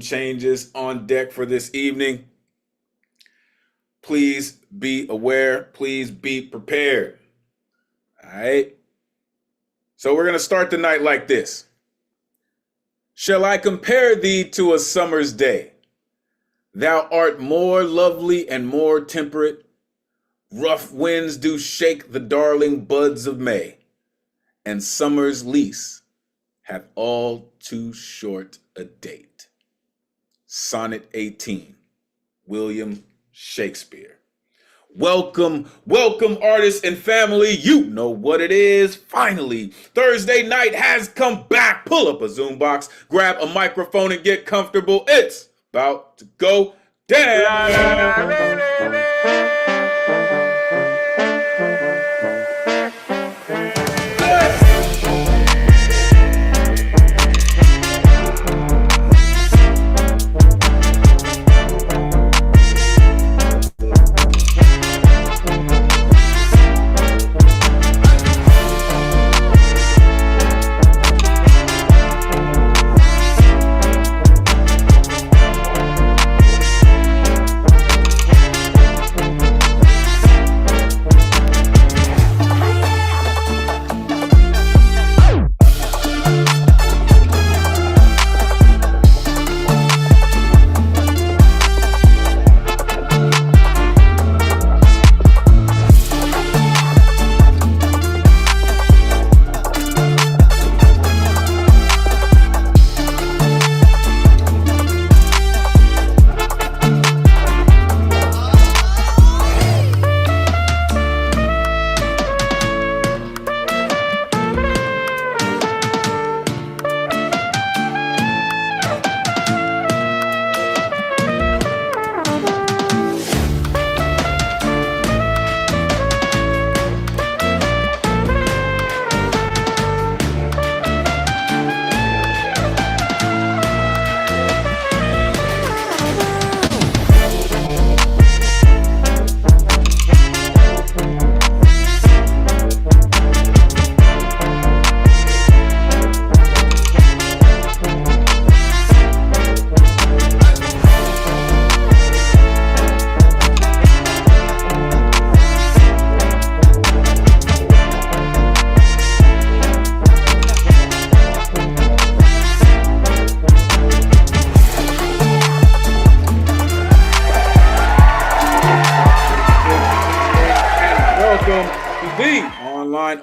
changes on deck for this evening. Please be aware. Please be prepared. All right. So we're going to start the night like this. Shall I compare thee to a summer's day? Thou art more lovely and more temperate. Rough winds do shake the darling buds of May, and summer's lease hath all too short a date. Sonnet 18, William Shakespeare. Welcome, welcome, artists and family. You know what it is. Finally, Thursday night has come back. Pull up a Zoom box, grab a microphone, and get comfortable. It's about to go down.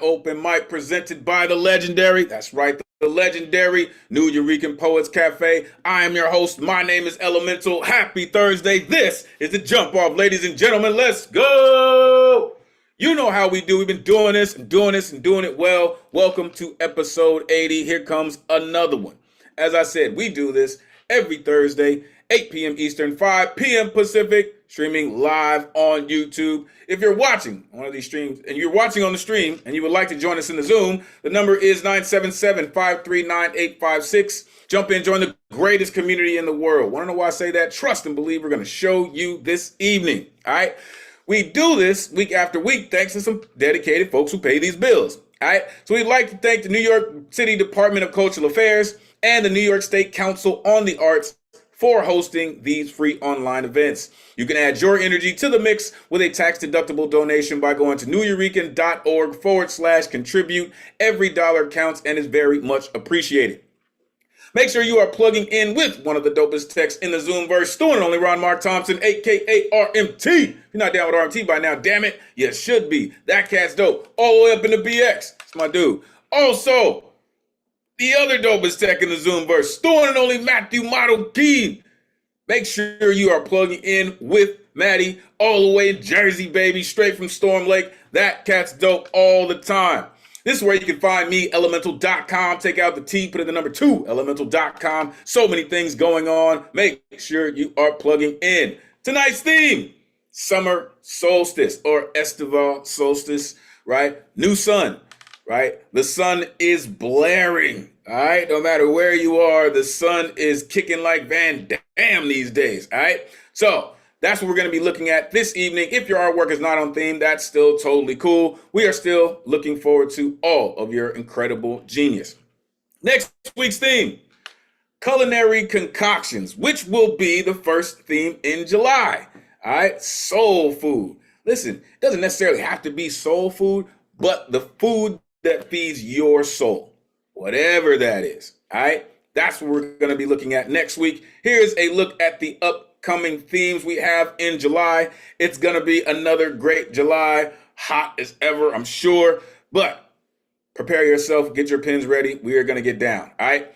Open mic presented by the legendary, that's right, the legendary New Eurekan Poets Cafe. I am your host. My name is Elemen2al. Happy Thursday. This is the jump off, ladies and gentlemen. Let's go. You know how we do. We've been doing this and doing this and doing it well. Welcome to episode 80. Here comes another one. As I said, we do this every Thursday, 8 p.m. Eastern, 5 p.m. Pacific, streaming live on YouTube. If you're watching one of these streams and you're watching on the stream and you would like to join us in the Zoom, the number is 977-539-856. Jump in, join the greatest community in the world. Want to know why I say that? Trust and believe we're going to show you this evening. All right. We do this week after week thanks to some dedicated folks who pay these bills. All right. So we'd like to thank the New York City Department of Cultural Affairs and the New York State Council on the Arts for hosting these free online events. You can add your energy to the mix with a tax-deductible donation by going to neweurekan.org/contribute. Every dollar counts and is very much appreciated. Make sure you are plugging in with one of the dopest techs in the Zoomverse, Stewing only Ron Mark Thompson, a.k.a. RMT. If you're not down with RMT by now, damn it, you should be. That cat's dope. All the way up in the BX. It's my dude. Also, the other dopest tech in the Zoomverse, Stewing and only Matthew Model Keen. Make sure you are plugging in with Maddie all the way in Jersey, baby, straight from Storm Lake. That cat's dope all the time. This is where you can find me, Elemen2al.com. Take out the T, put in the number 2, Elemen2al.com. So many things going on. Make sure you are plugging in. Tonight's theme, summer solstice or estival solstice, right? New sun, right? The sun is blaring, all right? No matter where you are, the sun is kicking like Van Damme these days, all right? So that's what we're going to be looking at this evening. If your artwork is not on theme, that's still totally cool. We are still looking forward to all of your incredible genius. Next week's theme, culinary concoctions, which will be the first theme in July. All right, soul food. Listen, it doesn't necessarily have to be soul food, but the food that feeds your soul, whatever that is. All right, that's what we're going to be looking at next week. Here's a look at the upcoming themes we have in July. It's going to be another great July, hot as ever, I'm sure, but prepare yourself, get your pens ready. We are going to get down. All right.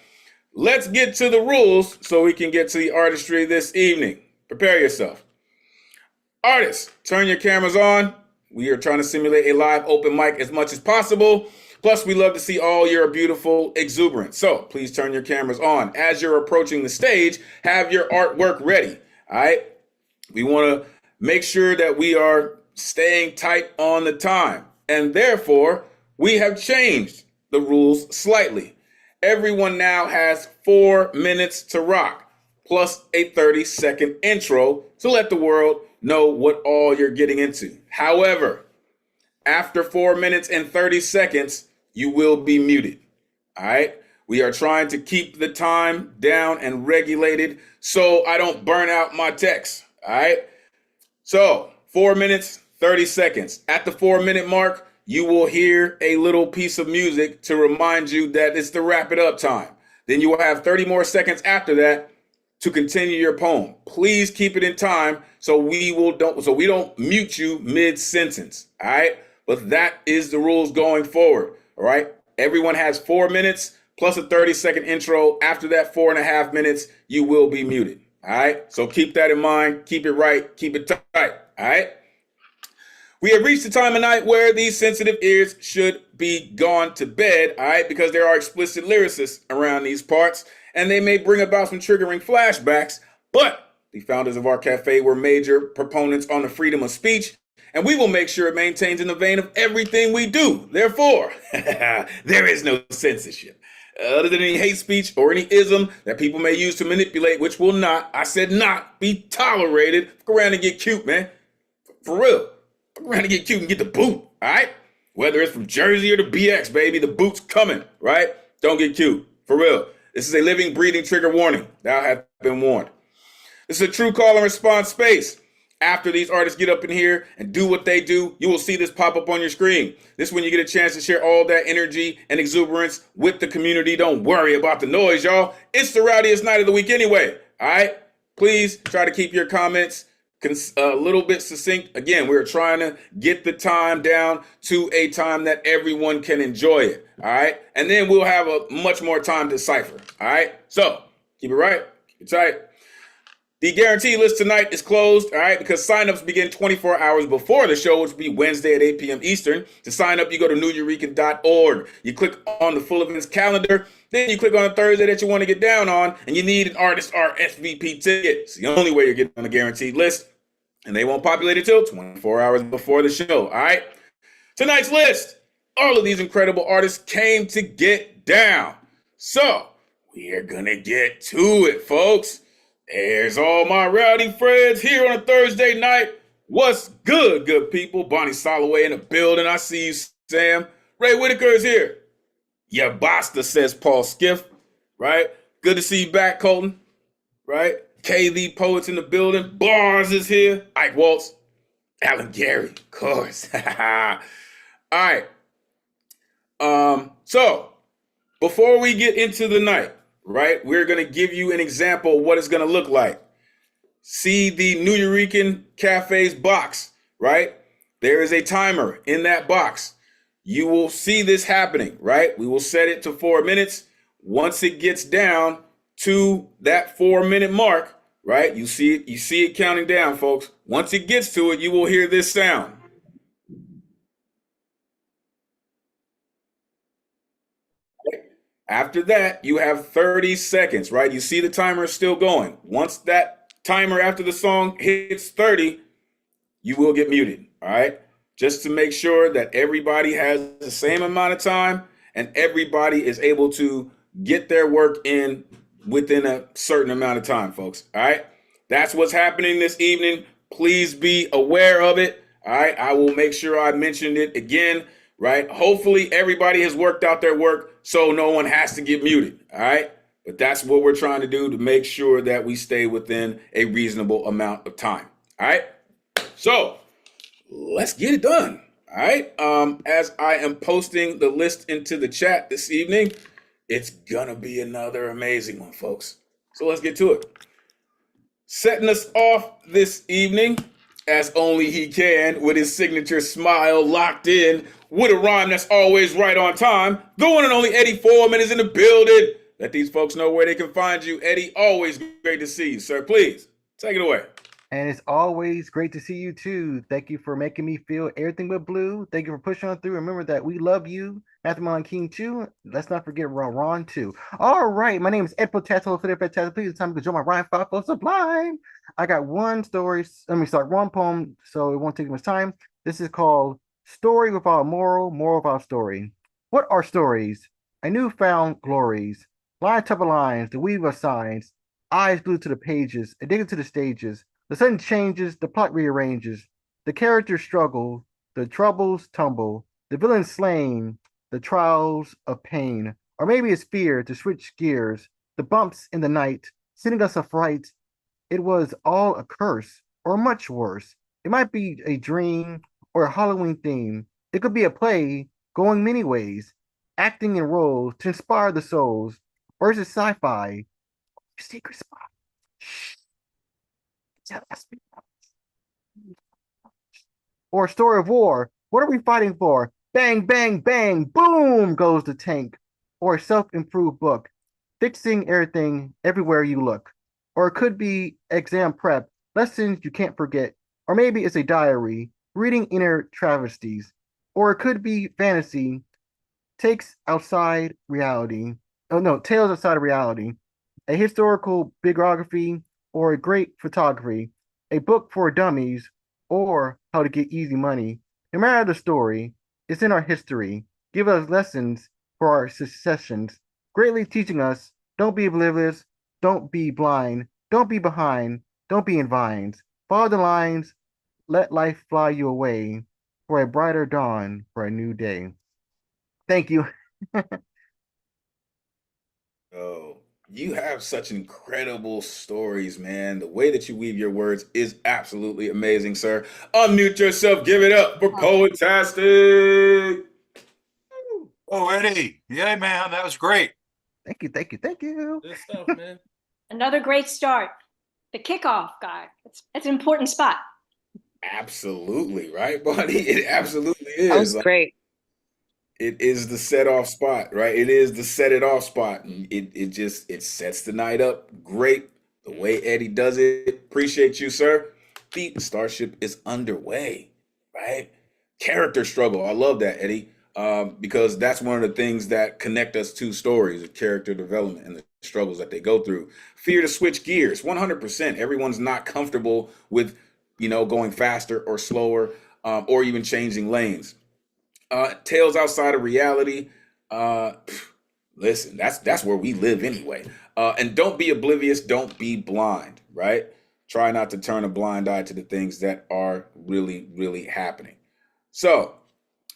Let's get to the rules so we can get to the artistry this evening. Prepare yourself. Artists, turn your cameras on. We are trying to simulate a live open mic as much as possible. Plus, we love to see all your beautiful exuberance. So please turn your cameras on. As you're approaching the stage, have your artwork ready. All right. We want to make sure that we are staying tight on the time. And therefore, we have changed the rules slightly. Everyone now has 4 minutes to rock, plus a 30-second intro to let the world know what all you're getting into. However, after 4 minutes and 30 seconds, you will be muted. All right? We are trying to keep the time down and regulated so I don't burn out my text. All right? So 4 minutes, 30 seconds. At the 4 minute mark, you will hear a little piece of music to remind you that it's the wrap it up time. Then you will have 30 more seconds after that to continue your poem. Please keep it in time so we don't mute you mid-sentence. All right? But that is the rules going forward. All right? Everyone has 4 minutes plus a 30-second intro. After that 4.5 minutes, you will be muted. All right? So keep that in mind. Keep it right. Keep it tight. All right? We have reached the time of night where these sensitive ears should be gone to bed, all right, because there are explicit lyricists around these parts, and they may bring about some triggering flashbacks, but the founders of our cafe were major proponents on the freedom of speech, and we will make sure it maintains in the vein of everything we do. Therefore, there is no censorship. Other than any hate speech or any ism that people may use to manipulate, which will not, I said not, be tolerated. Go around and get cute, man. For real. Go around and get cute and get the boot, all right? Whether it's from Jersey or the BX, baby, the boot's coming, right? Don't get cute, for real. This is a living, breathing trigger warning. Thou hast been warned. This is a true call and response space. After these artists get up in here and do what they do, you will see this pop up on your screen. This is when you get a chance to share all that energy and exuberance with the community. Don't worry about the noise, y'all. It's the rowdiest night of the week anyway, all right? Please try to keep your comments a little bit succinct. Again, we're trying to get the time down to a time that everyone can enjoy it, all right? And then we'll have a much more time to decipher, all right? So keep it right, keep it tight. The guarantee list tonight is closed, all right, because signups begin 24 hours before the show, which will be Wednesday at 8 p.m. Eastern. To sign up, you go to neweureka.org. You click on the full events calendar, then you click on a Thursday that you want to get down on, and you need an artist RSVP ticket. It's the only way you're getting on the guaranteed list, and they won't populate it till 24 hours before the show, all right? Tonight's list, all of these incredible artists came to get down. So we are going to get to it, folks. There's all my rowdy friends here on a Thursday night. What's good, good people? Bonnie Soloway in the building. I see you, Sam. Ray Whitaker is here. Yeah, Basta, says Paul Skiff, right? Good to see you back, Colton, right? KV Poets in the building. Bars is here. Ike Waltz. Alan Gary, of course. All right. So before we get into the night, right, we're going to give you an example of what it's going to look like. See the New Eurekan Cafe's box, right? There is a timer in that box. You will see this happening, right? We will set it to 4 minutes. Once it gets down to that 4 minute mark, right? You see it counting down, folks. Once it gets to it, you will hear this sound. After that, you have 30 seconds, right? You see the timer is still going. Once that timer after the song hits 30, you will get muted, all right? Just to make sure that everybody has the same amount of time and everybody is able to get their work in within a certain amount of time, folks, all right? That's what's happening this evening. Please be aware of it, all right? I will make sure I mention it again, right? Hopefully everybody has worked out their work so no one has to get muted, all right? But that's what we're trying to do to make sure that we stay within a reasonable amount of time. All right. So let's get it done. All right. As I am posting the list into the chat this evening, it's gonna be another amazing one, folks. So let's get to it. Setting us off this evening, as only he can, with his signature smile locked in, with a rhyme that's always right on time. The one and only Eddie Foreman is in the building. Let these folks know where they can find you. Eddie, always great to see you, sir. Please, take it away. And it's always great to see you too. Thank you for making me feel everything but blue. Thank you for pushing on through. Remember that we love you. Mastermind King too. Let's not forget Ron too. All right, my name is Ed Potato. Please, it's time to join my rhyme five for Sublime. I got one story. One poem, so it won't take much time. This is called Story Without Moral, Moral Without Story. What are stories? A newfound glories. Line top of lines, the weave of signs, eyes glued to the pages, addicted to the stages. The sudden changes, the plot rearranges, the characters struggle, the troubles tumble, the villain slain, the trials of pain, or maybe it's fear to switch gears, the bumps in the night, sending us a fright. It was all a curse, or much worse. It might be a dream or a Halloween theme. It could be a play going many ways, acting in roles to inspire the souls, or is it sci-fi? Secret spot. Shh. Or a story of war. What are we fighting for? Bang, bang, bang, boom goes the tank. Or a self-improved book, fixing everything everywhere you look. Or it could be exam prep, lessons you can't forget. Or maybe it's a diary, reading inner travesties. Or it could be fantasy, takes outside reality. Oh no, tales outside of reality. A historical biography or a great photography, a book for dummies, or how to get easy money. No matter the story, it's in our history. Give us lessons for our successions, greatly teaching us don't be oblivious, don't be blind, don't be behind, don't be in vines. Follow the lines, let life fly you away for a brighter dawn, for a new day. Thank you. Oh, you have such incredible stories, man. The way that you weave your words is absolutely amazing, sir. Unmute yourself. Give it up for Poetastic. Oh, Eddie. Yeah, man, that was great. Thank you, thank you, thank you. Good stuff, man. Another great start. The kickoff guy. It's an important spot. Absolutely, right, buddy? It absolutely is. That was great. It is the set off spot, right? It is the set it off spot. And it sets the night up great. The way Eddie does it. Appreciate you, sir. The Starship is underway, right? Character struggle. I love that, Eddie. Because that's one of the things that connect us to stories of character development and the struggles that they go through. Fear to switch gears, 100%. Everyone's not comfortable with, going faster or slower, or even changing lanes. Tales outside of reality. Listen, that's where we live anyway. And don't be oblivious. Don't be blind. Right? Try not to turn a blind eye to the things that are really, really happening. So,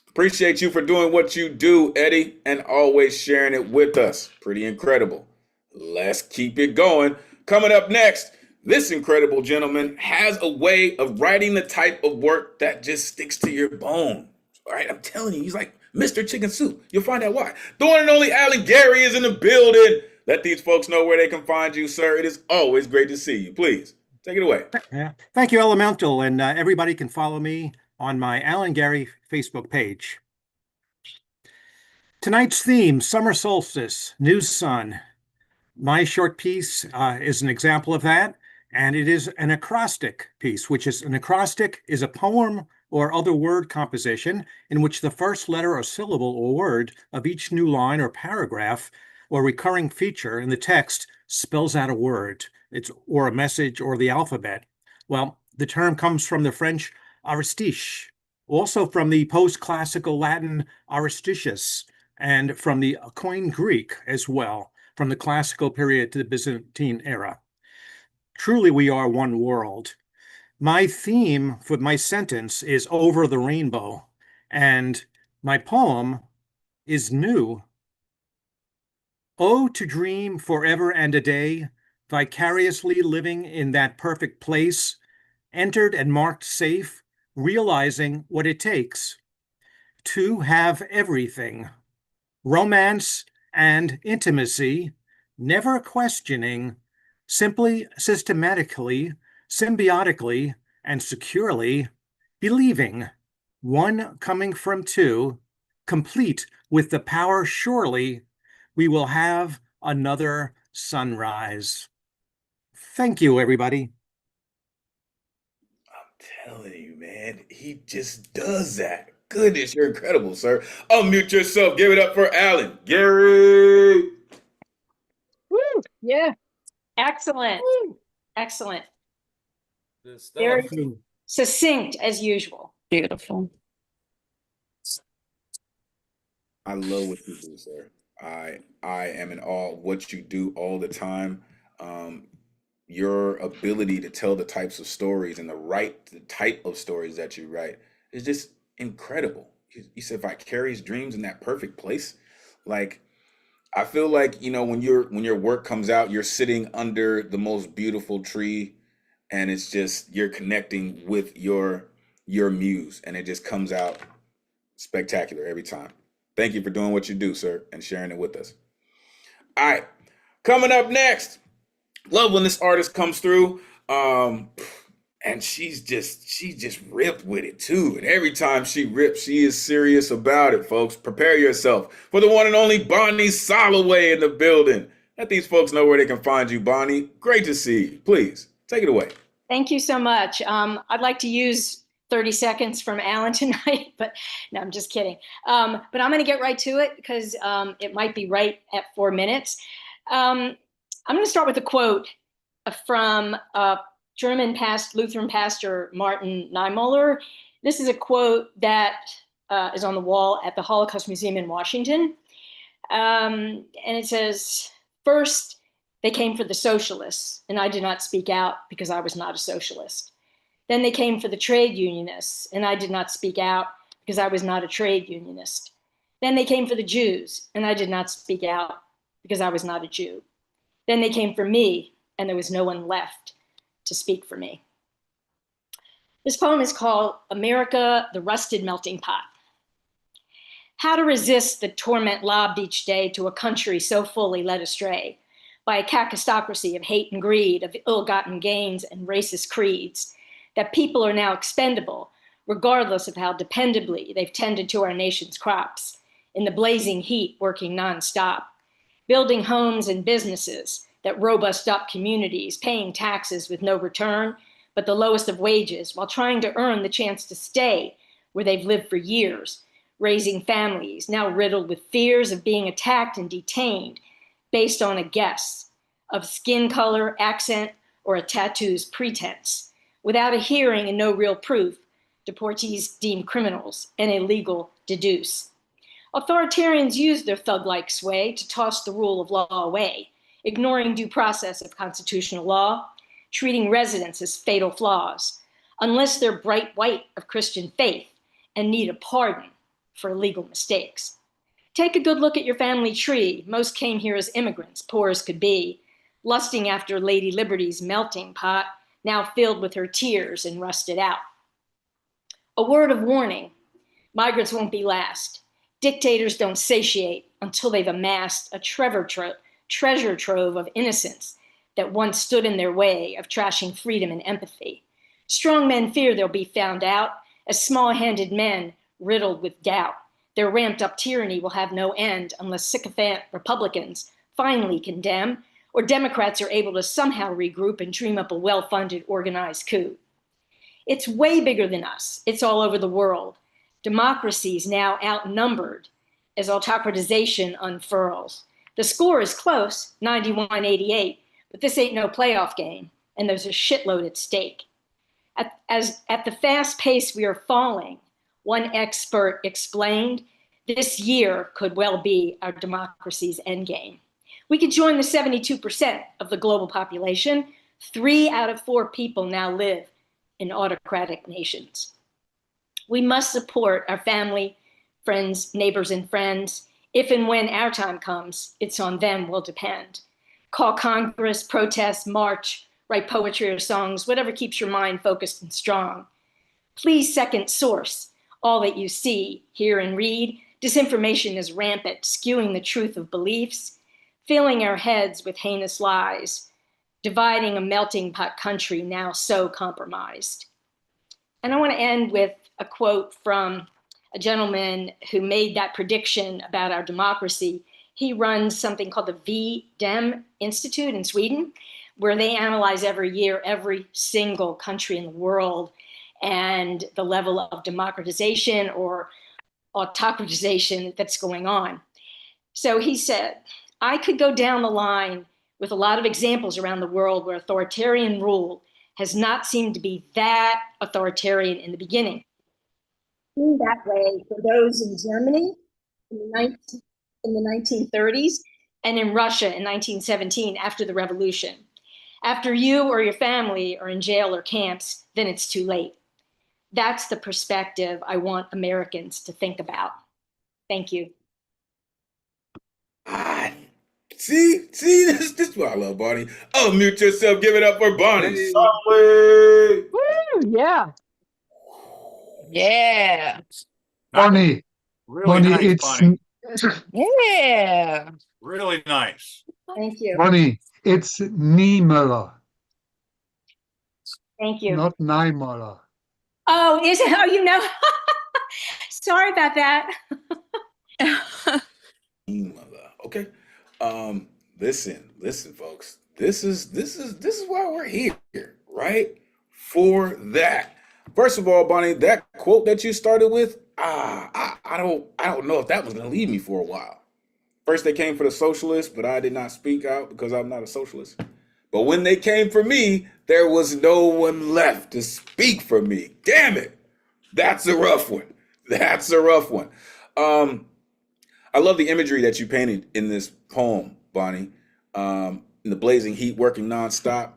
appreciate you for doing what you do, Eddie, and always sharing it with us. Pretty incredible. Let's keep it going. Coming up next, this incredible gentleman has a way of writing the type of work that just sticks to your bone. All right, I'm telling you, he's like Mr. Chicken Soup. You'll find out why. The one and only Alan Gary is in the building. Let these folks know where they can find you, sir. It is always great to see you. Please, take it away. Yeah. Thank you, Elemen2al, and everybody can follow me on my Alan Gary Facebook page. Tonight's theme, summer solstice, new sun. My short piece is an example of that, and it is an acrostic piece, which is an acrostic is a poem or other word composition in which the first letter or syllable or word of each new line or paragraph or recurring feature in the text spells out a word, or a message or the alphabet. Well, the term comes from the French aristiche, also from the post-classical Latin aristicius, and from the Koine Greek as well, from the classical period to the Byzantine era. Truly, we are one world. My theme for my sentence is over the rainbow, and my poem is new. Oh, to dream forever and a day, vicariously living in that perfect place, entered and marked safe, realizing what it takes to have everything, romance and intimacy, never questioning, simply systematically, symbiotically, and securely believing, one coming from two, complete with the power surely, we will have another sunrise. Thank you, everybody. Telling you, man, he just does that. Goodness, you're incredible, sir. Unmute yourself. Give it up for Alan. Gary. Woo, yeah. Excellent. Excellent. Good stuff. Very succinct as usual. Beautiful. I love what you do, sir. I am in awe of what you do all the time. Your ability to tell the types of stories and the type of stories that you write is just incredible. You said vicarious dreams in that perfect place. Like, I feel like, when your work comes out, you're sitting under the most beautiful tree, and it's just you're connecting with your muse, and it just comes out spectacular every time. Thank you for doing what you do, sir, and sharing it with us. All right, coming up next, love when this artist comes through, and she's just ripped with it too. And every time she rips, she is serious about it, folks. Prepare yourself for the one and only Bonnie Soloway in the building. Let these folks know where they can find you, Bonnie. Great to see you. Please take it away. Thank you so much. I'd like to use 30 seconds from Alan tonight, but no, I'm just kidding. But I'm going to get right to it because it might be right at 4 minutes. I'm going to start with a quote from German Lutheran pastor Martin Niemöller. This is a quote that is on the wall at the Holocaust Museum in Washington. And it says, "First, they came for the socialists, and I did not speak out because I was not a socialist. Then they came for the trade unionists, and I did not speak out because I was not a trade unionist. Then they came for the Jews, and I did not speak out because I was not a Jew. Then they came for me, and there was no one left to speak for me." This poem is called America, the Rusted Melting Pot. How to resist the torment lobbed each day to a country so fully led astray by a kakistocracy of hate and greed, of ill-gotten gains and racist creeds, that people are now expendable, regardless of how dependably they've tended to our nation's crops, in the blazing heat working nonstop, building homes and businesses that robust up communities, paying taxes with no return, but the lowest of wages, while trying to earn the chance to stay where they've lived for years, raising families now riddled with fears of being attacked and detained based on a guess of skin color, accent, or a tattoo's pretense. Without a hearing and no real proof, deportees deem criminals and illegal deduce. Authoritarians use their thug-like sway to toss the rule of law away, ignoring due process of constitutional law, treating residents as fatal flaws, unless they're bright white of Christian faith and need a pardon for legal mistakes. Take a good look at your family tree. Most came here as immigrants, poor as could be, lusting after Lady Liberty's melting pot, now filled with her tears and rusted out. A word of warning, migrants won't be last. Dictators don't satiate until they've amassed a treasure trove of innocence that once stood in their way of trashing freedom and empathy. Strong men fear they'll be found out as small-handed men riddled with doubt. Their ramped-up tyranny will have no end unless sycophant Republicans finally condemn, or Democrats are able to somehow regroup and dream up a well-funded, organized coup. It's way bigger than us. It's all over the world. Democracy's now outnumbered as autocratization unfurls. The score is close, 91-88, but this ain't no playoff game, and there's a shitload at stake. At the fast pace we are falling, one expert explained, this year could well be our democracy's endgame. We could join the 72% of the global population. 3 out of 4 people now live in autocratic nations. We must support our family, friends, neighbors, and friends If and when our time comes, it's on them will depend. Call Congress, protest, march, write poetry or songs, whatever keeps your mind focused and strong. Please second source all that you see, hear, and read. Disinformation is rampant, skewing the truth of beliefs, filling our heads with heinous lies, dividing a melting pot country now so compromised. And I want to end with a quote from a gentleman who made that prediction about our democracy. He runs something called the V-Dem Institute in Sweden, where they analyze every year every single country in the world and the level of democratization or autocratization that's going on. So he said, I could go down the line with a lot of examples around the world where authoritarian rule has not seemed to be that authoritarian in the beginning. In that way, for those in Germany in the 1930s and in Russia in 1917 after the revolution. After you or your family are in jail or camps, then it's too late. That's the perspective I want Americans to think about. Thank you. See, this is what I love, Bonnie. Unmute yourself, give it up for Bonnie. Hey. Softly. Woo, yeah. Yeah. Nice. Bonnie, Really Bonnie, nice, it's Bonnie. Yeah. Really nice. Thank you. Bonnie, it's Niemöller, Thank you. not Niemöller. Oh, is it? Oh, you know. Sorry about that. Okay. Listen, folks. This is why we're here, right? For that. First of all, Bonnie, that quote that you started with, I don't know if that was gonna leave me for a while. First they came for the socialists, but I did not speak out because I'm not a socialist. But when they came for me, there was no one left to speak for me. Damn it. That's a rough one. I love the imagery that you painted in this poem, Bonnie. In the blazing heat, working nonstop,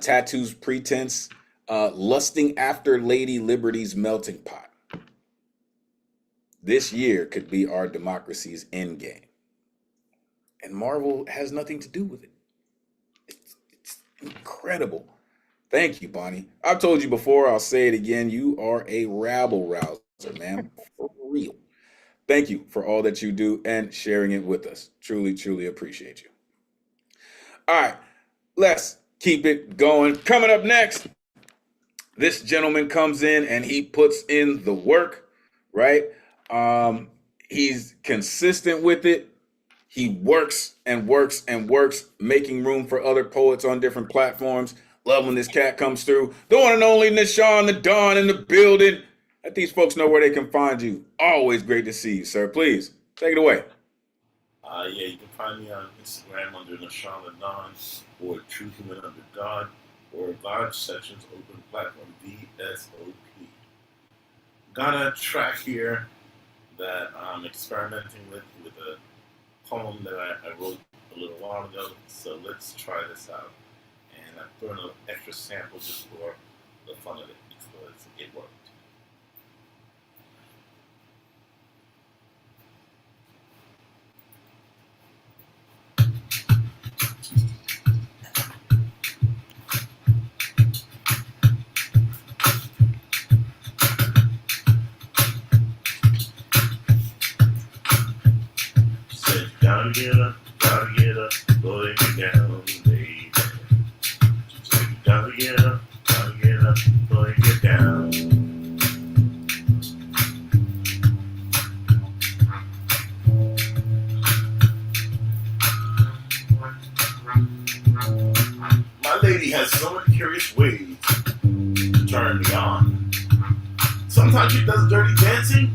tattoos, pretense, lusting after Lady Liberty's melting pot. This year could be our democracy's endgame. And Marvel has nothing to do with it. It's incredible. Thank you, Bonnie. I've told you before, I'll say it again. You are a rabble rouser, man. For real. Thank you for all that you do and sharing it with us. Truly, truly appreciate you. All right, let's keep it going. Coming up next, this gentleman comes in and he puts in the work, right? He's consistent with it. He works and works and works, making room for other poets on different platforms. Love when this cat comes through. The one and only Nishan the Dawn in the building. Let these folks know where they can find you. Always great to see you, sir. Please, take it away. Yeah, you can find me on Instagram under Nishan the Dawn or True Human Under God or God Sessions Open Platform, VSOP. Got a track here that I'm experimenting with a poem that I wrote a little while ago. So let's try this out. And I threw in an extra sample just for the fun of it because it worked. Gotta get up, boy, get down, baby. Gotta get up, boy, get down. My lady has so many curious ways to turn me on. Sometimes she does dirty dancing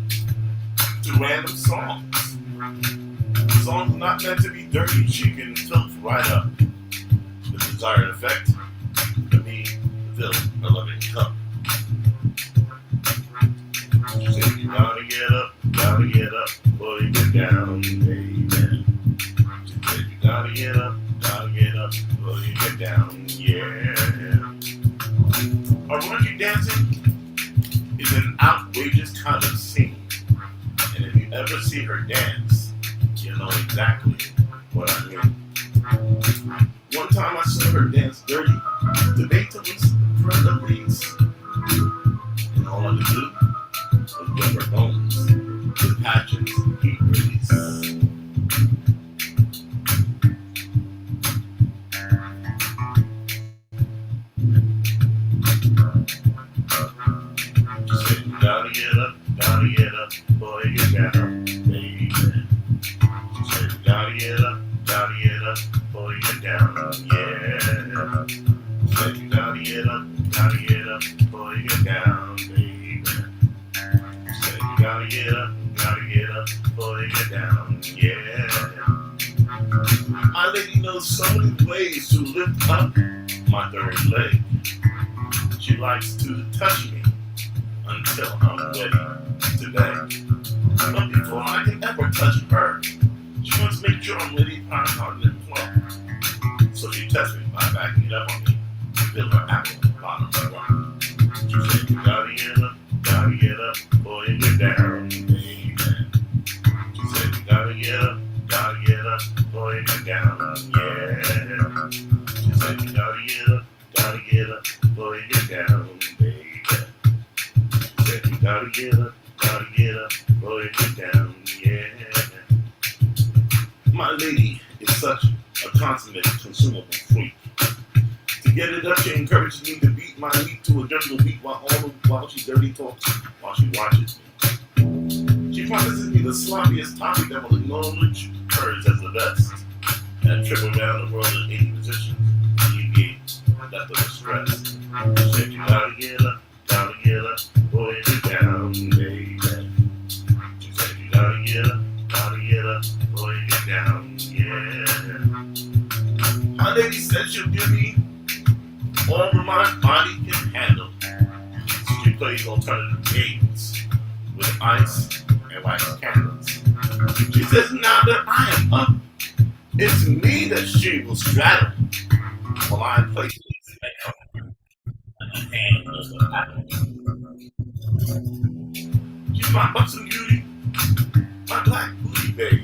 to random songs. Songs not meant to be dirty, she can tilt right up. The desired effect, to me, fill a loving cup. She said, you gotta get up, boy, get down, baby. She said, you gotta get up, boy, get down, yeah. Orangey dancing is an outrageous kind of scene. And if you ever see her dance, exactly what I mean. One time I saw her dance dirty to Beethoven's Friend of Peace. And all I could do was rub her bones with passions heat release. She said, you gotta get up, boy, you down, baby. She said, you gotta get up, boy, you down, yeah. She said, you gotta get up, boy, you down, baby. She said, you gotta get up, boy, you down, yeah. My lady knows so many ways to lift up my third leg. She likes to touch me until I'm ready today. But before I can ever touch her, she wants to make sure I'm ready, fine, hard, and plump. So she tests me by backing it up on me, fill her apple at the bottom of the rock. She said, you gotta get up, boy, and get down, baby. She said, you gotta get up, boy, and get down, yeah. She said, you gotta get up, boy, and get down, baby. She said, you gotta get up, boy, and get down, yeah. My lady is such a consummate consumable freak. To get it up, she encourages me to beat my meat to a jungle beat while she dirty talks, while she watches me. She promises me the sloppiest topic that will acknowledge hers as the best, and trip around the world in 80 positions, alleviate leftover stress. She said, you gotta get up, boy, get down, baby. She said, you gotta get up, boy, get down, yeah. My lady said she'll give me all that my body can handle. She plays alternative games with ice and wax candles. She says now that I am up, it's me that she will straddle while I play things and the hand of the apple. She's my buxom beauty, my black booty babe.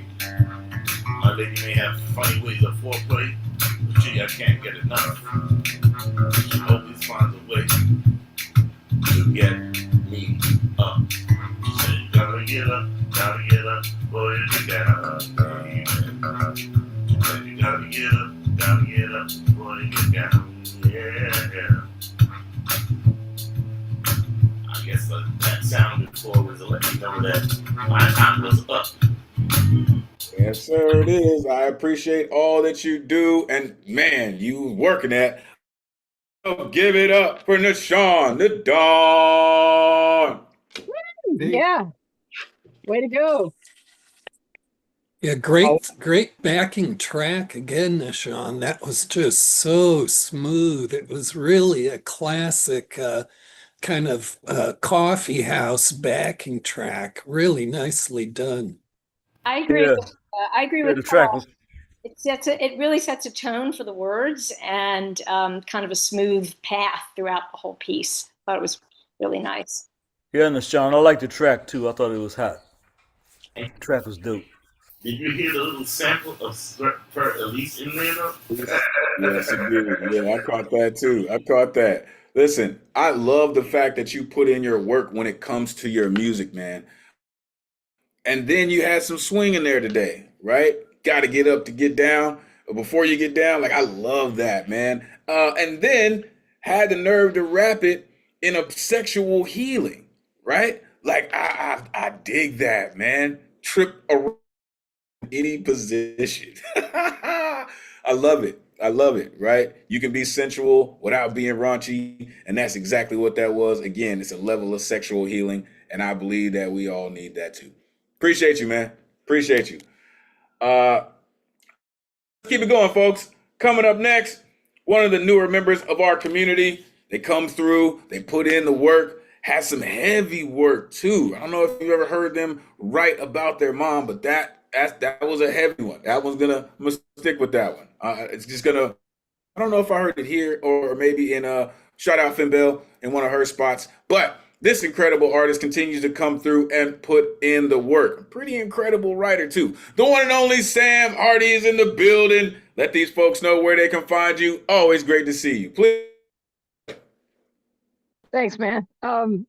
My lady may have funny ways of foreplay, but gee, I can't get enough. She always finds a way to get me up. She said, you gotta get up, boy, get down, baby. She said, you gotta get up, boy, get down, yeah. I guess that sound before was to let me know that my time was up. Yes, sir, it is. I appreciate all that you do. And man, you working at. So give it up for Nashawn, the Dawn. Yeah. Way to go. Yeah, great backing track again, Nishan. That was just so smooth. It was really a classic kind of coffee house backing track. Really nicely done. I agree. Yeah. I agree Yeah, with the track Paul. was It really sets a tone for the words and kind of a smooth path throughout the whole piece. I thought it was really nice. yeah, and Sean, I like the track too. I thought it was hot. The track was dope. Did you hear the little sample of per Elise in there though? Yes, it did. Yeah, I caught that too. I caught that. Listen, I love the fact that you put in your work when it comes to your music, man. And then you had some swing in there today, right? Got to get up to get down. But before you get down, like I love that, man. And then had the nerve to wrap it in a sexual healing, right? Like I dig that, man. Trip around any position. I love it. I love it, right? You can be sensual without being raunchy, and that's exactly what that was. Again, it's a level of sexual healing, and I believe that we all need that too. Appreciate you, man. Appreciate you. Let's keep it going, folks. Coming up next, one of the newer members of our community. They come through, they put in the work, has some heavy work too. I don't know if you ever heard them write about their mom, but that was a heavy one. I'm gonna stick with that one. It's just gonna. I don't know if I heard it here or maybe in shout out Finn Bell in one of her spots, but This incredible artist continues to come through and put in the work. Pretty incredible writer, too. The one and only Sam Hardy is in the building. Let these folks know where they can find you. Always great to see you. Please. Thanks, man. So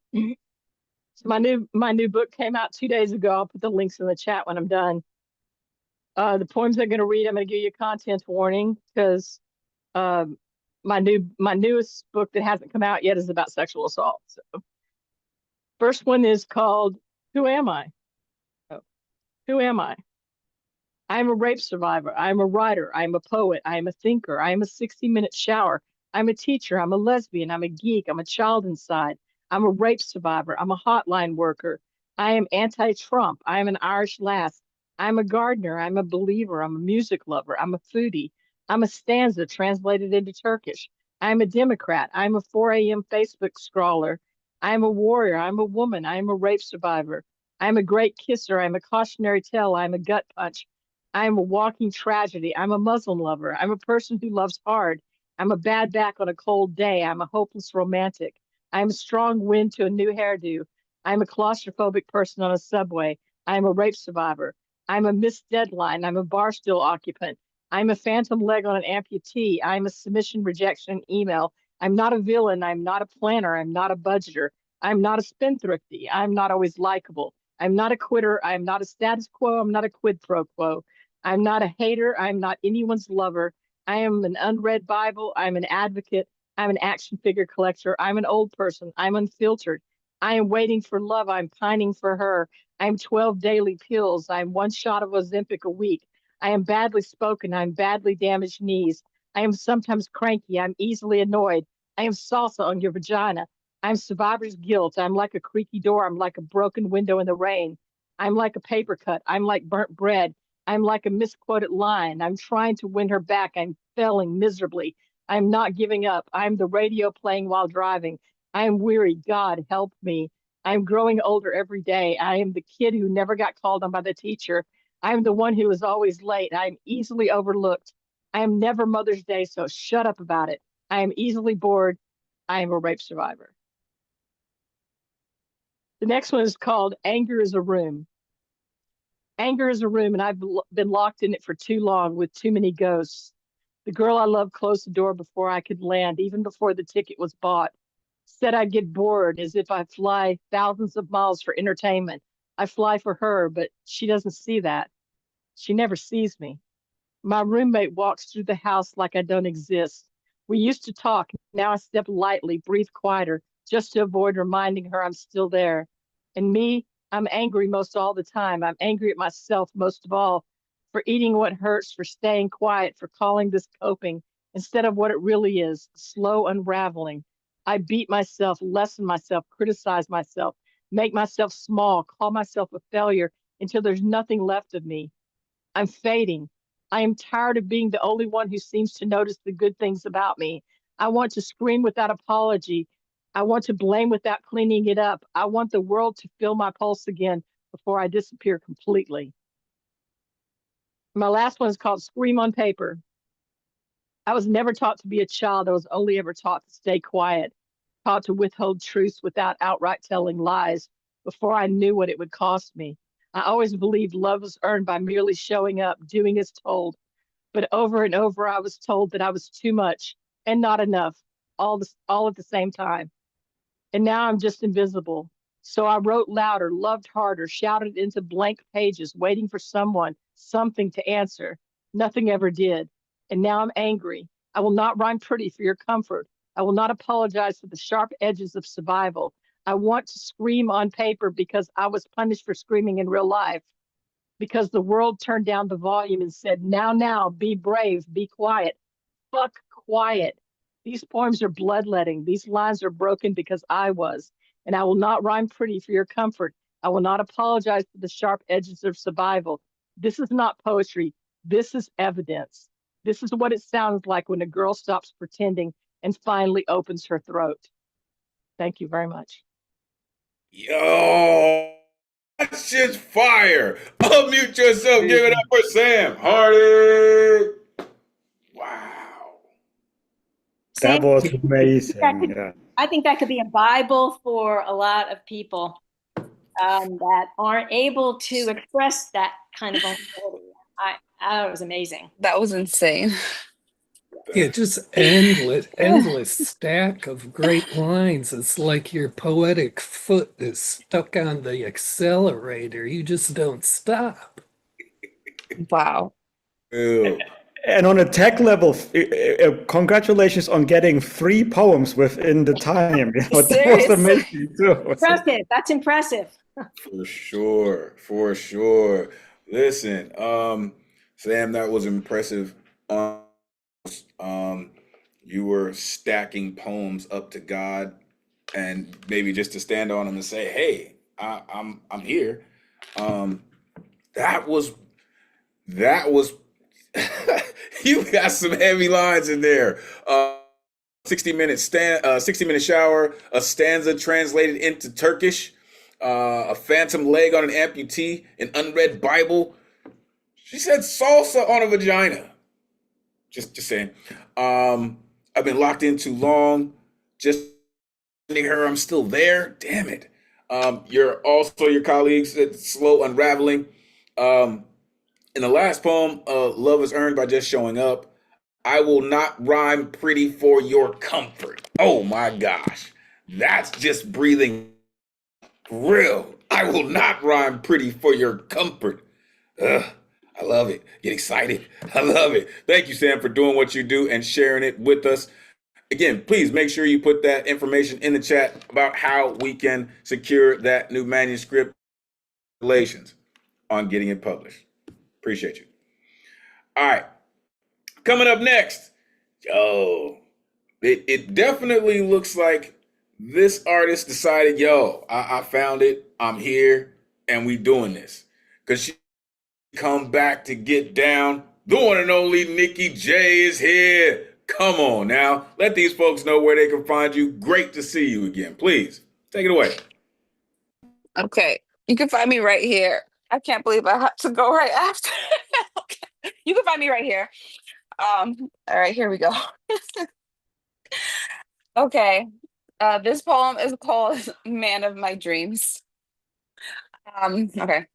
my new book came out 2 days ago. I'll put the links in the chat when I'm done. The poems I'm going to read, I'm going to give you a content warning because my newest book that hasn't come out yet is about sexual assault. So first one is called Who Am I? Oh, who am I? I am a rape survivor. I am a writer. I am a poet. I am a thinker. I am a 60-minute shower. I'm a teacher. I'm a lesbian. I'm a geek. I'm a child inside. I'm a rape survivor. I'm a hotline worker. I am anti-Trump. I am an Irish lass. I'm a gardener. I'm a believer. I'm a music lover. I'm a foodie. I'm a stanza translated into Turkish. I'm a Democrat. I'm a 4 a.m. Facebook scrawler. I'm a warrior. I'm a woman. I'm a rape survivor. I'm a great kisser. I'm a cautionary tale. I'm a gut punch. I'm a walking tragedy. I'm a Muslim lover. I'm a person who loves hard. I'm a bad back on a cold day. I'm a hopeless romantic. I'm a strong wind to a new hairdo. I'm a claustrophobic person on a subway. I'm a rape survivor. I'm a missed deadline. I'm a bar stool occupant. I'm a phantom leg on an amputee. I'm a submission rejection email. I'm not a villain. I'm not a planner. I'm not a budgeter. I'm not a spendthrifty. I'm not always likable. I'm not a quitter. I'm not a status quo. I'm not a quid pro quo. I'm not a hater. I'm not anyone's lover. I am an unread Bible. I'm an advocate. I'm an action figure collector. I'm an old person. I'm unfiltered. I am waiting for love. I'm pining for her. I'm 12 daily pills. I'm one shot of Ozempic a week. I am badly spoken. I'm badly damaged knees. I am sometimes cranky. I'm easily annoyed. I am salsa on your vagina. I'm survivor's guilt. I'm like a creaky door. I'm like a broken window in the rain. I'm like a paper cut. I'm like burnt bread. I'm like a misquoted line. I'm trying to win her back. I'm failing miserably. I'm not giving up. I'm the radio playing while driving. I am weary. God, help me. I'm growing older every day. I am the kid who never got called on by the teacher. I'm the one who is always late. I'm easily overlooked. I am never Mother's Day, so shut up about it. I am easily bored. I am a rape survivor. The next one is called Anger is a Room. Anger is a room, and I've been locked in it for too long with too many ghosts. The girl I love closed the door before I could land, even before the ticket was bought. Said I'd get bored, as if I fly thousands of miles for entertainment. I fly for her, but she doesn't see that. She never sees me. My roommate walks through the house like I don't exist. We used to talk. Now I step lightly, breathe quieter, just to avoid reminding her I'm still there. And me, I'm angry most all the time. I'm angry at myself most of all for eating what hurts, for staying quiet, for calling this coping instead of what it really is, slow unraveling. I beat myself, lessen myself, criticize myself, make myself small, call myself a failure until there's nothing left of me. I'm fading. I am tired of being the only one who seems to notice the good things about me. I want to scream without apology. I want to blame without cleaning it up. I want the world to feel my pulse again before I disappear completely. My last one is called Scream on Paper. I was never taught to be a child. I was only ever taught to stay quiet, taught to withhold truths without outright telling lies before I knew what it would cost me. I always believed love was earned by merely showing up, doing as told. But over and over, I was told that I was too much and not enough, all at the same time. And now I'm just invisible. So I wrote louder, loved harder, shouted into blank pages, waiting for someone, something to answer. Nothing ever did. And now I'm angry. I will not rhyme pretty for your comfort. I will not apologize for the sharp edges of survival. I want to scream on paper because I was punished for screaming in real life. Because the world turned down the volume and said, now, be brave, be quiet. Fuck quiet. These poems are bloodletting. These lines are broken because I was. And I will not rhyme pretty for your comfort. I will not apologize for the sharp edges of survival. This is not poetry. This is evidence. This is what it sounds like when a girl stops pretending and finally opens her throat. Thank you very much. Yo, that's just fire. Unmute yourself. Give it up for Sam Hardy. Wow. Sam, That was amazing. Yeah. I think that could be a Bible for a lot of people that aren't able to express that kind of vulnerability. I thought it was amazing. That was insane. Yeah, just endless stack of great lines. It's like your poetic foot is stuck on the accelerator. You just don't stop. Wow. Ew. And on a tech level, congratulations on getting 3 poems within the time. That was Seriously? amazing too. Impressive. That's impressive. For sure, for sure. Listen, Sam, that was impressive. You were stacking poems up to God, and maybe just to stand on them and say, "Hey, I'm here." That was you got some heavy lines in there. 60-minute shower, a stanza translated into Turkish, a phantom leg on an amputee, an unread Bible. She said salsa on a vagina. Just saying. I've been locked in too long. Just her, I'm still there. Damn it. Your colleagues said slow unraveling. In the last poem, love is earned by just showing up. I will not rhyme pretty for your comfort. Oh my gosh. That's just breathing real. I will not rhyme pretty for your comfort. Ugh, I love it. Get excited. I love it. Thank you, Sam, for doing what you do and sharing it with us. Again, please make sure you put that information in the chat about how we can secure that new manuscript. Congratulations on getting it published. Appreciate you. All right. Coming up next, it definitely looks like this artist decided, I found it, I'm here, and we doing this. Because she come back to get down. The one and only Nikki J is here. Come on now. Let these folks know where they can find you. Great to see you again. Please, take it away. Okay. You can find me right here. I can't believe I have to go right after. Okay. You can find me right here. All right, here we go. Okay. This poem is called Man of My Dreams. Okay.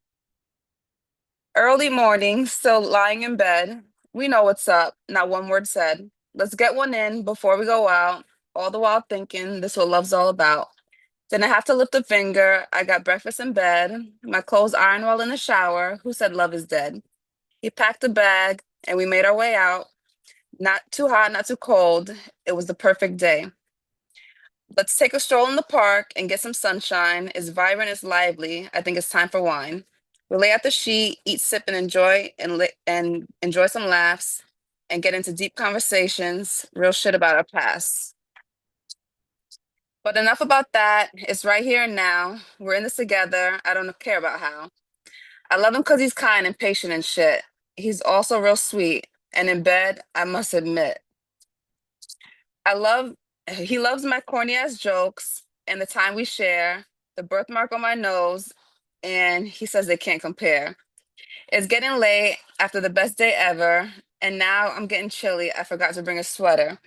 Early morning, still lying in bed. We know what's up, not one word said. Let's get one in before we go out. All the while thinking this what love's all about. Didn't have to lift a finger. I got breakfast in bed. My clothes ironed while in the shower. Who said love is dead? He packed a bag and we made our way out. Not too hot, not too cold. It was the perfect day. Let's take a stroll in the park and get some sunshine. It's vibrant, it's lively. I think it's time for wine. We lay out the sheet, eat, sip, and enjoy, and enjoy some laughs, and get into deep conversations, real shit about our past. But enough about that. It's right here and now. We're in this together. I don't care about how. I love him because he's kind and patient and shit. He's also real sweet. And in bed, I must admit, he loves my corny ass jokes and the time we share, the birthmark on my nose, and he says they can't compare. It's getting late after the best day ever, and now I'm getting chilly. I forgot to bring a sweater.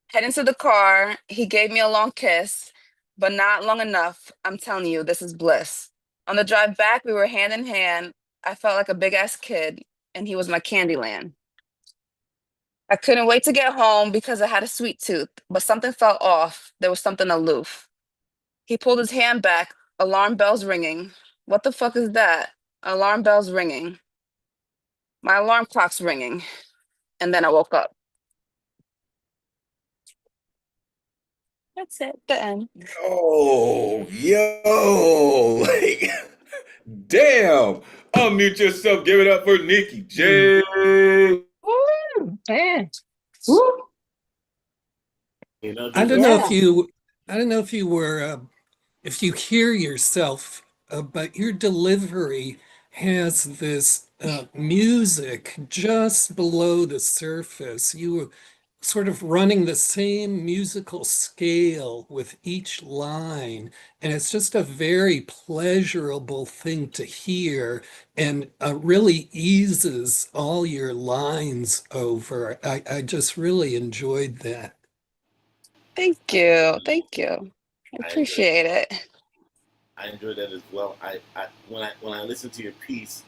Heading to the car, he gave me a long kiss, but not long enough. I'm telling you, this is bliss. On the drive back, we were hand in hand. I felt like a big ass kid, and he was my candy land. I couldn't wait to get home because I had a sweet tooth, but something felt off. There was something aloof. He pulled his hand back, alarm bells ringing. What the fuck is that? Alarm bells ringing. My alarm clock's ringing. And then I woke up. That's it, the end. Oh, like, damn. Unmute yourself. Give it up for Nikki J. Woo, man. Woo. I don't know if you were, if you hear yourself, but your delivery has this music just below the surface. You were sort of running the same musical scale with each line, and it's just a very pleasurable thing to hear, and really eases all your lines over. I just really enjoyed that. Thank you. Thank you. I I enjoyed appreciate it. I enjoyed that as well. When I listened to your piece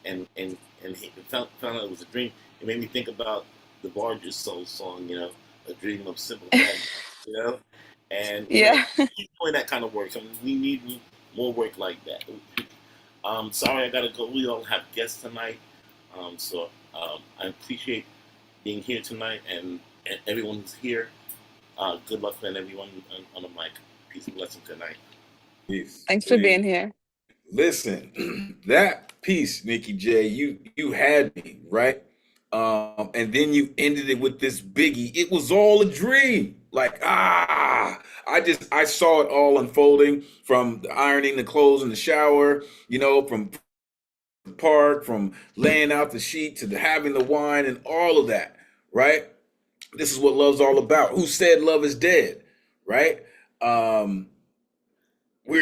and it found out it was a dream, it made me think about the Barges Soul song, a dream of simple gratitude, you know, and Yeah. keep doing that kind of work. So we need more work like that. Sorry, I gotta go. We don't have guests tonight, I appreciate being here tonight and everyone who's here. Good luck and everyone on the mic. Peace and blessings tonight. Peace. Thanks for being here. Listen, that piece, Nikki J, you had me, right? And then you ended it with this biggie. It was all a dream. Like, I saw it all unfolding from ironing the clothes in the shower, from the park, from laying out the sheet to having the wine and all of that, right? This is what love's all about. Who said love is dead, right? We're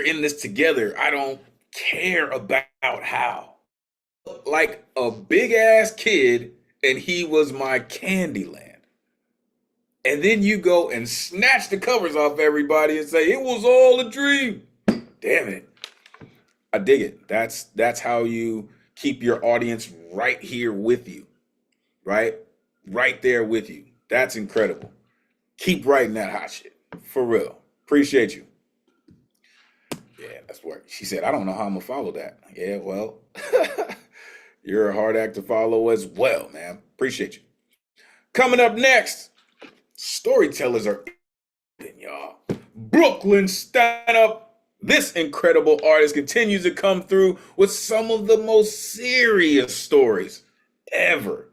in this together. I don't care about how. Like a big ass kid, and he was my Candyland. And then you go and snatch the covers off everybody and say it was all a dream. Damn it. I dig it. That's how you keep your audience right here with you, right? Right there with you. That's incredible. Keep writing that hot shit. For real. Appreciate you. Yeah, that's work. She said, I don't know how I'm gonna follow that. Yeah, well, you're a hard act to follow as well, man. Appreciate you. Coming up next, storytellers are in, y'all. Brooklyn stand up. This incredible artist continues to come through with some of the most serious stories ever.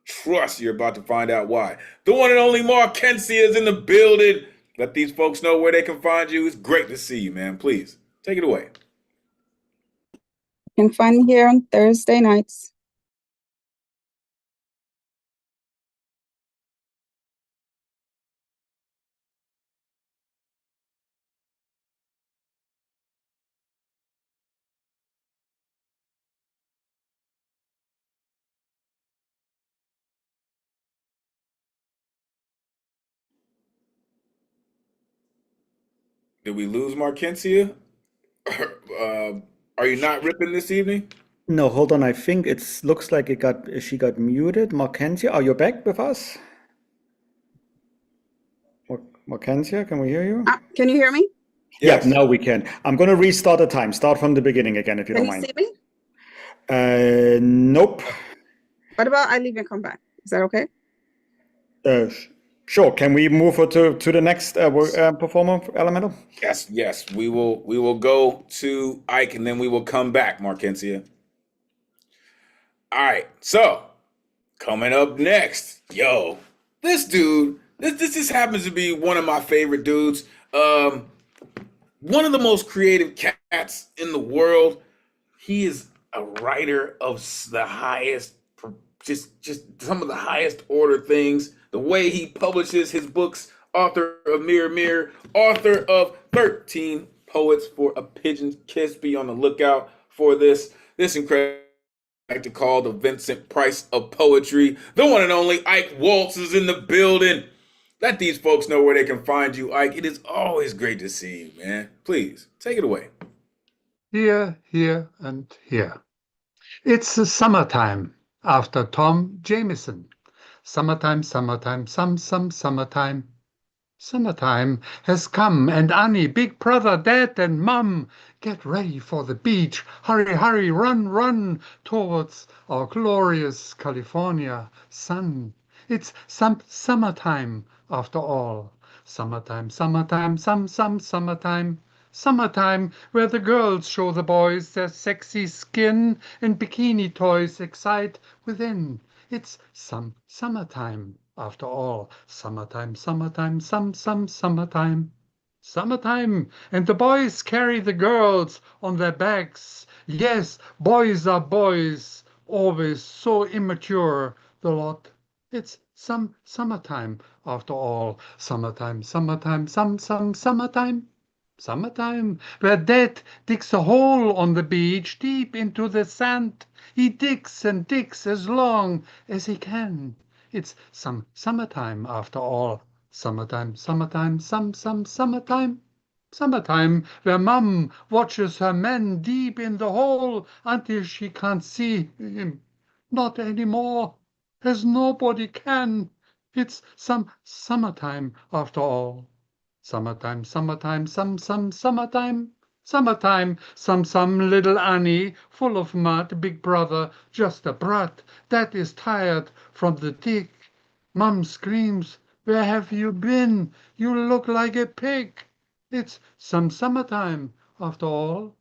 Trust you're about to find out why. The one and only Markencia is in the building. Let these folks know where they can find you. It's great to see you, man. Please take it away. You can find me here on Thursday nights. Did we lose Markencia? Are you not ripping this evening? No, hold on. I think it looks like she got muted. Markencia, are you back with us? Markencia, can we hear you? Can you hear me? Yes. Yeah, now we can. I'm going to restart the time. Start from the beginning again, if you Can don't you mind. see me? Nope. What about I leave and come back? Is that okay? Sure. Can we move her to the next performer, Elemental? Yes. We will go to Ike and then we will come back, Markencia. All right. So coming up next, this dude. This just happens to be one of my favorite dudes. One of the most creative cats in the world. He is a writer of the highest, just some of the highest order things. The way he publishes his books, author of Mirror Mirror, author of 13 Poets for a Pigeon's Kiss. Be on the lookout for this incredible, I like to call the Vincent Price of poetry. The one and only Ike Waltz is in the building. Let these folks know where they can find you, Ike. It is always great to see you, man. Please take it away. Here, here, and here. It's the summertime after Tom Jameson. Summertime, summertime, summertime. Summertime has come, and Annie, Big Brother, Dad, and Mum get ready for the beach. Hurry, hurry, run, run towards our glorious California sun. It's summertime after all. Summertime, summertime, summertime. Summertime, where the girls show the boys their sexy skin and bikini toys excite within. It's summertime after all. Summertime, summertime, summertime. Summertime, and the boys carry the girls on their backs. Yes, boys are boys, always so immature, the lot. It's summertime after all. Summertime, summertime, summertime. Summertime, where Dad digs a hole on the beach deep into the sand. He digs and digs as long as he can. It's summertime after all. Summertime, summertime, summertime. Summertime, where Mum watches her men deep in the hole until she can't see him. Not anymore, as nobody can. It's summertime after all. Summertime, summertime, summertime. Summertime, some little Annie, full of mud, big brother, just a brat, that is tired from the dig. Mum screams, where have you been? You look like a pig. It's summertime after all.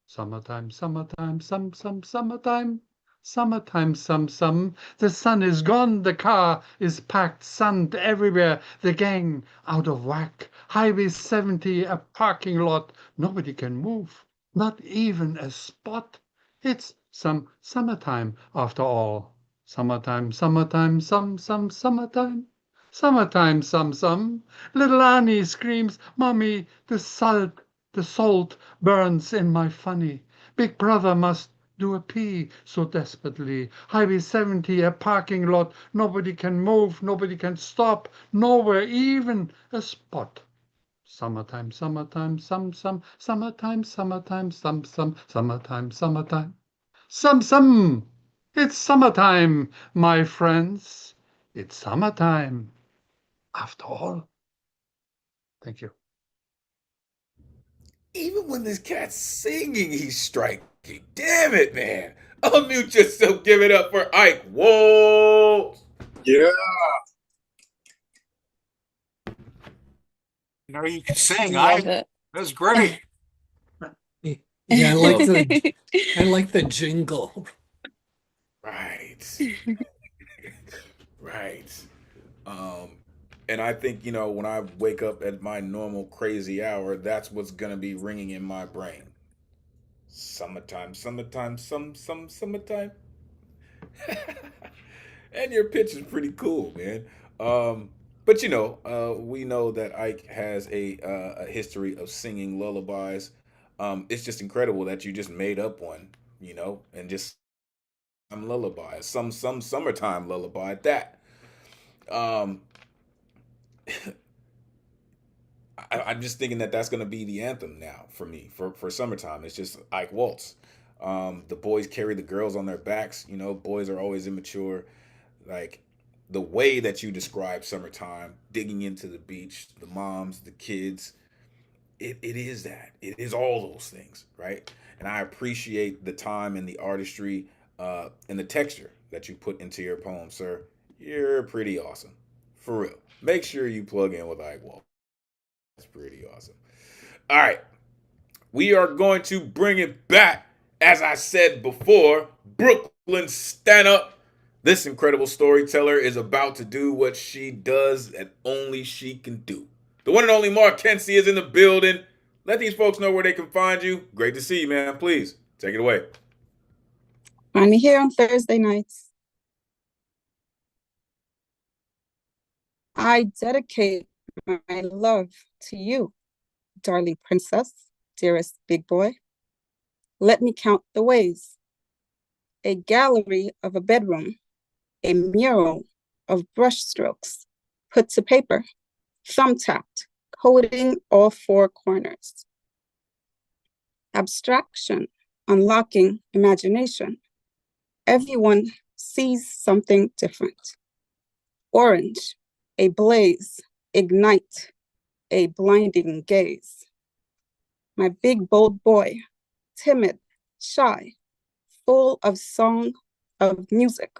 Summertime, summertime, summertime. Summertime, some. The sun is gone, the car is packed, sand everywhere, the gang out of whack. Highway 70, a parking lot, nobody can move, not even a spot. It's summertime after all. Summertime, summertime, summertime. Summertime, some. Little Annie screams, Mommy, the salt burns in my funny. Big brother must do a pee so desperately. Highway 70, a parking lot. Nobody can move, nobody can stop. Nowhere even a spot. Summertime, summertime, summertime, summertime, summertime, summertime. Some. It's summertime, my friends. It's summertime after all. Thank you. Even when this cat's singing, he's striking. Damn it, man. Unmute yourself. Give it up for Ike. Whoa. Yeah. You know, you can sing. Love it. That's great. Yeah, I like the jingle. Right. Right. And I think, when I wake up at my normal crazy hour, that's what's going to be ringing in my brain. Summertime, summertime. And your pitch is pretty cool, man. But we know that Ike has a history of singing lullabies. It's just incredible that you just made up one, and just some lullaby, some summertime lullaby at that. I'm just thinking that that's going to be the anthem now for me for summertime. It's just Ike Waltz. The boys carry the girls on their backs. Boys are always immature. Like the way that you describe summertime, digging into the beach, the moms, the kids, it is that. It is all those things, right? And I appreciate the time and the artistry and the texture that you put into your poem, sir. You're pretty awesome. For real. Make sure you plug in with Ike Waltz. That's pretty awesome. All right. We are going to bring it back. As I said before, Brooklyn, stand up. This incredible storyteller is about to do what she does that only she can do. The one and only Mark Kensie is in the building. Let these folks know where they can find you. Great to see you, man. Please, take it away. I'm here on Thursday nights. I dedicate my love to you, darling princess, dearest big boy. Let me count the ways. A gallery of a bedroom, a mural of brushstrokes put to paper, thumbtacked, coding all four corners. Abstraction, unlocking imagination. Everyone sees something different. Orange, a blaze, ignite, a blinding gaze. My big, bold boy, timid, shy, full of song, of music.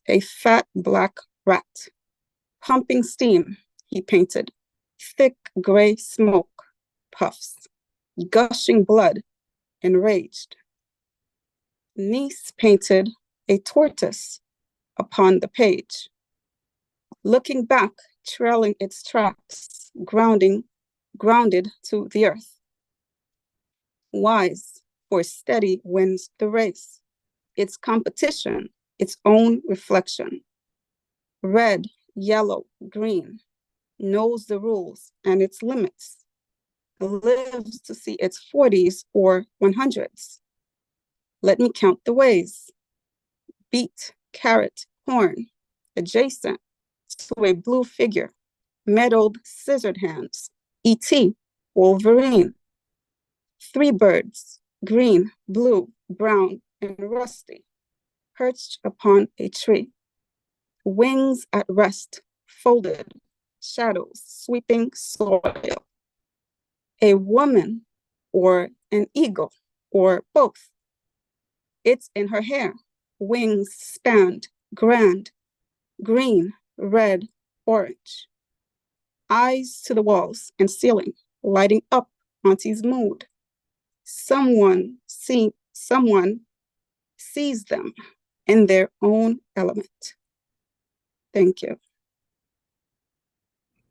A fat black rat, pumping steam, he painted, thick gray smoke, puffs, gushing blood, enraged. Niece painted a tortoise upon the page, looking back, trailing its tracks, grounded to the earth. Wise, for steady wins the race, its competition, its own reflection. Red, yellow, green, knows the rules and its limits, lives to see its 40s or 100s. Let me count the ways. Beet, carrot, corn, adjacent to a blue figure, meddled scissored hands, E.T., Wolverine. 3 birds, green, blue, brown, and rusty, perched upon a tree. Wings at rest, folded, shadows sweeping soil. A woman or an eagle or both. It's in her hair, wings spanned, grand, green, red, orange. Eyes to the walls and ceiling, lighting up Auntie's mood. Someone sees them in their own element. Thank you.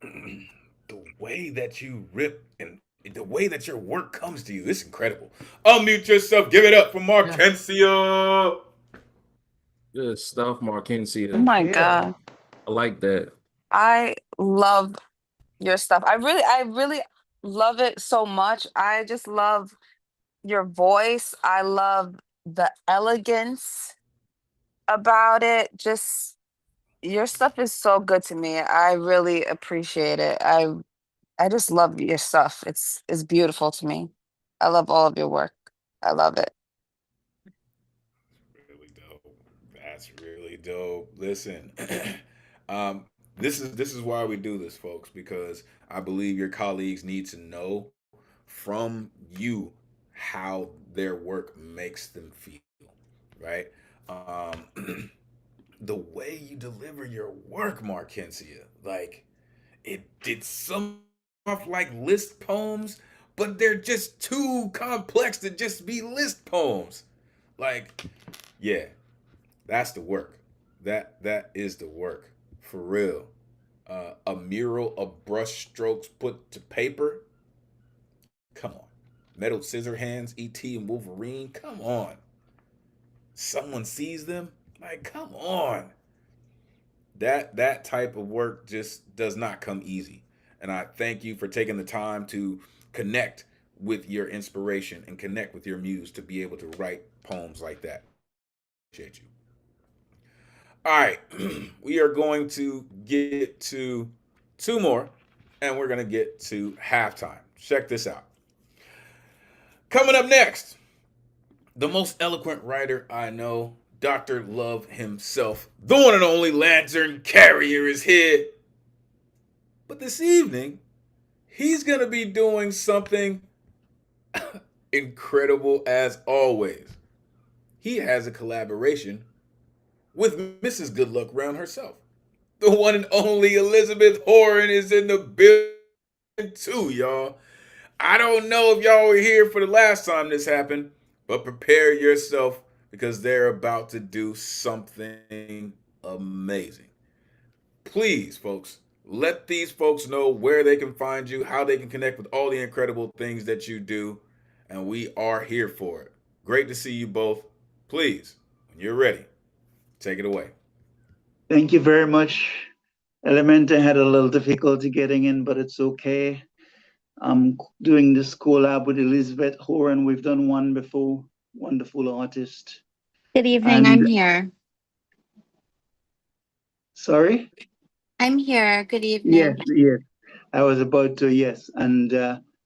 The way that you rip and the way that your work comes to you, it's incredible. Unmute yourself. Give it up for Markencia. Good stuff, Markencia. Oh my Yeah. God. I like that. I love your stuff. I really love it so much. I just love your voice. I love the elegance about it. Just your stuff is so good to me. I really appreciate it. I just love your stuff. It's beautiful to me. I love all of your work. I love it. Really dope. That's really dope. Listen, this is why we do this, folks, because I believe your colleagues need to know from you how their work makes them feel, right? The way you deliver your work, Markencia, like it did some off like list poems, but they're just too complex to just be list poems. Like, yeah, that's the work. That is the work for real. A mural of brush strokes put to paper. Come on, metal scissor hands, E.T. and Wolverine. Come on. Someone sees them. Like, come on. That type of work just does not come easy. And I thank you for taking the time to connect with your inspiration and connect with your muse to be able to write poems like that. Appreciate you. All right, we are going to get to 2 more, and we're going to get to halftime. Check this out. Coming up next, the most eloquent writer I know, Dr. Love himself, the one and only Lantern Carrier, is here. But this evening, he's going to be doing something incredible as always. He has a collaboration with Mrs. Goodluck Round herself. The one and only Elizabeth Horan is in the building too, y'all. I don't know if y'all were here for the last time this happened, but prepare yourself because they're about to do something amazing. Please, folks, let these folks know where they can find you, how they can connect with all the incredible things that you do, and we are here for it. Great to see you both. Please, when you're ready, take it away. Thank you very much. Elemen2al had a little difficulty getting in, but it's okay. I'm doing this collab with Elizabeth Horan. We've done one before. Wonderful artist. Good evening, And I'm here. sorry? I'm here. Good Yes, evening. yes. I was about to, yes. And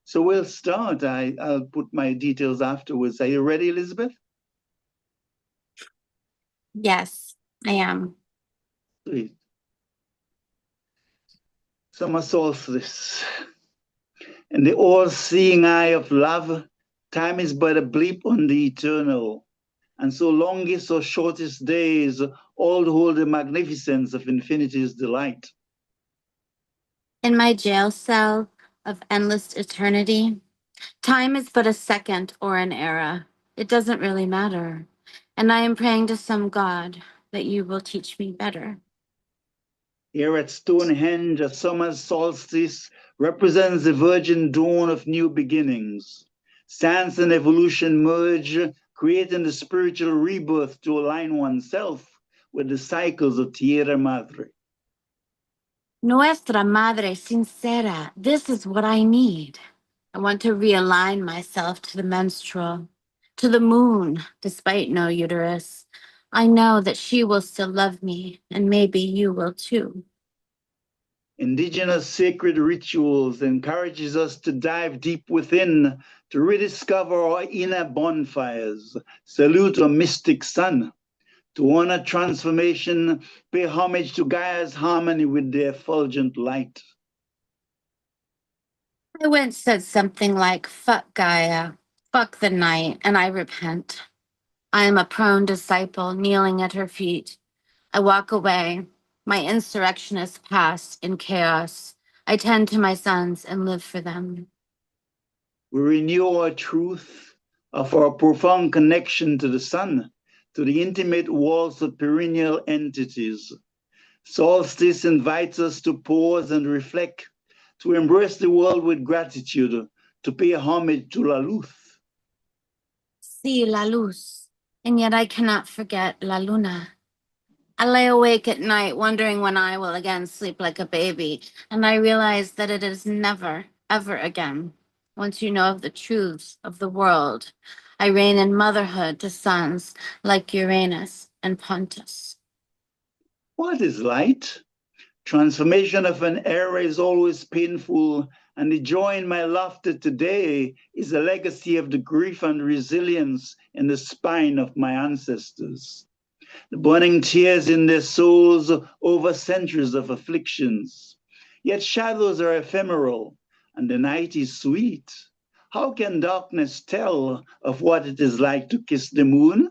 so we'll start. I'll put my details afterwards. Are you ready, Elizabeth? Yes, I am. Sweet. Summer solstice. In the all-seeing eye of love, time is but a bleep on the eternal. And so longest or shortest days all hold the magnificence of infinity's delight. In my jail cell of endless eternity, time is but a second or an era. It doesn't really matter. And I am praying to some God that you will teach me better. Here at Stonehenge, a summer's solstice represents the virgin dawn of new beginnings. Science and evolution merge, creating the spiritual rebirth to align oneself with the cycles of Tierra Madre. Nuestra Madre Sincera, this is what I need. I want to realign myself to the menstrual, to the moon, despite no uterus. I know that she will still love me, and maybe you will too. Indigenous sacred rituals encourages us to dive deep within to rediscover our inner bonfires, salute a mystic sun, to honor transformation, pay homage to Gaia's harmony with the effulgent light. I once said something like, fuck Gaia, fuck the night, and I repent. I am a prone disciple kneeling at her feet. I walk away. My insurrectionist past in chaos. I tend to my sons and live for them. We renew our truth of our profound connection to the sun, to the intimate walls of perennial entities. Solstice invites us to pause and reflect, to embrace the world with gratitude, to pay homage to La Luz. See la luz. And yet I cannot forget la luna. I lay awake at night wondering when I will again sleep like a baby, and I realize that it is never, ever again. Once you know of the truths of the world, I reign in motherhood to sons like Uranus and Pontus. What is light? Transformation of an era is always painful, and the joy in my laughter today is a legacy of the grief and resilience in the spine of my ancestors. The burning tears in their souls over centuries of afflictions. Yet shadows are ephemeral, and the night is sweet. How can darkness tell of what it is like to kiss the moon?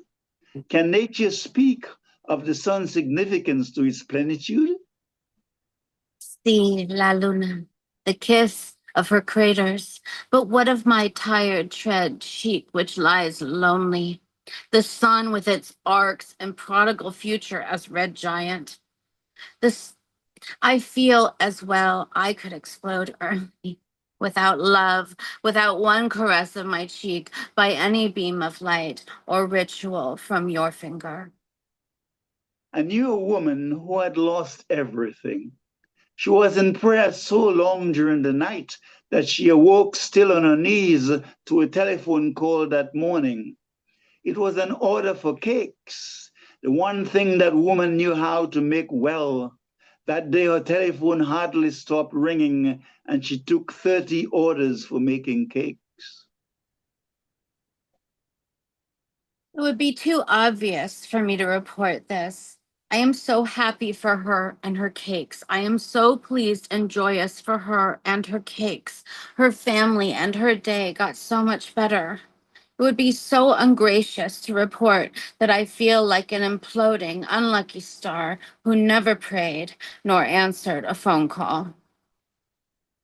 Can nature speak of the sun's significance to its plenitude? See la luna, the kiss of her craters. But what of my tired tread sheep which lies lonely? The sun with its arcs and prodigal future as red giant. This I feel as well I could explode early. Without love, without one caress of my cheek by any beam of light or ritual from your finger. I knew a woman who had lost everything. She was in prayer so long during the night that she awoke still on her knees to a telephone call that morning. It was an order for cakes, the one thing that woman knew how to make well. That day her telephone hardly stopped ringing, and she took 30 orders for making cakes. It would be too obvious for me to report this. I am so happy for her and her cakes. I am so pleased and joyous for her and her cakes. Her family and her day got so much better. It would be so ungracious to report that I feel like an imploding, unlucky star who never prayed nor answered a phone call.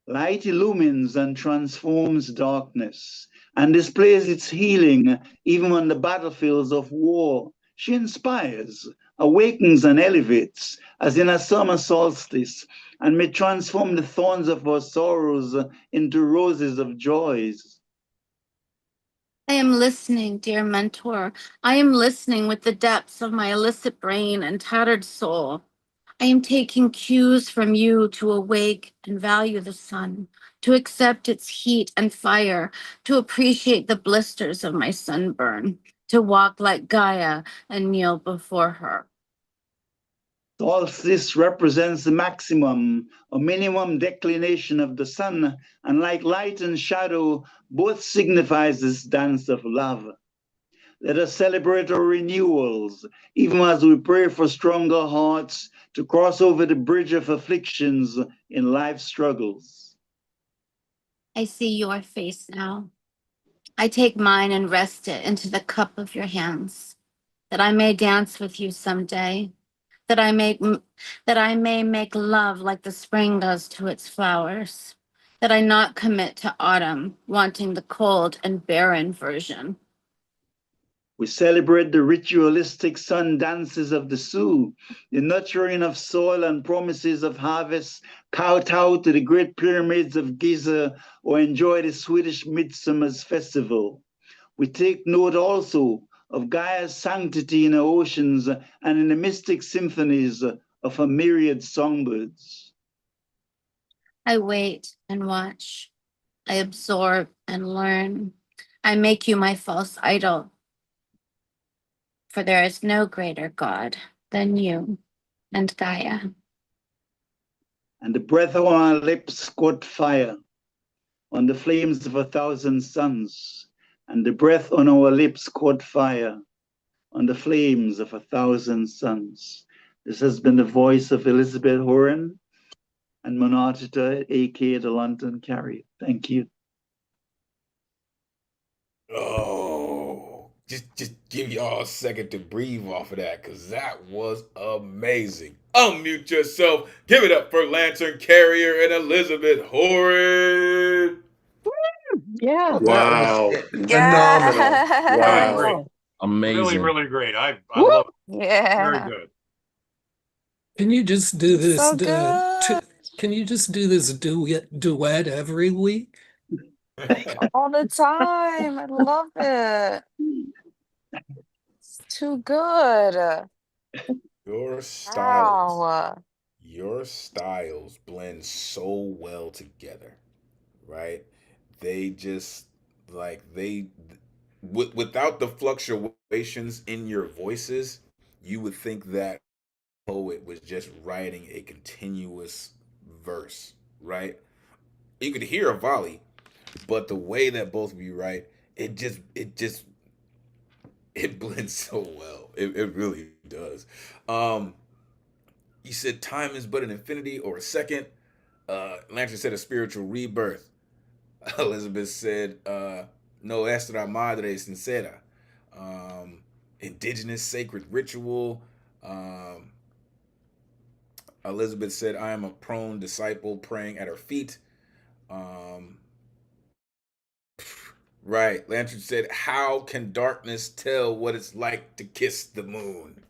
Light illumines and transforms darkness and displays its healing even on the battlefields of war. She inspires, awakens, and elevates, as in a summer solstice, and may transform the thorns of our sorrows into roses of joys. I am listening, dear mentor. I am listening with the depths of my illicit brain and tattered soul. I am taking cues from you to awake and value the sun, to accept its heat and fire, to appreciate the blisters of my sunburn, to walk like Gaia and kneel before her. Solstice represents the maximum or minimum declination of the sun, and like light and shadow, both signifies this dance of love. Let us celebrate our renewals, even as we pray for stronger hearts to cross over the bridge of afflictions in life's struggles. I see your face now. I take mine and rest it into the cup of your hands, that I may dance with you someday, that I may make love like the spring does to its flowers, that I not commit to autumn, wanting the cold and barren version. We celebrate the ritualistic sun dances of the Sioux, the nurturing of soil and promises of harvest, kowtow to the great pyramids of Giza, or enjoy the Swedish Midsummer's festival. We take note also of Gaia's sanctity in her oceans and in the mystic symphonies of her myriad songbirds. I wait and watch. I absorb and learn. I make you my false idol. For there is no greater God than you and Gaia. and the breath on our lips caught fire on the flames of 1,000 suns, and the breath on our lips caught fire on the flames of 1,000 suns. This has been the voice of Elizabeth Horan and Monarchita, aka the London Carrier. Thank you. Oh, just give y'all a second to breathe off of that, because that was amazing. Unmute yourself. Give it up for Lantern Carrier and Elizabeth Horan. Yeah. Wow. Phenomenal. Really Wow. great. Amazing. Really, really great. I Woo! love it. Very Yeah. good. Can you just do this? So good. Can you just do this duet every week? All the time. I love it. It's too good. Your styles, Wow. your styles blend so well together, right? They just like without the fluctuations in your voices, you would think that poet was just writing a continuous verse, right? You could hear a volley, but the way that both of you write, it blends so well. It really does. You said time is but an infinity or a second. Lantern said a spiritual rebirth. Elizabeth said, no estra madre sincera. Indigenous sacred ritual. Elizabeth said, I am a prone disciple praying at her feet. Right. Lantern said, how can darkness tell what it's like to kiss the moon?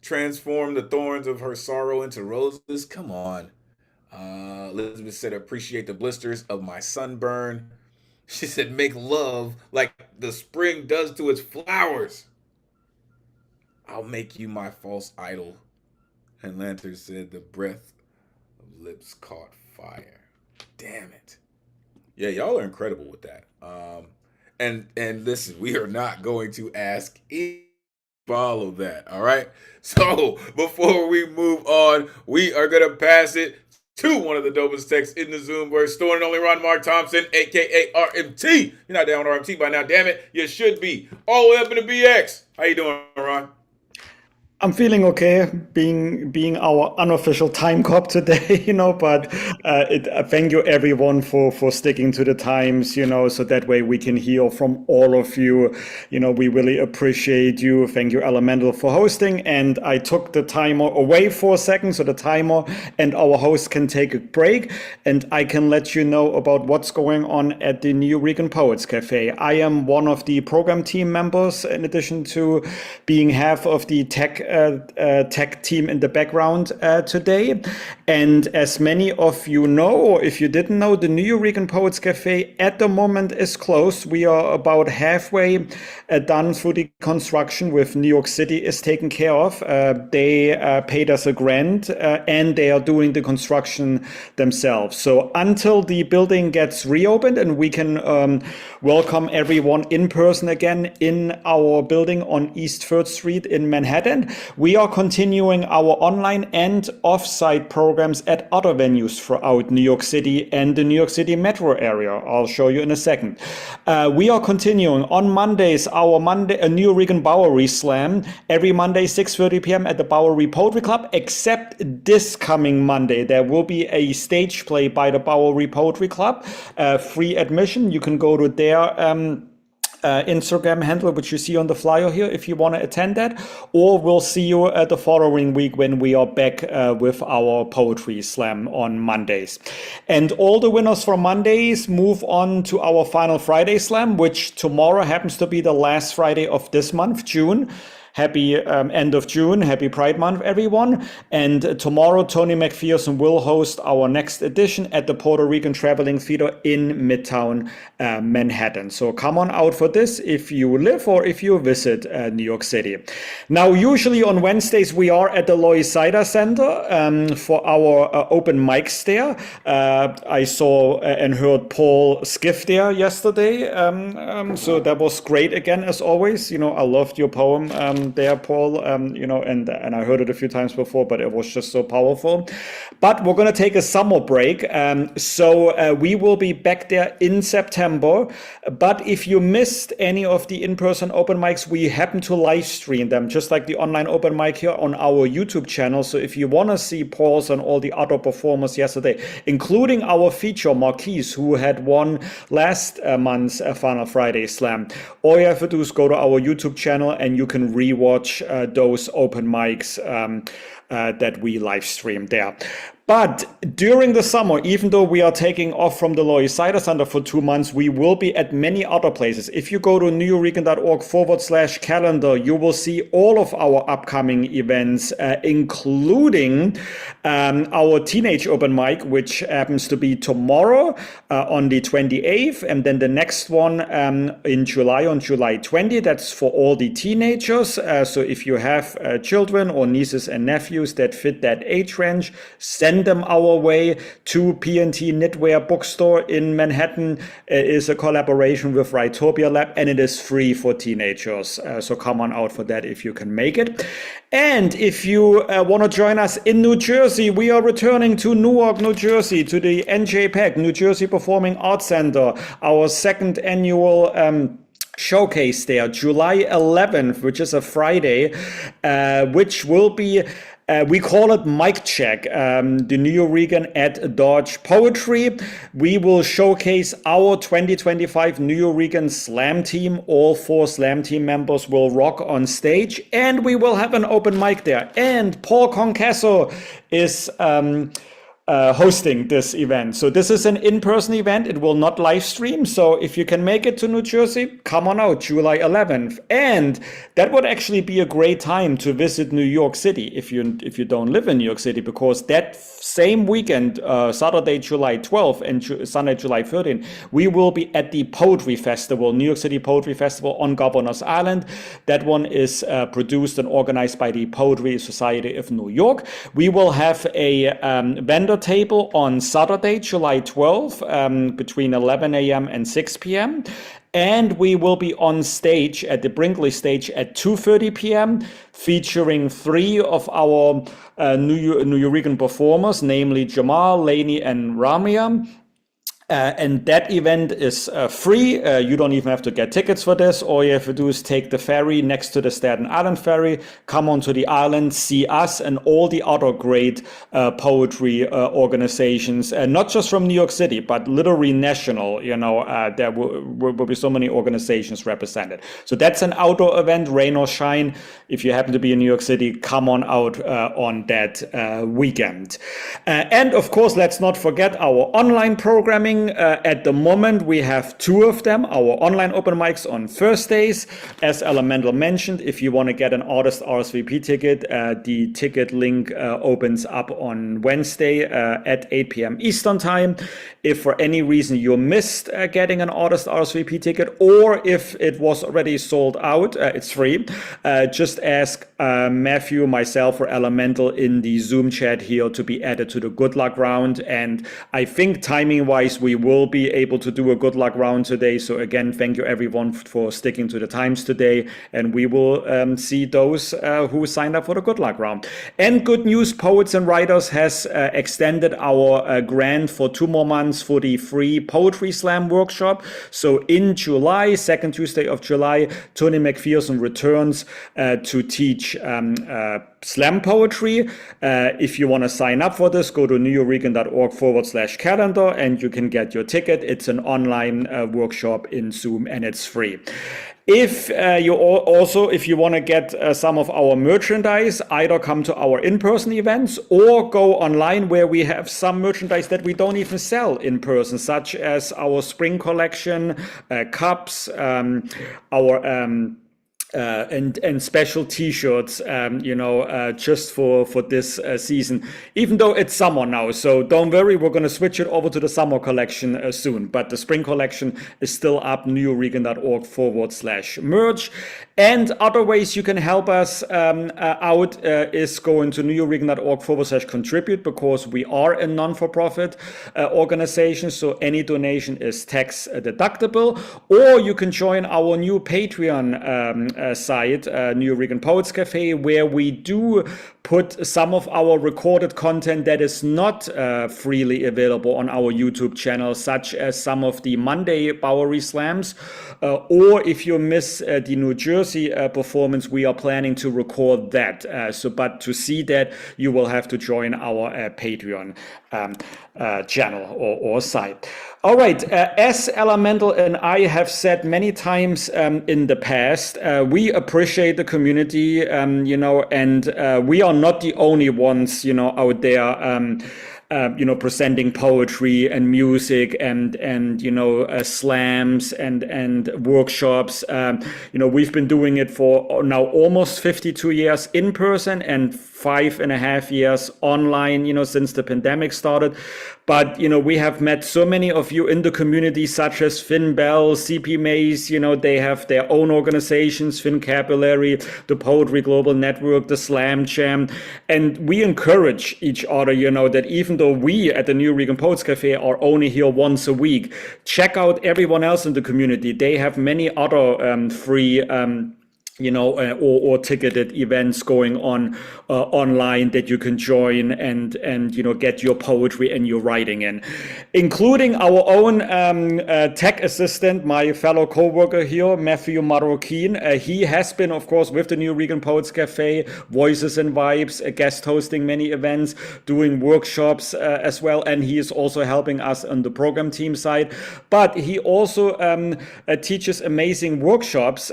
Transform the thorns of her sorrow into roses. Come on. Elizabeth said, appreciate the blisters of my sunburn. She said, make love like the spring does to its flowers. I'll make you my false idol. And Lantern said, the breath of lips caught fire. Damn it. Yeah, y'all are incredible with that. And listen, we are not going to ask follow that. All right. So before we move on, we are gonna pass it to one of the dopest texts in the Zoomverse, store and only Ron Mark Thompson, aka RMT. You're not down with RMT by now, damn it. You should be. All the way up in the BX. How you doing, Ron? I'm feeling okay being our unofficial time cop today, but thank you everyone for sticking to the times, so that way we can hear from all of you. We really appreciate you. Thank you, Elemen2al, for hosting. And I took the timer away for a second, so the timer and our host can take a break, and I can let you know about what's going on at the New Rican Poets Cafe. I am one of the program team members, in addition to being half of the tech team in the background today. And as many of you know, or if you didn't know, the New Rican Poets Cafe at the moment is closed. We are about halfway done through the construction, with New York City is taken care of. They paid us a grant and they are doing the construction themselves. So until the building gets reopened and we can welcome everyone in person again in our building on East 3rd Street in Manhattan, we are continuing our online and off-site programs at other venues throughout New York City and the New York City metro area. I'll show you in a second. We are continuing on Mondays, a New Rican Bowery Slam, every Monday, 6:30 p.m. at the Bowery Poetry Club, except this coming Monday. There will be a stage play by the Bowery Poetry Club, free admission. You can go to their Instagram handle, which you see on the flyer here, if you want to attend that, or we'll see you at the following week when we are back with our poetry slam on Mondays. And all the winners from Mondays move on to our final Friday slam, which tomorrow happens to be the last Friday of this month, June. Happy end of June. Happy Pride Month, everyone. And tomorrow, Tony McPherson will host our next edition at the Puerto Rican Traveling Theater in Midtown Manhattan. So come on out for this if you live or if you visit New York City. Now, usually on Wednesdays, we are at the Lois Sider Center for our open mics there. I saw and heard Paul Skiff there yesterday. So that was great again, as always. I loved your poem there, Paul. And I heard it a few times before, but it was just so powerful. But we're going to take a summer break. So we will be back there in September. But if you missed any of the in-person open mics, we happen to live stream them, just like the online open mic here on our YouTube channel. So if you want to see Paul's and all the other performers yesterday, including our feature Marquise, who had won last month's Final Friday Slam, all you have to do is go to our YouTube channel and you can rewatch those open mics that we live stream there. But during the summer, even though we are taking off from the Lower East Side Center for 2 months, we will be at many other places. If you go to neweregan.org/calendar, you will see all of our upcoming events, including our Teenage Open Mic, which happens to be tomorrow on the 28th, and then the next one in July, on July 20. That's for all the teenagers. So if you have children or nieces and nephews that fit that age range, send them our way to P&T Knitwear Bookstore in Manhattan. It is a collaboration with Rightopia Lab, and it is free for teenagers. So come on out for that if you can make it. And if you want to join us in New Jersey, we are returning to Newark, New Jersey, to the NJPAC, New Jersey Performing Arts Center, our second annual showcase there, July 11th, which is a Friday, which will be we call it Mic Check, the New Regan at Dodge Poetry. We will showcase our 2025 New Regan Slam team. All 4 Slam team members will rock on stage, and we will have an open mic there. And Paul Concasso is hosting this event. So this is an in-person event. It will not live stream. So if you can make it to New Jersey, come on out, July 11th. And that would actually be a great time to visit New York City if you don't live in New York City, because that same weekend, Saturday, July 12th and Sunday, July 13th, we will be at the Poetry Festival, New York City Poetry Festival on Governor's Island. That one is produced and organized by the Poetry Society of New York. We will have a vendor table on Saturday, July 12th, between 11 a.m. and 6 p.m. And we will be on stage at the Brinkley stage at 2:30 p.m. featuring 3 of our New Regan performers, namely Jamal, Laney, and Ramia. And that event is free. You don't even have to get tickets for this. All you have to do is take the ferry next to the Staten Island ferry, come onto the island, see us and all the other great poetry organizations, not just from New York City, but literally national. There will be so many organizations represented. So that's an outdoor event, rain or shine. If you happen to be in New York City, come on out on that weekend. And of course, let's not forget our online programming. At the moment, we have 2 of them, our online open mics on Thursdays. As Elemen2al mentioned, if you want to get an artist RSVP ticket, the ticket link opens up on Wednesday at 8 p.m. Eastern Time. If for any reason you missed getting an artist RSVP ticket, or if it was already sold out, it's free. Just ask Matthew, myself, or Elemen2al in the Zoom chat here to be added to the good luck round. And I think timing-wise, we will be able to do a good luck round today. So again, thank you everyone for sticking to the times today. And we will see those who signed up for the good luck round. And good news, Poets and Writers has extended our grant for 2 more months for the free Poetry Slam workshop. So in July, 2nd Tuesday of July, Tony McPherson returns to teach slam poetry. If you want to sign up for this, go to neweregan.org/calendar and you can get your ticket. It's an online workshop in Zoom and it's free. If you want to get some of our merchandise, either come to our in-person events or go online where we have some merchandise that we don't even sell in person, such as our spring collection, cups, our and special T-shirts, just for this season. Even though it's summer now, so don't worry, we're going to switch it over to the summer collection soon. But the spring collection is still up, neweregan.org/merch. And other ways you can help us out is going to newregan.org/contribute, because we are a non-for-profit organization, so any donation is tax deductible. Or you can join our new Patreon site, New Regan Poets Cafe, where we do put some of our recorded content that is not freely available on our YouTube channel, such as some of the Monday Bowery Slams, or if you miss the New Jersey performance, we are planning to record that. But to see that, you will have to join our Patreon channel or site. All right, as Elemen2al and I have said many times in the past, we appreciate the community, and we are not the only ones, out there, presenting poetry and music and slams and workshops. We've been doing it for now almost 52 years in person and 5.5 years online, since the pandemic started. But, we have met so many of you in the community, such as Finn Bell, CP Mays, they have their own organizations, Fincapulary, the Poetry Global Network, the Slam Jam. And we encourage each other, that even though we at the New Regan Poets Cafe are only here once a week, check out everyone else in the community. They have many other free or ticketed events going on online that you can join and get your poetry and your writing in, including our own tech assistant, my fellow co-worker here, Matthew Marroquin. He has been, of course, with the New Regan Poets Cafe, Voices and Vibes, guest hosting many events, doing workshops as well, and he is also helping us on the program team side. But he also teaches amazing workshops.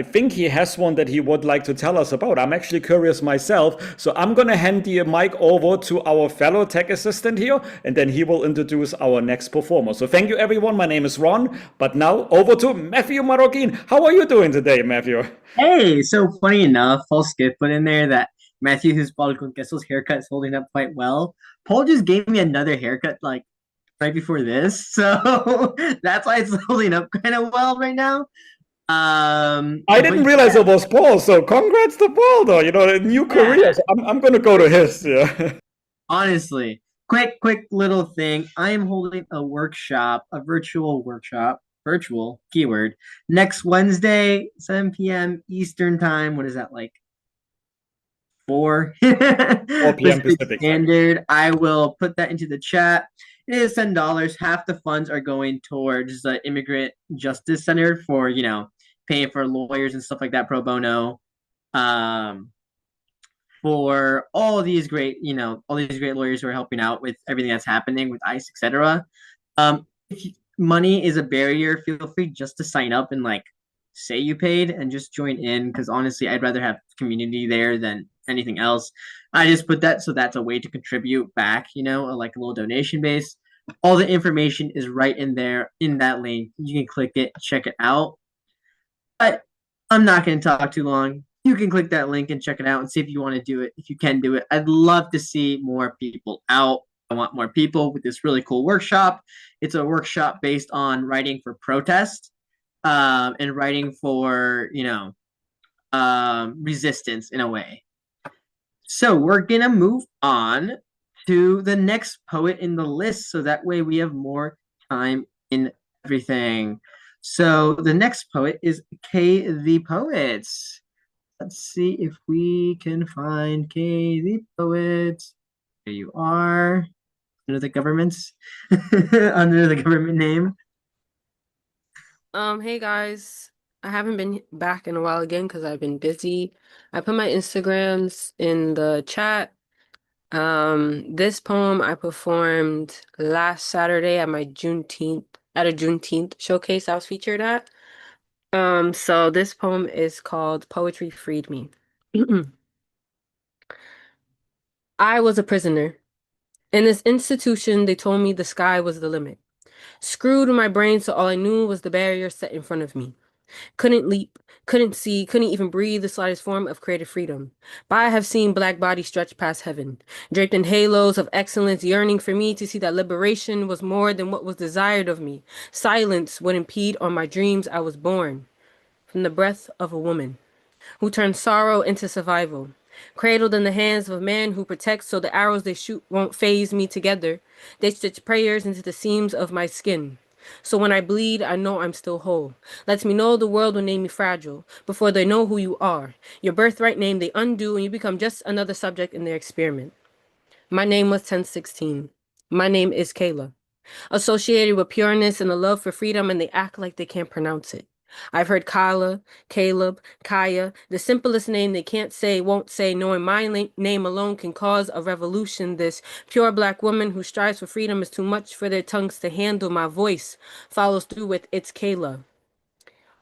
I think he has one that he would like to tell us about. I'm actually curious myself, so I'm going to hand the mic over to our fellow tech assistant here, and then he will introduce our next performer. So thank you, everyone. My name is Ron, but now over to Matthew Marroquin. How are you doing today, Matthew? Hey, so funny enough, Paul Skip put in there that Matthew, who's bald con queso's haircut is holding up quite well. Paul just gave me another haircut like right before this, so that's why it's holding up kind of well right now. I didn't realize it was Paul, so congrats to Paul, though. A new career. So I'm going to go to his. Yeah. Honestly, quick little thing. I am holding a workshop, a virtual workshop, virtual keyword, next Wednesday, 7 p.m. Eastern time. What is that, like 4 p.m. Pacific Standard. I will put that into the chat. It is $10. Half the funds are going towards the Immigrant Justice Center for, paying for lawyers and stuff like that pro bono. For all these great, lawyers who are helping out with everything that's happening with ICE, etc. If money is a barrier, feel free just to sign up and say you paid and just join in, because honestly, I'd rather have community there than anything else. I just put that so that's a way to contribute back, like a little donation base. All the information is right in there in that link. You can click it, check it out. But I'm not going to talk too long. You can click that link and check it out and see if you want to do it, if you can do it. I'd love to see more people out. I want more people with this really cool workshop. It's a workshop based on writing for protest and writing for, resistance in a way. So we're going to move on to the next poet in the list, so that way we have more time in everything. So the next poet is Kay the Poet. Let's see if we can find Kay the Poet. There you are, under the government name. Hey guys, I haven't been back in a while again because I've been busy. I put my Instagrams in the chat. This poem I performed last Saturday at my Juneteenth showcase I was featured at. So this poem is called Poetry Freed Me. I was a prisoner. In this institution, they told me the sky was the limit. Screwed my brain so all I knew was the barrier set in front of me. Couldn't leap, couldn't see, couldn't even breathe the slightest form of creative freedom. But I have seen black bodies stretch past heaven, draped in halos of excellence, yearning for me to see that liberation was more than what was desired of me. Silence would impede on my dreams. I was born from the breath of a woman who turns sorrow into survival. Cradled in the hands of a man who protects so the arrows they shoot won't phase me together. They stitch prayers into the seams of my skin. So when I bleed, I know I'm still whole. Lets me know the world will name me fragile before they know who you are. Your birthright name they undo and you become just another subject in their experiment. My name was 1016. My name is Kayla. Associated with pureness and a love for freedom, and they act like they can't pronounce it. I've heard Kyla, Caleb, Kaya, the simplest name they can't say, won't say, knowing my name alone can cause a revolution. This pure black woman who strives for freedom is too much for their tongues to handle. My voice follows through with it's Kayla.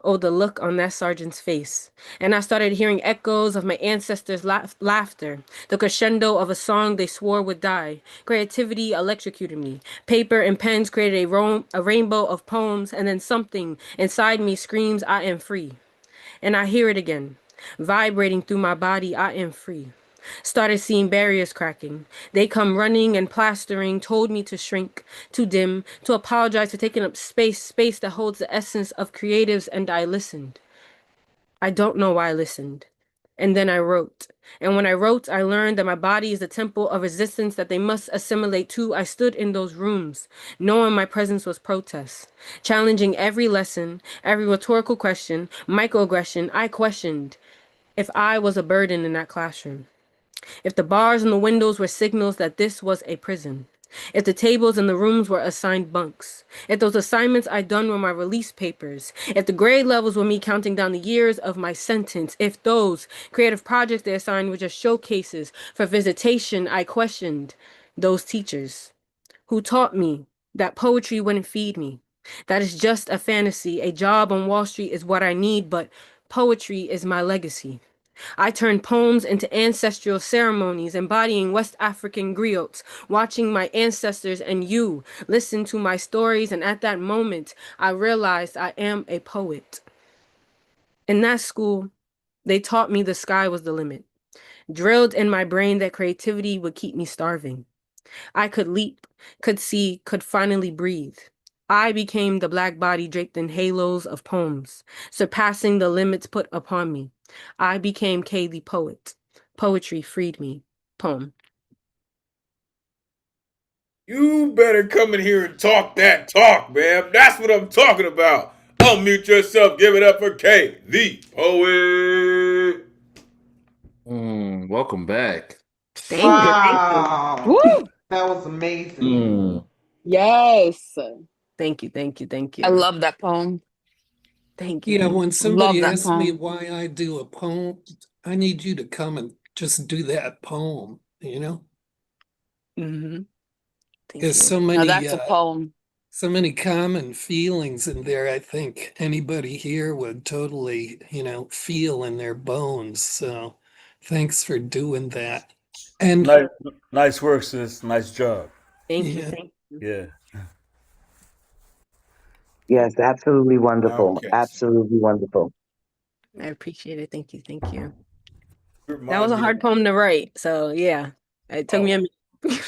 Oh, the look on that sergeant's face. And I started hearing echoes of my ancestors' laughter, the crescendo of a song they swore would die. Creativity electrocuted me. Paper and pens created a rainbow of poems, and then something inside me screams, I am free. And I hear it again, vibrating through my body, I am free. Started seeing barriers cracking. They come running and plastering, told me to shrink, to dim, to apologize for taking up space that holds the essence of creatives, and I listened. I don't know why I listened. And then I wrote. And when I wrote, I learned that my body is the temple of resistance that they must assimilate to. I stood in those rooms, knowing my presence was protest, challenging every lesson, every rhetorical question, microaggression. I questioned if I was a burden in that classroom. If the bars and the windows were signals that this was a prison. If the tables and the rooms were assigned bunks. If those assignments I'd done were my release papers. If the grade levels were me counting down the years of my sentence. If those creative projects they assigned were just showcases for visitation, I questioned those teachers who taught me that poetry wouldn't feed me. That is just a fantasy. A job on Wall Street is what I need, but poetry is my legacy. I turned poems into ancestral ceremonies, embodying West African griots, watching my ancestors and you listen to my stories, and at that moment, I realized I am a poet. In that school, they taught me the sky was the limit, drilled in my brain that creativity would keep me starving. I could leap, could see, could finally breathe. I became the black body draped in halos of poems, surpassing the limits put upon me. I became Kay the poet. Poetry freed me. Poem. You better come in here and talk that talk, man. That's what I'm talking about. Unmute yourself. Give it up for K, the poet. Welcome back. Thank you. Thank you. Wow. Woo! That was amazing. Yes. Thank you. Thank you. Thank I you. love that poem. Thank you. Yeah, Thank when you. Love somebody that asks me poem. why I do a poem, I need you to come and just do that poem, Mm-hmm. Thank There's you. Now that's a poem. so many common feelings in there. I think anybody here would totally, feel in their bones. So thanks for doing that. And Nice work, sis. Nice job. Thank you. yeah, Thank you. Yeah. Yes, absolutely wonderful. Okay. Absolutely wonderful. I appreciate it. Thank you. Thank you. That was Remind a me of, hard poem to write. So yeah, it took me a oh, minute.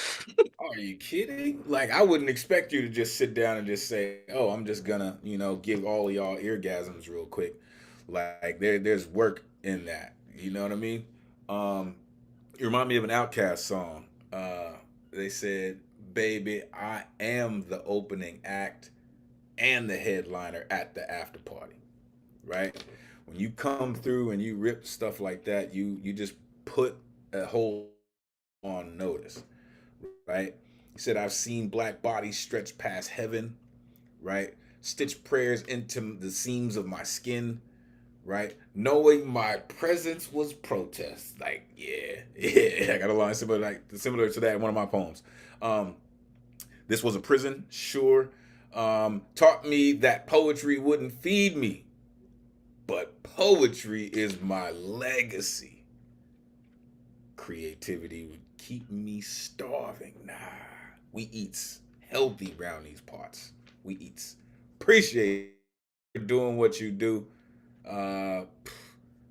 are you kidding? Like, I wouldn't expect you to just sit down and just say, oh, I'm just gonna, give all of y'all eargasms real quick. Like, there's work in that. You know what I mean? Um, you remind me of an Outcast song. They said, baby, I am the opening act and the headliner at the after party. Right? When you come through and you rip stuff like that, you just put a whole on notice, right? He said, I've seen black bodies stretch past heaven, right? Stitch prayers into the seams of my skin, right? Knowing my presence was protest. Like, yeah. I got a line similar to that in one of my poems. This was a prison, sure. Taught me that poetry wouldn't feed me, but poetry is my legacy. Creativity would keep me starving. Nah, we eats healthy around these parts. We eats. Appreciate you doing what you do. Uh,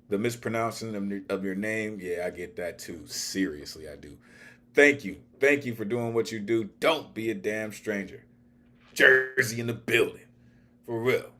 the mispronouncing of your name, yeah, I get that too. Seriously, I do. Thank you. Thank you for doing what you do. Don't be a damn stranger. Jersey in the building. For real.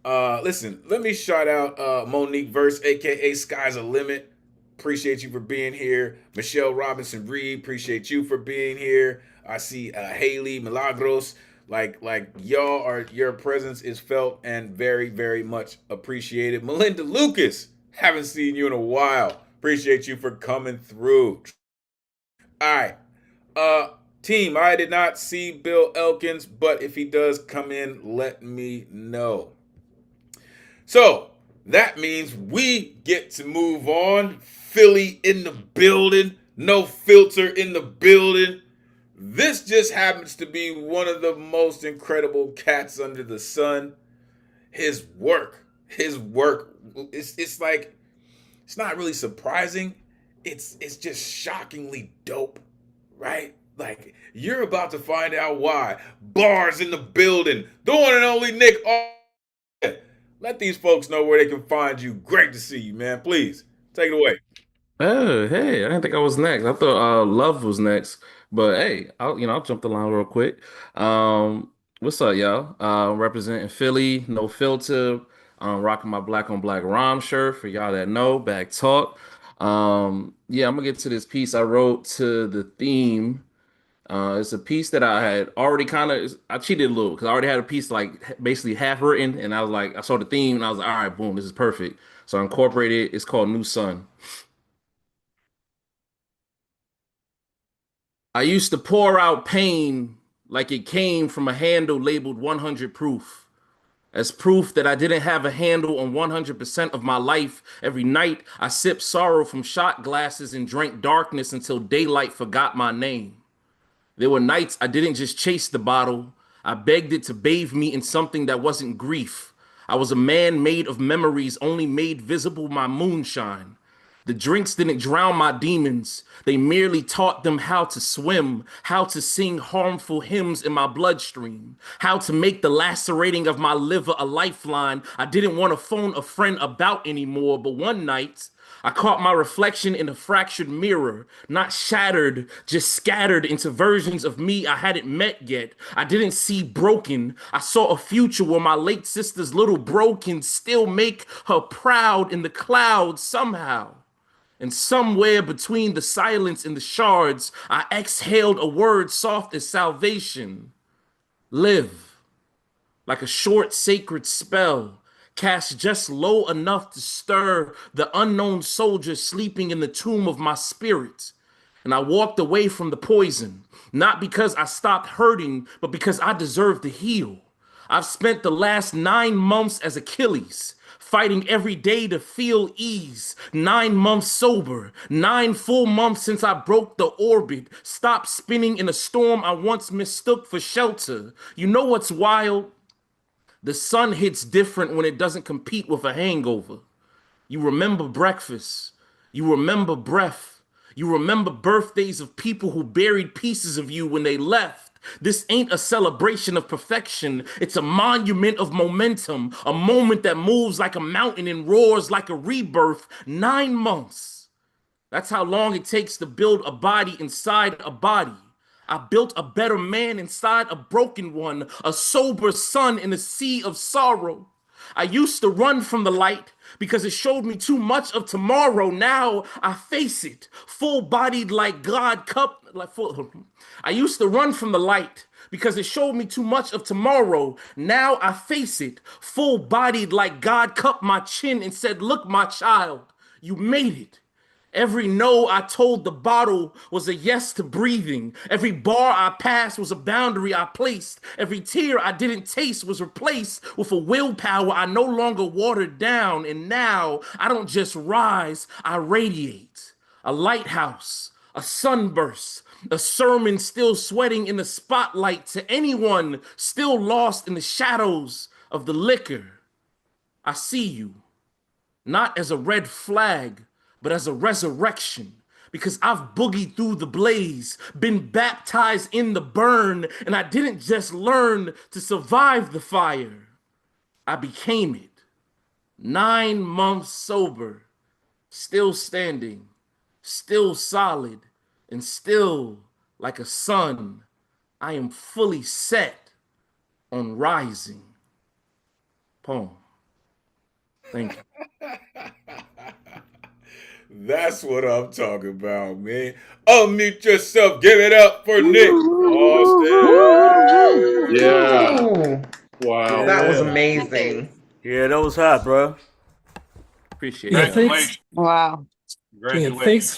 Listen, let me shout out Monique Verse, aka Sky's a Limit. Appreciate you for being here. Michelle Robinson Reed, appreciate you for being here. I see Haley Milagros. Like y'all are, your presence is felt and very, very much appreciated. Melinda Lucas, haven't seen you in a while. Appreciate you for coming through. All right. Team, I did not see Bill Elkins, but if he does come in, let me know. So that means we get to move on. Philly in the building, no filter in the building. This just happens to be one of the most incredible cats under the sun. His work, it's like, it's not really surprising. It's just shockingly dope, right? Like, you're about to find out why. Bars in the building, the one and only Nick. Let these folks know where they can find you. Great to see you, man. Please take it away. Oh, hey, I didn't think I was next. I thought Love was next. But hey, I'll jump the line real quick. What's up, y'all? Representing Philly, no filter. Rocking my black on black rhyme shirt for y'all that know. Back talk. Yeah, I'm gonna get to this piece I wrote to the theme. It's a piece that I had already I cheated a little because I already had a piece like basically half written, and I was like, I saw the theme and I was like, all right, boom, this is perfect. So I incorporated it. It's called New Sun. I used to pour out pain like it came from a handle labeled 100 proof. As proof that I didn't have a handle on 100% of my life. Every night I sipped sorrow from shot glasses and drank darkness until daylight forgot my name. There were nights I didn't just chase the bottle. I begged it to bathe me in something that wasn't grief. I was a man made of memories, only made visible my moonshine. The drinks didn't drown my demons. They merely taught them how to swim, how to sing harmful hymns in my bloodstream, how to make the lacerating of my liver a lifeline I didn't want to phone a friend about anymore. But one night, I caught my reflection in a fractured mirror, not shattered, just scattered into versions of me I hadn't met yet. I didn't see broken. I saw a future where my late sister's little bro can still make her proud in the clouds somehow. And somewhere between the silence and the shards, I exhaled a word soft as salvation. Live. Like a short sacred spell, cast just low enough to stir the unknown soldier sleeping in the tomb of my spirit. And I walked away from the poison, not because I stopped hurting, but because I deserve to heal. I've spent the last 9 months as Achilles, fighting every day to feel ease. 9 months sober, 9 full months since I broke the orbit, stopped spinning in a storm I once mistook for shelter. You know what's wild? The sun hits different when it doesn't compete with a hangover. You remember breakfast. You remember breath. You remember birthdays of people who buried pieces of you when they left. This ain't a celebration of perfection. It's a monument of momentum, a moment that moves like a mountain and roars like a rebirth. 9 months. That's how long it takes to build a body inside a body. I built a better man inside a broken one, a sober sun in a sea of sorrow. I used to run from the light because it showed me too much of tomorrow. Now I face it, full-bodied like God cup. I used to run from the light because it showed me too much of tomorrow. Now I face it, full-bodied like God cupped my chin and said, "Look, my child, you made it." Every no I told the bottle was a yes to breathing. Every bar I passed was a boundary I placed. Every tear I didn't taste was replaced with a willpower I no longer watered down. And now I don't just rise, I radiate. A lighthouse, a sunburst, a sermon still sweating in the spotlight to anyone still lost in the shadows of the liquor. I see you. Not as a red flag, but as a resurrection. Because I've boogied through the blaze, been baptized in the burn, and I didn't just learn to survive the fire. I became it. 9 months sober, still standing, still solid, and still like a sun. I am fully set on rising. Poem. Thank you. That's what I'm talking about, man. Unmute yourself. Give it up for Nick Austin. Yeah. Ooh, Wow. that was Yeah. amazing. Yeah, that was hot, bro. Appreciate Yeah, y'all. thanks. Congratulations. Wow. Yeah, Congratulations.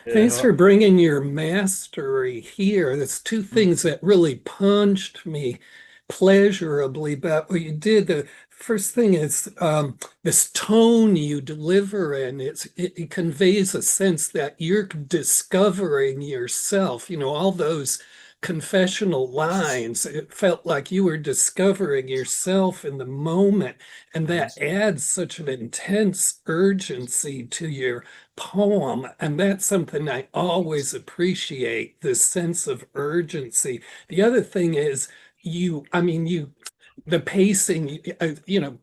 thanks Yeah. for bringing your mastery here. There's two things that really punched me pleasurably about what you did. The first thing is this tone you deliver in. It conveys a sense that you're discovering yourself. You know, all those confessional lines. It felt like you were discovering yourself in the moment, and that adds such an intense urgency to your poem. And that's something I always appreciate, this sense of urgency. The other thing is the pacing,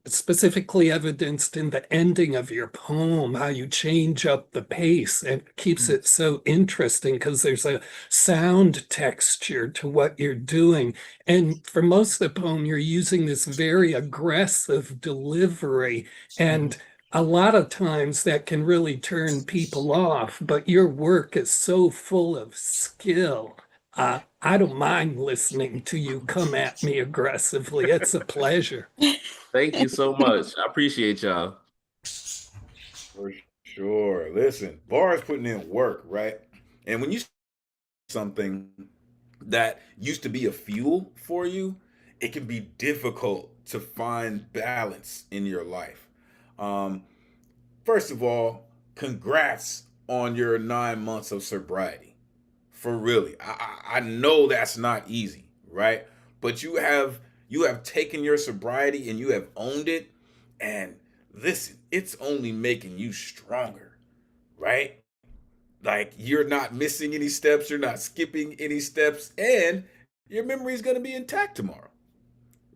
specifically evidenced in the ending of your poem, how you change up the pace and it keeps it so interesting because there's a sound texture to what you're doing. And for most of the poem, you're using this very aggressive delivery. And a lot of times that can really turn people off, but your work is so full of skill. I don't mind listening to you come at me aggressively. It's a pleasure. Thank you so much. I appreciate y'all. For sure. Listen, Bar's putting in work, right? And when you something that used to be a fuel for you, it can be difficult to find balance in your life. Um, First of all, congrats on your 9 months of sobriety. For really, I know that's not easy, right? But you have taken your sobriety and you have owned it. And listen, it's only making you stronger, right? Like you're not missing any steps, you're not skipping any steps, and your memory is going to be intact tomorrow,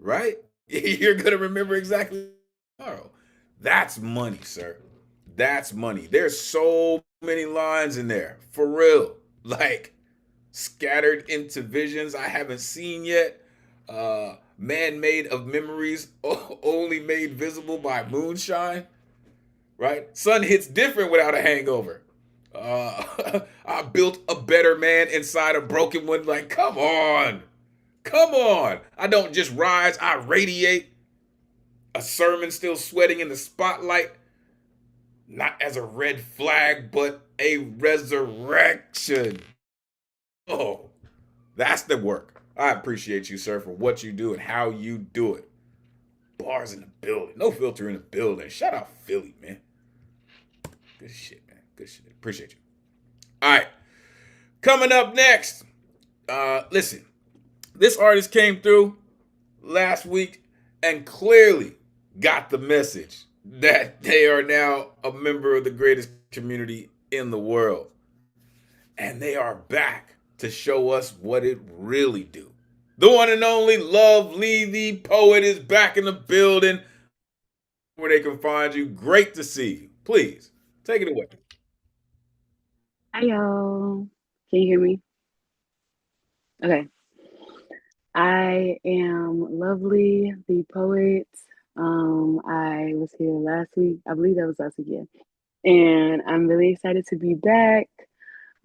right? You're going to remember exactly tomorrow. That's money, sir. That's money. There's so many lines in there, for real. Like scattered into visions I haven't seen yet. Man made of memories only made visible by moonshine, right? Sun hits different without a hangover. I built a better man inside a broken one. Like, come on. Come on. I don't just rise, I radiate. A sermon still sweating in the spotlight, not as a red flag, but a resurrection. Oh, that's the work. I appreciate you, sir, for what you do and how you do it. Bars in the building. No filter in the building. Shout out Philly, man. Good shit, man. Good shit. Appreciate you. All right. Coming up next. Listen, this artist came through last week and clearly got the message that they are now a member of the greatest community in the world. And they are back to show us what it really do. The one and only Lovely the Poet is back in the building where they can find you. Great to see you. Please, take it away. Hi y'all. Can you hear me? Okay. I am Lovely, the poet. I was here last week. I believe that was last week, yeah. And I'm really excited to be back.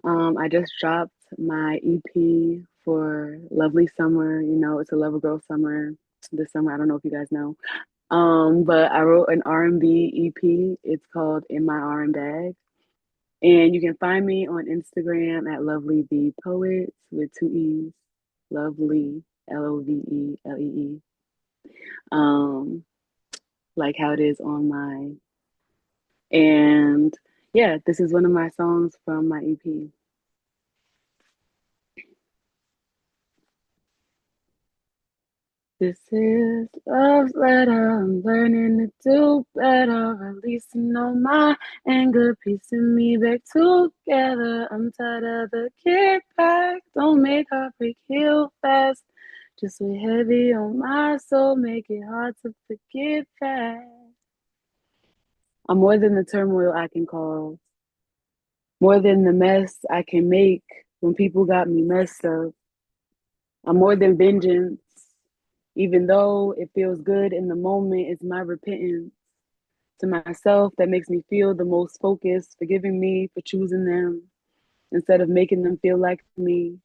I just dropped my EP for Lovely Summer. You know, it's a Lover Girl summer this summer. I don't know if you guys know. But I wrote an R&B EP. It's called In My R&B Bag. And you can find me on Instagram at Lovely the Poet with 2 E's. Lovely, Lovelee. Like how it is on mine. And yeah, this is one of my songs from my EP. This is love's letter. I'm learning to do better. Releasing all my anger, piecing me back together. I'm tired of the kickback. Don't make heartbreak heal fast. Just weigh heavy on my soul, make it hard to forget that. I'm more than the turmoil I can cause, more than the mess I can make when people got me messed up. I'm more than vengeance. Even though it feels good in the moment, it's my repentance. To myself, that makes me feel the most focused, forgiving me for choosing them instead of making them feel like me.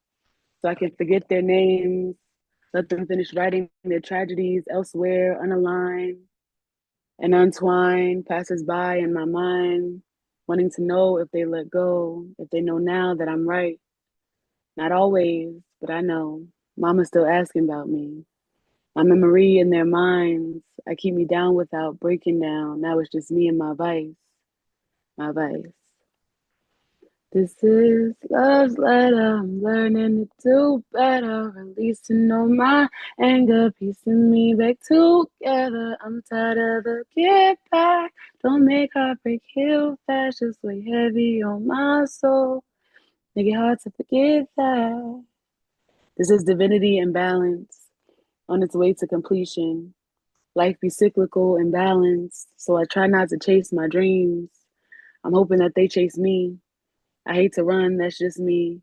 So I can forget their names, let them finish writing their tragedies elsewhere, unaligned and untwined, passes by in my mind, wanting to know if they let go, if they know now that I'm right. Not always, but I know. Mama's still asking about me. My memory in their minds. I keep me down without breaking down. Now it's just me and my vice. My vice. This is love's letter. I'm learning to do better. Releasing all my anger, piecing me back together. I'm tired of the get back. Don't make heartbreak heal fast. Just weigh heavy on my soul. Make it hard to forget that. This is divinity and balance on its way to completion. Life be cyclical and balanced, so I try not to chase my dreams. I'm hoping that they chase me. I hate to run, that's just me.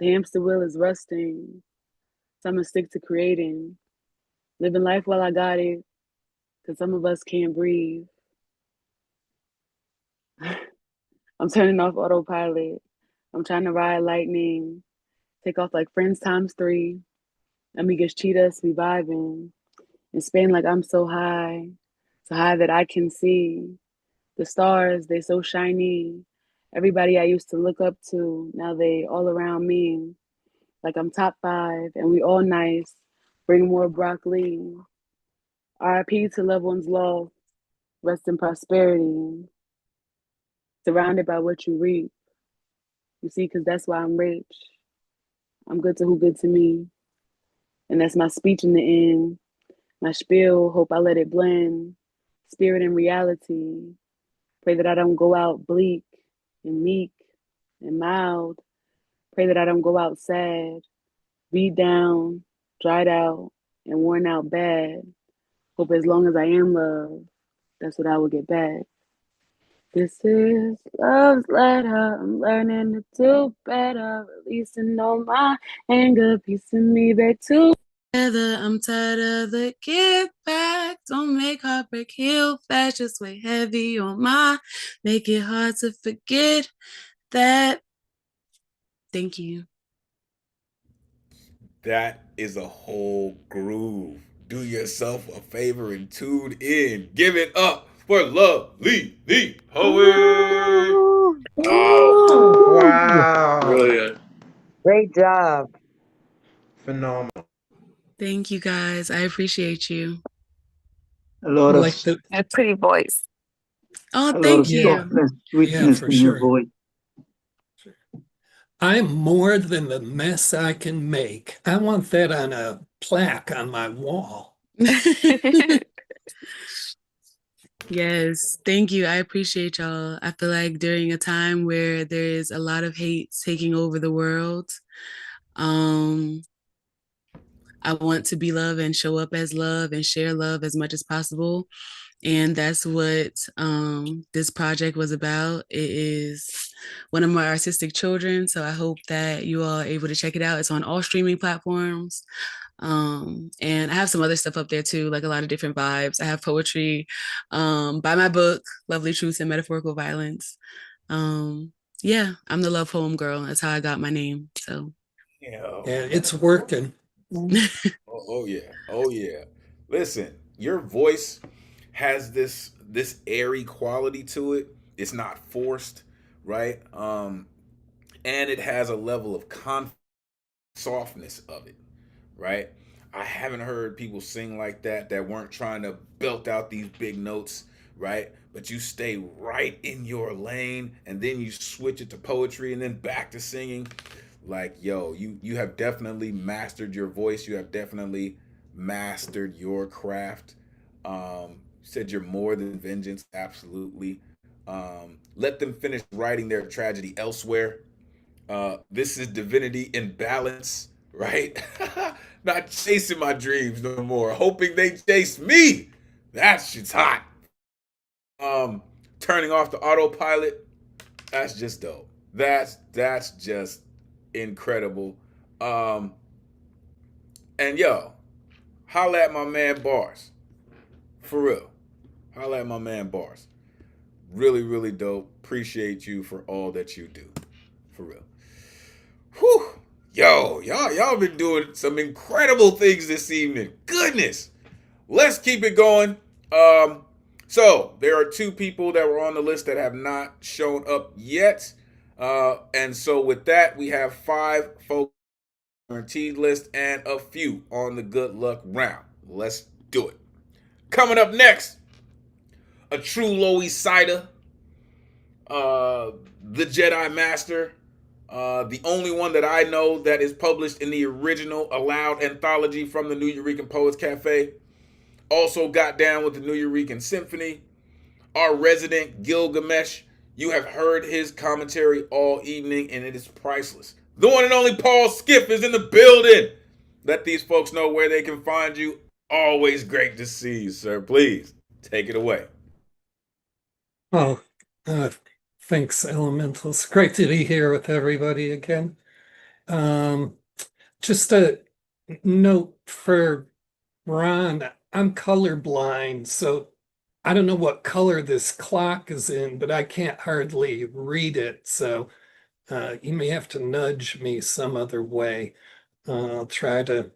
The hamster wheel is rusting, so I'm gonna stick to creating. Living life while I got it, because some of us can't breathe. I'm turning off autopilot. I'm trying to ride lightning, take off like friends times 3. Amigas cheat us, we vibing. In Spain like I'm so high that I can see. The stars, they so shiny. Everybody I used to look up to, now they all around me. Like I'm top 5 and we all nice. Bring more broccoli. RIP to loved ones lost. Rest in prosperity. Surrounded by what you reap. You see, because that's why I'm rich. I'm good to who good to me. And that's my speech in the end. My spiel, hope I let it blend. Spirit and reality. Pray that I don't go out bleak and meek and mild. Pray that I don't go out sad, beat down, dried out, and worn out bad. Hope as long as I am loved, that's what I will get back. This is love's letter. I'm learning to do better, releasing all my anger, piecing me back together. I'm tired of the get back. Don't make heartbreak heal fast. Just weigh heavy on my. Make it hard to forget that. Thank you. That is a whole groove. Do yourself a favor and tune in. Give it up for Lovely the Poet. Wow. Wow. Brilliant. Great job. Phenomenal. Thank you guys. I appreciate you. A lot I of like the A pretty voice. Oh, a lot of thank yeah, you. softness, yeah, sweetness for in your sure. voice. I'm more than the mess I can make. I want that on a plaque on my wall. Yes, thank you. I appreciate y'all. I feel like during a time where there is a lot of hate taking over the world, I want to be love and show up as love and share love as much as possible. And that's what this project was about. It is one of my artistic children, so I hope that you all are able to check it out. It's on all streaming platforms. And I have some other stuff up there too, like a lot of different vibes. I have poetry by my book, Lovely Truth and Metaphorical Violence. Yeah, I'm the love poem girl. That's how I got my name. So Yeah, And it's working. oh yeah. Oh yeah. Listen, your voice has this airy quality to it. It's not forced, right? And it has a level of softness of it, right? I haven't heard people sing like that weren't trying to belt out these big notes, right? But you stay right in your lane and then you switch it to poetry and then back to singing. Like, yo, you have definitely mastered your voice. You have definitely mastered your craft. You said you're more than vengeance, absolutely. Let them finish writing their tragedy elsewhere. This is divinity in balance, right? Not chasing my dreams no more, hoping they chase me. That shit's hot. Turning off the autopilot, that's just dope. That's just incredible. Um, and yo, holla at my man Bars. For real. Holla at my man Bars. Really, really dope. Appreciate you for all that you do. For real. Whew. Yo, y'all been doing some incredible things this evening. Goodness. Let's keep it going. So there are two people that were on the list that have not shown up yet. And so with that, we have 5 folks on the guaranteed list and a few on the good luck round. Let's do it. Coming up next, a true Lowy Cider, the Jedi Master, the only one that I know that is published in the original allowed anthology from the New Eurekan Poets Cafe. Also got down with the New Eurekan Symphony. Our resident Gilgamesh. You have heard his commentary all evening, and it is priceless. The one and only Paul Skiff is in the building. Let these folks know where they can find you. Always great to see you, sir. Please take it away. Oh, uh, thanks, Elemental. It's great to be here with everybody again. Just a note for Ron, I'm colorblind, so I don't know what color this clock is in, but I can't hardly read it. So you may have to nudge me some other way. I'll try to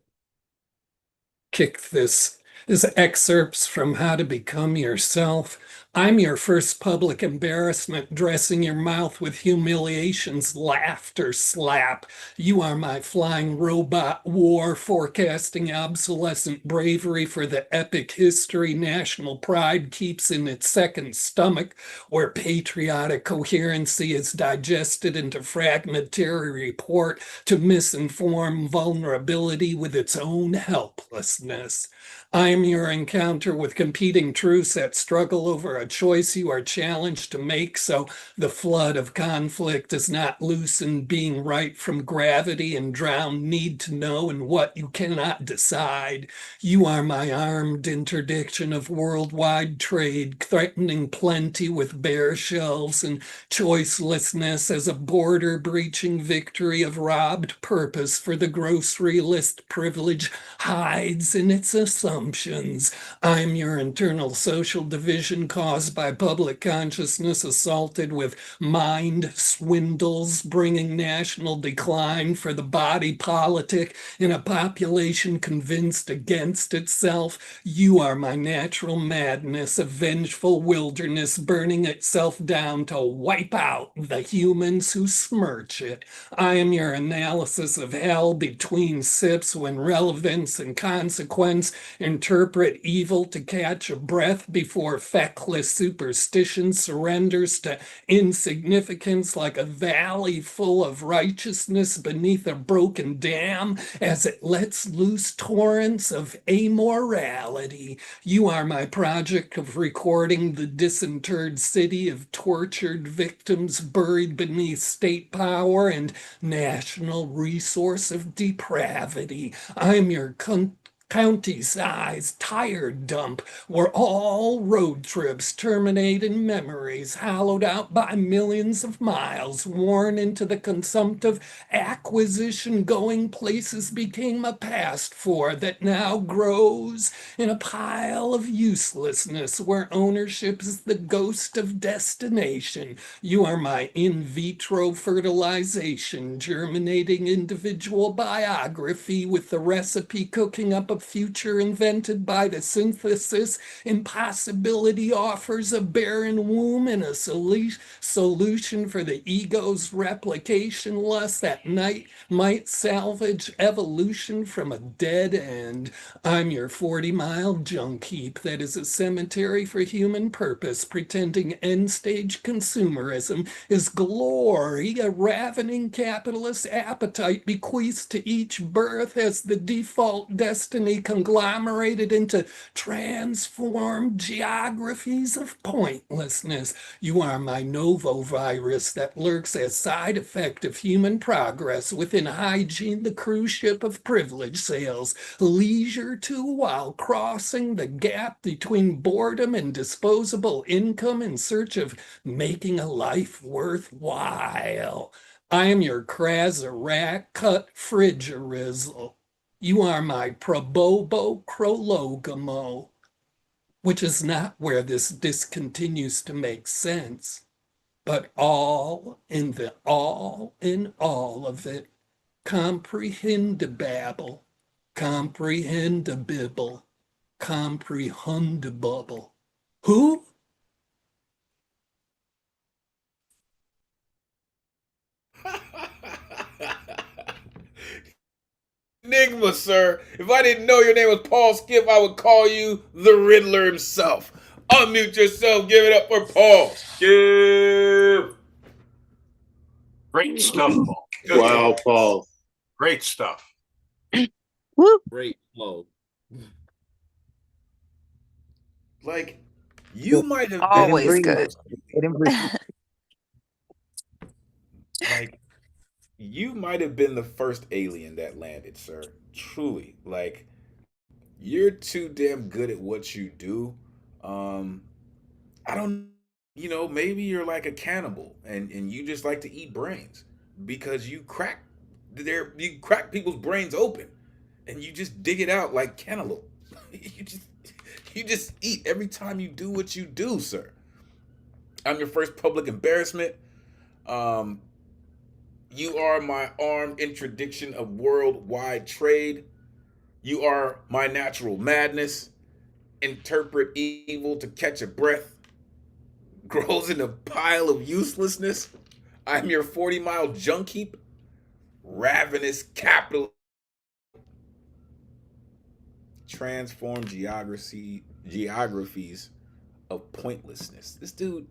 kick this. This excerpts from How to Become Yourself. I'm your first public embarrassment, dressing your mouth with humiliation's laughter slap. You are my flying robot war, forecasting obsolescent bravery for the epic history national pride keeps in its second stomach, where patriotic coherency is digested into fragmentary report to misinform vulnerability with its own helplessness. I'm your encounter with competing truths that struggle over a choice you are challenged to make, so the flood of conflict does not loosen being right from gravity and drown need to know in what you cannot decide. You are my armed interdiction of worldwide trade, threatening plenty with bare shelves and choicelessness as a border-breaching victory of robbed purpose for the grocery list privilege hides in its assumptions. I'm your internal social division caused by public consciousness assaulted with mind swindles, bringing national decline for the body politic in a population convinced against itself. You are my natural madness, a vengeful wilderness burning itself down to wipe out the humans who smirch it. I am your analysis of hell between sips when relevance and consequence interpret evil to catch a breath before feckless superstition surrenders to insignificance like a valley full of righteousness beneath a broken dam as it lets loose torrents of amorality. You are my project of recording the disinterred city of tortured victims buried beneath state power and national resource of depravity. I'm your county-sized tire dump where all road trips terminate in memories hollowed out by millions of miles worn into the consumptive acquisition going places became a past for that now grows in a pile of uselessness where ownership is the ghost of destination. You are my in vitro fertilization, germinating individual biography with the recipe cooking up a future invented by the synthesis. Impossibility offers a barren womb and a solution for the ego's replication lust that night might salvage evolution from a dead end. I'm your 40-mile junk heap that is a cemetery for human purpose, pretending end-stage consumerism is glory, a ravening capitalist appetite bequeathed to each birth as the default destiny conglomerated into transformed geographies of pointlessness. You are my novovirus that lurks as side effect of human progress within hygiene, the cruise ship of privilege sails leisure to while crossing the gap between boredom and disposable income in search of making a life worthwhile. I am your Krazarak cut frigerizzle. You are my Probobo Crologamo. which is not where this discontinues to make sense, but all in all of it, comprehendibable, comprehendibable, comprehendibable. Who? Enigma, sir. If I didn't know your name was Paul Skip, I would call you the Riddler himself. Unmute yourself. Give it up for Paul Skip. Great stuff, Paul. Good Wow, job. Paul. Great stuff. Woo! Great flow. Like, you might have been Always the good. first. Like, you might have been the first alien that landed, sir. Truly. Like, you're too damn good at what you do. I don't, maybe you're like a cannibal and you just like to eat brains because you crack people's brains open and you just dig it out like cantaloupe. You just eat every time you do what you do, sir. I'm your first public embarrassment. Um, you are my armed interdiction of worldwide trade. You are my natural madness. Interpret evil to catch a breath. Grows in a pile of uselessness. I'm your 40-mile junk heap. Ravenous capital. Transform geographies of pointlessness. This dude,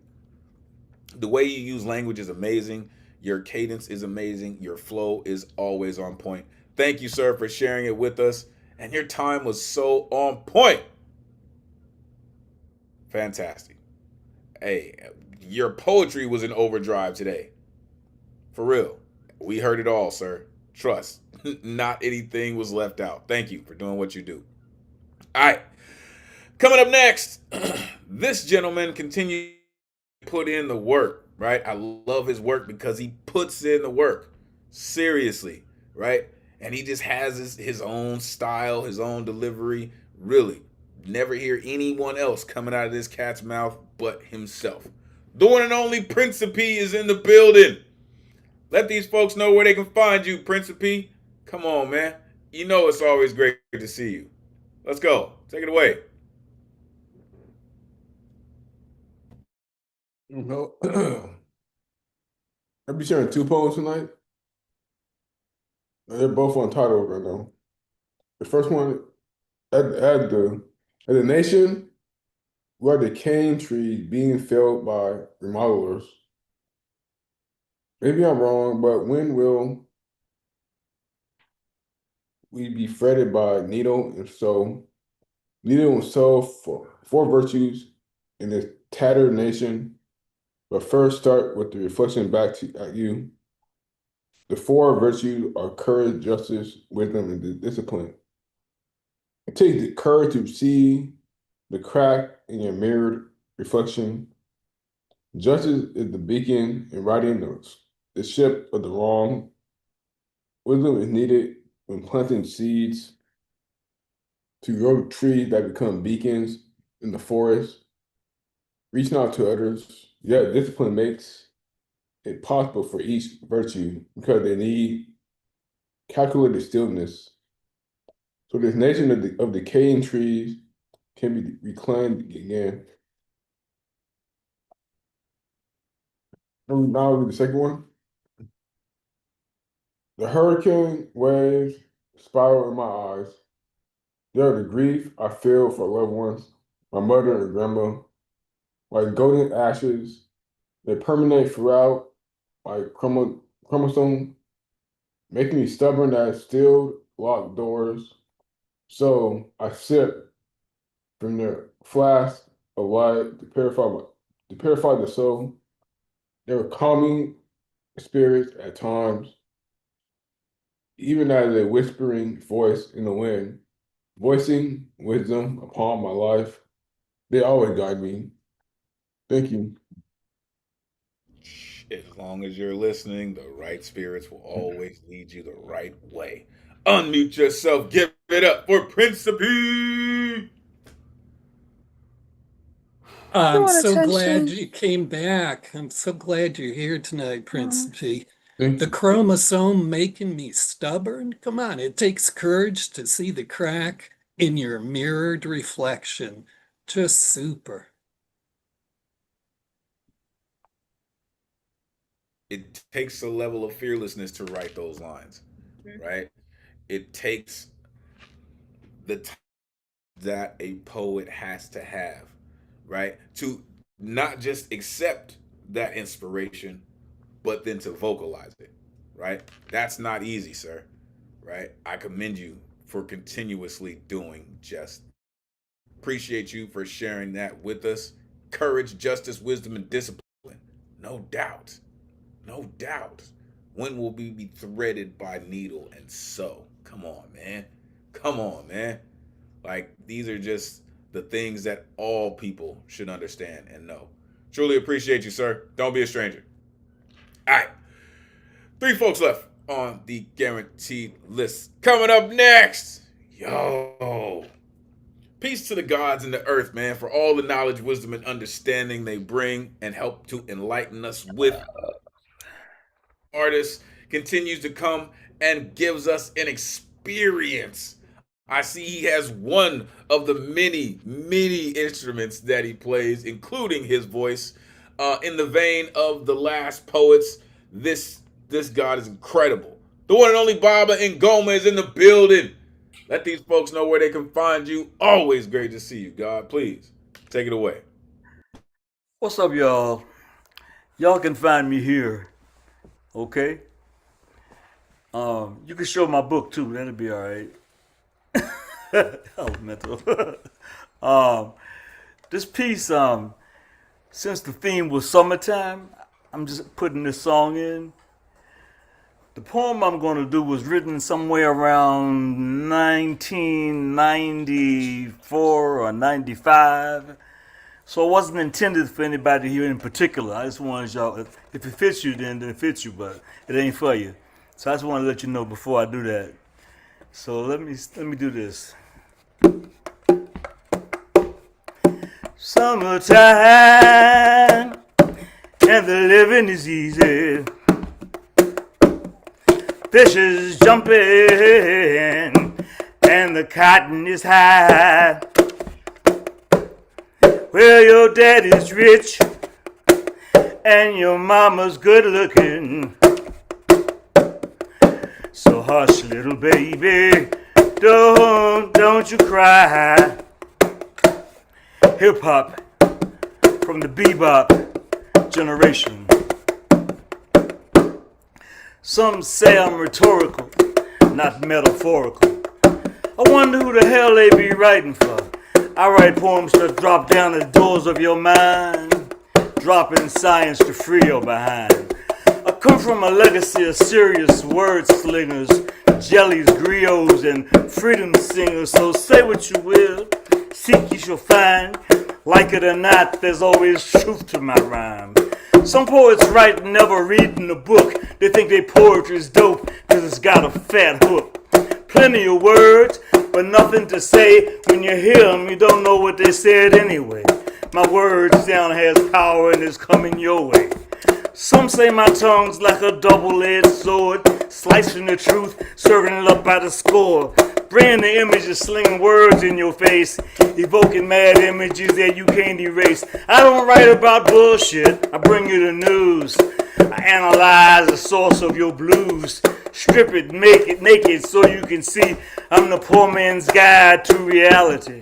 the way you use language is amazing. Your cadence is amazing. Your flow is always on point. Thank you, sir, for sharing it with us. And your time was so on point. Fantastic. Hey, your poetry was in overdrive today. For real. We heard it all, sir. Trust. Not anything was left out. Thank you for doing what you do. All right. Coming up next, this gentleman continues to put in the work, right? I love his work because he puts in the work. Seriously, right? And he just has his own style, his own delivery. Really, never hear anyone else coming out of this cat's mouth but himself. The one and only Principe is in the building. Let these folks know where they can find you, Principe. Come on, man. You know it's always great to see you. Let's go. Take it away. I'll be sharing two poems tonight. They're both on title right now. The first one, at the nation, we are the cane tree being felled by remodelers. Maybe I'm wrong, but when will we be fretted by needle and soul? Needle and soul for four virtues in this tattered nation. But first, start with the reflection back at you. The four virtues are courage, justice, wisdom, and discipline. It takes the courage to see the crack in your mirrored reflection. Justice is the beacon in righting the ship of the wrong. Wisdom is needed when planting seeds to grow trees that become beacons in the forest. Reaching out to others, yet discipline makes it possible for each virtue because they need calculated stillness. So this nation of decaying trees can be reclaimed again. And now the second one. The hurricane waves spiral in my eyes. They are the grief I feel for loved ones, my mother and grandma, like golden ashes. They permeate throughout like chromosome, making me stubborn as steel locked doors. So I sip from their flask of light to purify the soul. They were calming spirits at times, even as a whispering voice in the wind, voicing wisdom upon my life. They always guide me. Thank you. As long as you're listening, the right spirits will always lead you the right way. Unmute yourself. Give it up for Principe. I'm want so glad attention. you came back. I'm so glad you're here tonight, Prince Oh, P. Thank The you. chromosome making me stubborn? Come on, it takes courage to see the crack in your mirrored reflection. Just super. It takes a level of fearlessness to write those lines, right? It takes the time that a poet has to have, right? To not just accept that inspiration, but then to vocalize it, right? That's not easy, sir, right? I commend you for continuously doing just. Appreciate you for sharing that with us. Courage, justice, wisdom, and discipline. No doubt. No doubt. When will we be threaded by needle and sew? Come on, man. Come on, man. Like, these are just the things that all people should understand and know. Truly appreciate you, sir. Don't be a stranger. All right. 3 folks left on the guaranteed list. Coming up next. Yo. Peace to the gods and the earth, man, for all the knowledge, wisdom, and understanding they bring and help to enlighten us with. Artist continues to come and gives us an experience. I see he has one of the many, many instruments that he plays, including his voice. In the vein of the last poets, this god is incredible. The one and only Baba Ngoma is in the building. Let these folks know where they can find you. Always great to see you, God. Please take it away. What's up, y'all? Y'all can find me here, okay? You can show my book too. That'll be all right. Elemental. This piece, since the theme was summertime, I'm just putting this song in. The poem I'm going to do was written somewhere around 1994 or 95. So it wasn't intended for anybody here in particular. I just wanted y'all, if it fits you, then it fits you, but it ain't for you. So I just want to let you know before I do that. So let me do this. Summertime, and the living is easy. Fish is jumping, and the cotton is high. Well, your daddy's rich, and your mama's good looking. So hush, little baby, don't you cry. Hip hop from the bebop generation. Some say I'm rhetorical, not metaphorical. I wonder who the hell they be writing for. I write poems that drop down the doors of your mind, dropping science to free your behind. I come from a legacy of serious word slingers, jellies, griots, and freedom singers. So say what you will, seek you shall find. Like it or not, there's always truth to my rhyme. Some poets write never reading a book. They think their poetry's dope because it's got a fat hook. Plenty of words, but nothing to say. When you hear them, you don't know what they said anyway. My word sound has power and is coming your way. Some say my tongue's like a double-edged sword, slicing the truth, serving it up by the score. Bringing the images, slinging words in your face, evoking mad images that you can't erase. I don't write about bullshit, I bring you the news. I analyze the source of your blues. Strip it, make it naked so you can see I'm the poor man's guide to reality.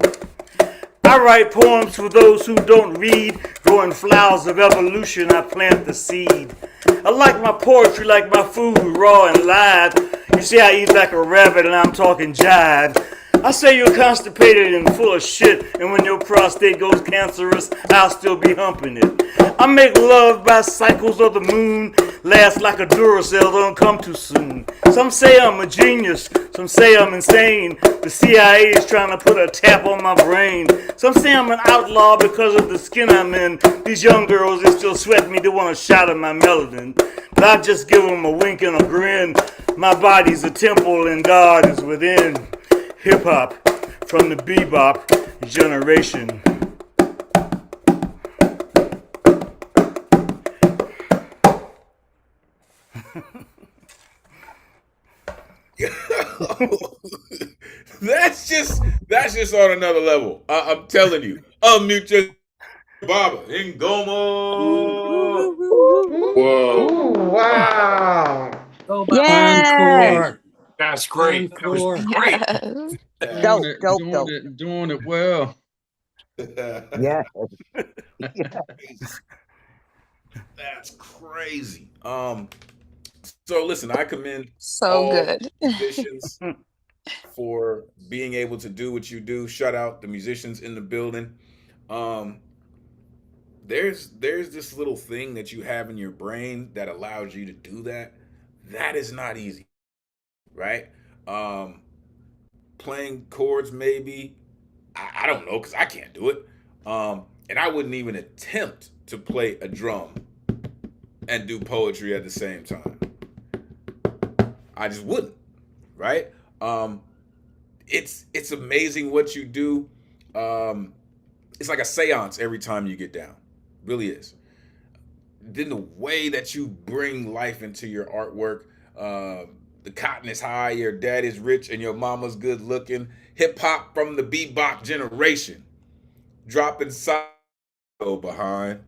I write poems for those who don't read. Growing flowers of evolution, I plant the seed. I like my poetry like my food, raw and live. You see, I eat like a rabbit and I'm talking jive. I say you're constipated and full of shit, and when your prostate goes cancerous, I'll still be humping it. I make love by cycles of the moon, last like a Duracell, don't come too soon. Some say I'm a genius, some say I'm insane. The CIA is trying to put a tap on my brain. Some say I'm an outlaw because of the skin I'm in. These young girls, they still sweat me, they want a shot of my melanin. But I just give them a wink and a grin. My body's a temple and God is within. Hip hop from the bebop generation. That's just on another level. I'm telling you. Unmute your Baba Ngoma. Whoa. Wow. Go Yes. encore. That's great. That was Encore. great. Dope, Doing it, dope, doing dope. it, doing it well. Yeah. That's crazy. So listen, I commend So all good. musicians for being able to do what you do. Shout out the musicians in the building. Um, there's this little thing that you have in your brain that allows you to do that. That is not easy, right? Um, Playing chords, maybe. I don't know because I can't do it. And I wouldn't even attempt to play a drum and do poetry at the same time. I just wouldn't, right? Um, it's amazing what you do. It's like a seance every time you get down. Really is. Then the way that you bring life into your artwork, the cotton is high, your dad is rich, and your mama's good looking. Hip hop from the bebop generation, dropping side behind.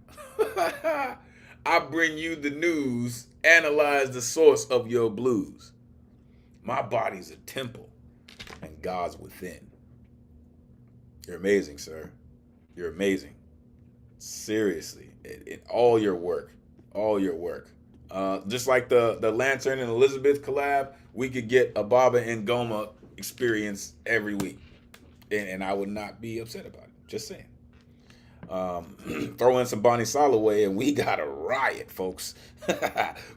I bring you the news, analyze the source of your blues. My body's a temple, and God's within. You're amazing, sir. You're amazing. Seriously, in all your work, all your work. Just like the Lantern and Elizabeth collab, we could get a Baba and Goma experience every week, and I would not be upset about it. Just saying. Throw in some Bonnie Soloway, and we got a riot, folks.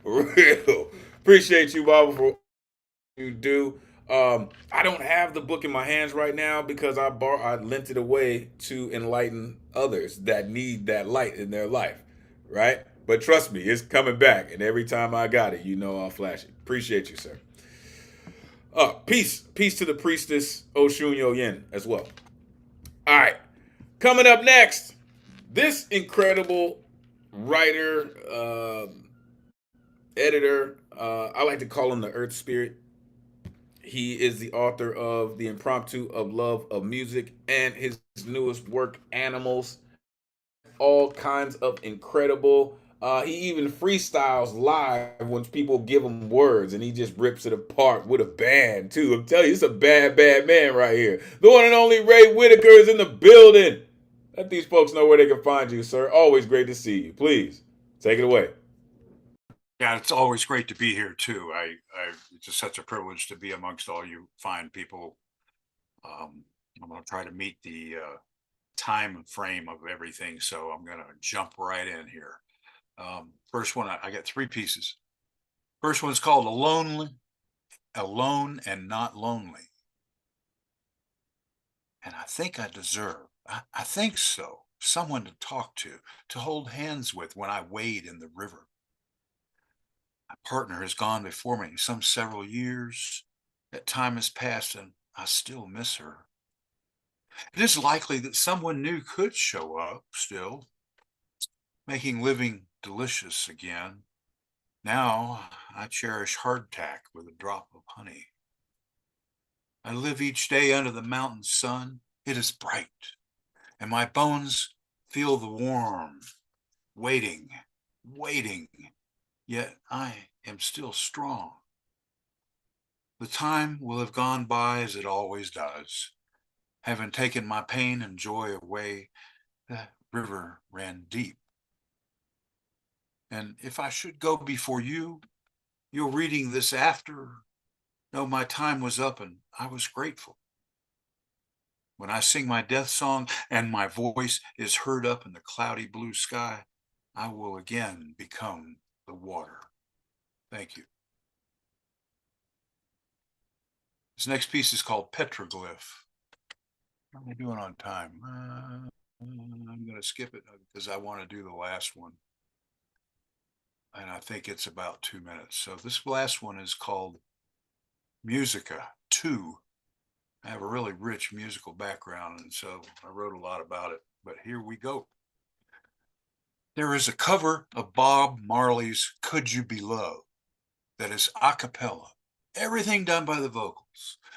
Real. Appreciate you, Baba, for what you do. I don't have the book in my hands right now because I lent it away to enlighten others that need that light in their life, right? But trust me, it's coming back, and every time I got it, you know I'll flash it. Appreciate you, sir. Peace to the priestess Oshun Yin as well. All right, coming up next, this incredible writer, editor, I like to call him the Earth Spirit. He is the author of The Impromptu of Love of Music and his newest work, Animals. All kinds of incredible. He even freestyles live when people give him words, and he just rips it apart with a band too. I'm telling you, it's a bad man right here. The one and only Ray Whitaker is in the building. Let these folks know where they can find you, sir. Always great to see you. Please take it away. Yeah, it's always great to be here too. It's just such a privilege to be amongst all you fine people. I'm going to try to meet the time frame of everything, so I'm going to jump right in here. First one, I got three pieces. First one's called Alone and Not Lonely. And I think I deserve, I think so, someone to talk to hold hands with when I wade in the river. My partner has gone before me some several years. That time has passed and I still miss her. It is likely that someone new could show up still, making living delicious again. Now I cherish hardtack with a drop of honey. I live each day under the mountain sun. It is bright, and my bones feel the warmth, waiting, yet I am still strong. The time will have gone by as it always does. Having taken my pain and joy away, the river ran deep. And if I should go before you, you're reading this after, know my time was up and I was grateful. When I sing my death song and my voice is heard up in the cloudy blue sky, I will again become the water. Thank you. This next piece is called Petroglyph. How am I doing on time? I'm going to skip it because I want to do the last one. And I think it's about 2 minutes. So this last one is called Musica 2. I have a really rich musical background, and so I wrote a lot about it. But here we go. There is a cover of Bob Marley's Could You Be Loved that is a cappella, everything done by the vocals.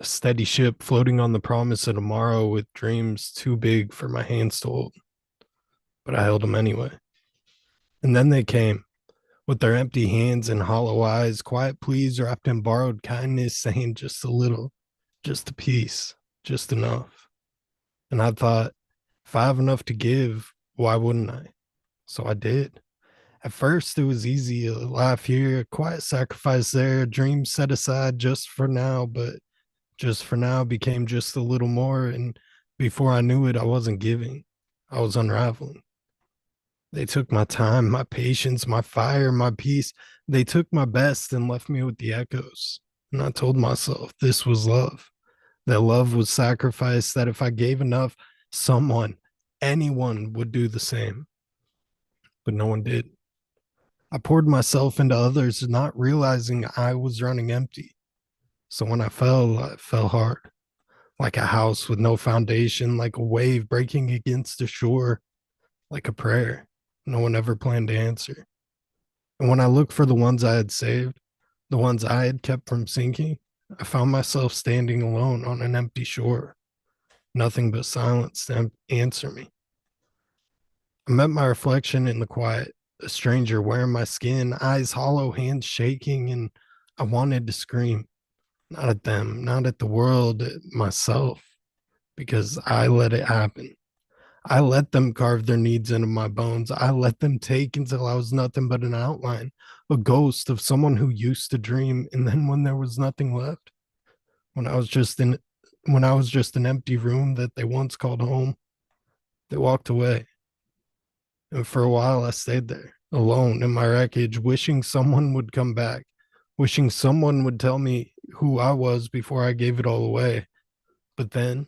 a steady ship floating on the promise of tomorrow with dreams too big for my hands to hold. But I held them anyway. And then they came, with their empty hands and hollow eyes, quiet pleas wrapped in borrowed kindness, saying just a little, just a piece, just enough. And I thought, if I have enough to give, why wouldn't I? So I did. At first, it was easy, a laugh here, a quiet sacrifice there, a dream set aside just for now, but just for now became just a little more. And before I knew it, I wasn't giving, I was unraveling. They took my time, my patience, my fire, my peace. They took my best and left me with the echoes. And I told myself this was love, that love was sacrifice, that if I gave enough, someone, anyone would do the same. But no one did. I poured myself into others, not realizing I was running empty. So when I fell hard, like a house with no foundation, like a wave breaking against the shore, like a prayer no one ever planned to answer. And when I looked for the ones I had saved, the ones I had kept from sinking, I found myself standing alone on an empty shore, nothing but silence to answer me. I met my reflection in the quiet, a stranger wearing my skin, eyes hollow, hands shaking, and I wanted to scream, not at them, not at the world, at myself, because I let it happen. I let them carve their needs into my bones. I let them take until I was nothing but an outline, a ghost of someone who used to dream. And then when there was nothing left, when I was just in when I was just an empty room that they once called home, they walked away. And for a while I stayed there, alone in my wreckage, wishing someone would come back, wishing someone would tell me who I was before I gave it all away. But then,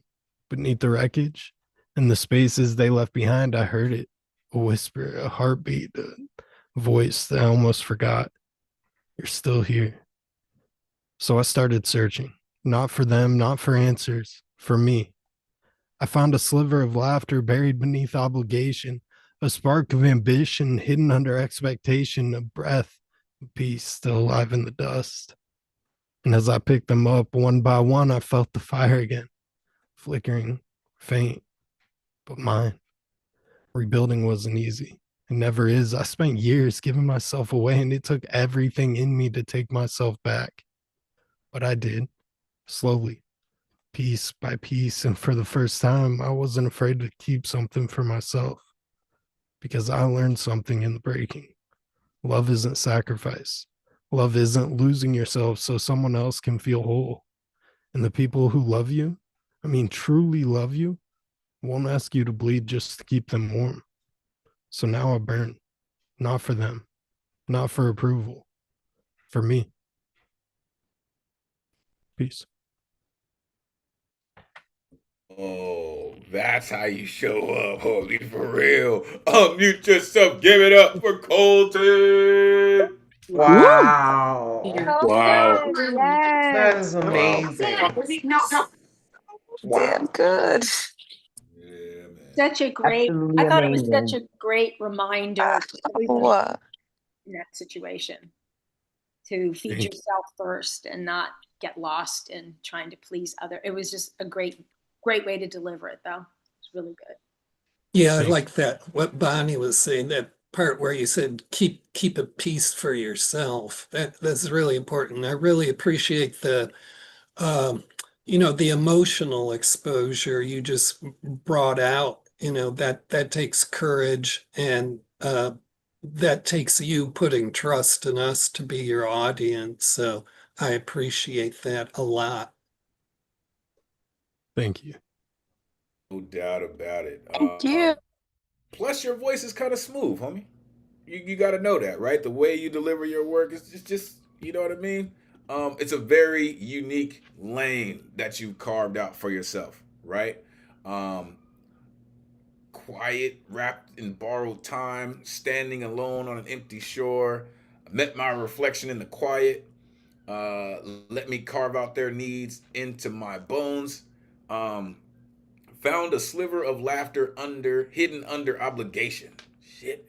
beneath the wreckage and the spaces they left behind, I heard it, a whisper, a heartbeat, a voice that I almost forgot. You're still here. So I started searching, not for them, not for answers, for me. I found a sliver of laughter buried beneath obligation, a spark of ambition hidden under expectation, a breath of peace still alive in the dust. And as I picked them up one by one, I felt the fire again, flickering, faint, but mine. Rebuilding wasn't easy. It never is. I spent years giving myself away, and it took everything in me to take myself back. But I did, slowly, piece by piece. And for the first time, I wasn't afraid to keep something for myself because I learned something in the breaking. Love isn't sacrifice. Love isn't losing yourself so someone else can feel whole. And the people who love you, I mean, truly love you, won't ask you to bleed just to keep them warm. So now I burn, not for them, not for approval, for me. Peace. Oh, that's how you show up, holy, for real. Unmute yourself. Give it up for Colton. Wow. Wow. Colton, That yes. is Wow. amazing. Damn Wow. good. Yeah, man. Such a great, Absolutely I thought it was such amazing. a great reminder to everybody Oh, in that situation to feed Thank you. yourself first and not get lost in trying to please other. It was just a great, great way to deliver it though. It's really good. Yeah, I Thank like that. What Bonnie was saying, that part where you said keep a piece for yourself. That's really important. I really appreciate um, the emotional exposure you just brought out. That takes courage, and that takes you putting trust in us to be your audience. So I appreciate that a lot. Thank you. No doubt about it. thank you. Plus, your voice is kind of smooth, homie. You got to know that, right? The way you deliver your work is just you know what I mean? It's a very unique lane that you carved out for yourself, right? Um, quiet, wrapped in borrowed time, standing alone on an empty shore. I met my reflection in the quiet. Let me carve out their needs into my bones. Um, found a sliver of laughter hidden under obligation. Shit,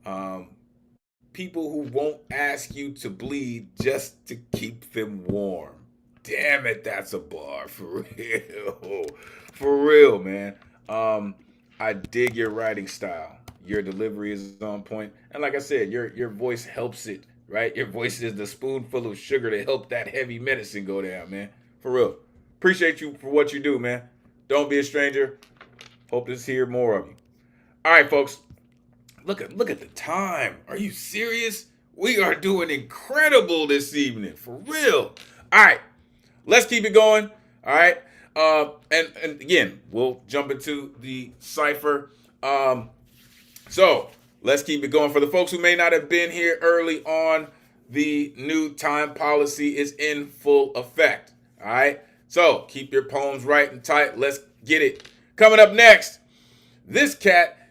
man. People who won't ask you to bleed just to keep them warm. Damn it, that's a bar for real. For real, man. I dig your writing style. Your delivery is on point. And like I said, your voice helps it, right? Your voice is the spoonful of sugar to help that heavy medicine go down, man. For real. Appreciate you for what you do, man. Don't be a stranger. Hope to hear more of you. All right, folks. Look at the time. Are you serious? We are doing incredible this evening. For real. All right. Let's keep it going. All right. And again, we'll jump into the cipher. So let's keep it going. For the folks who may not have been here early on, the new time policy is in full effect. All right. So keep your poems right and tight. Let's get it. Coming up next, this cat,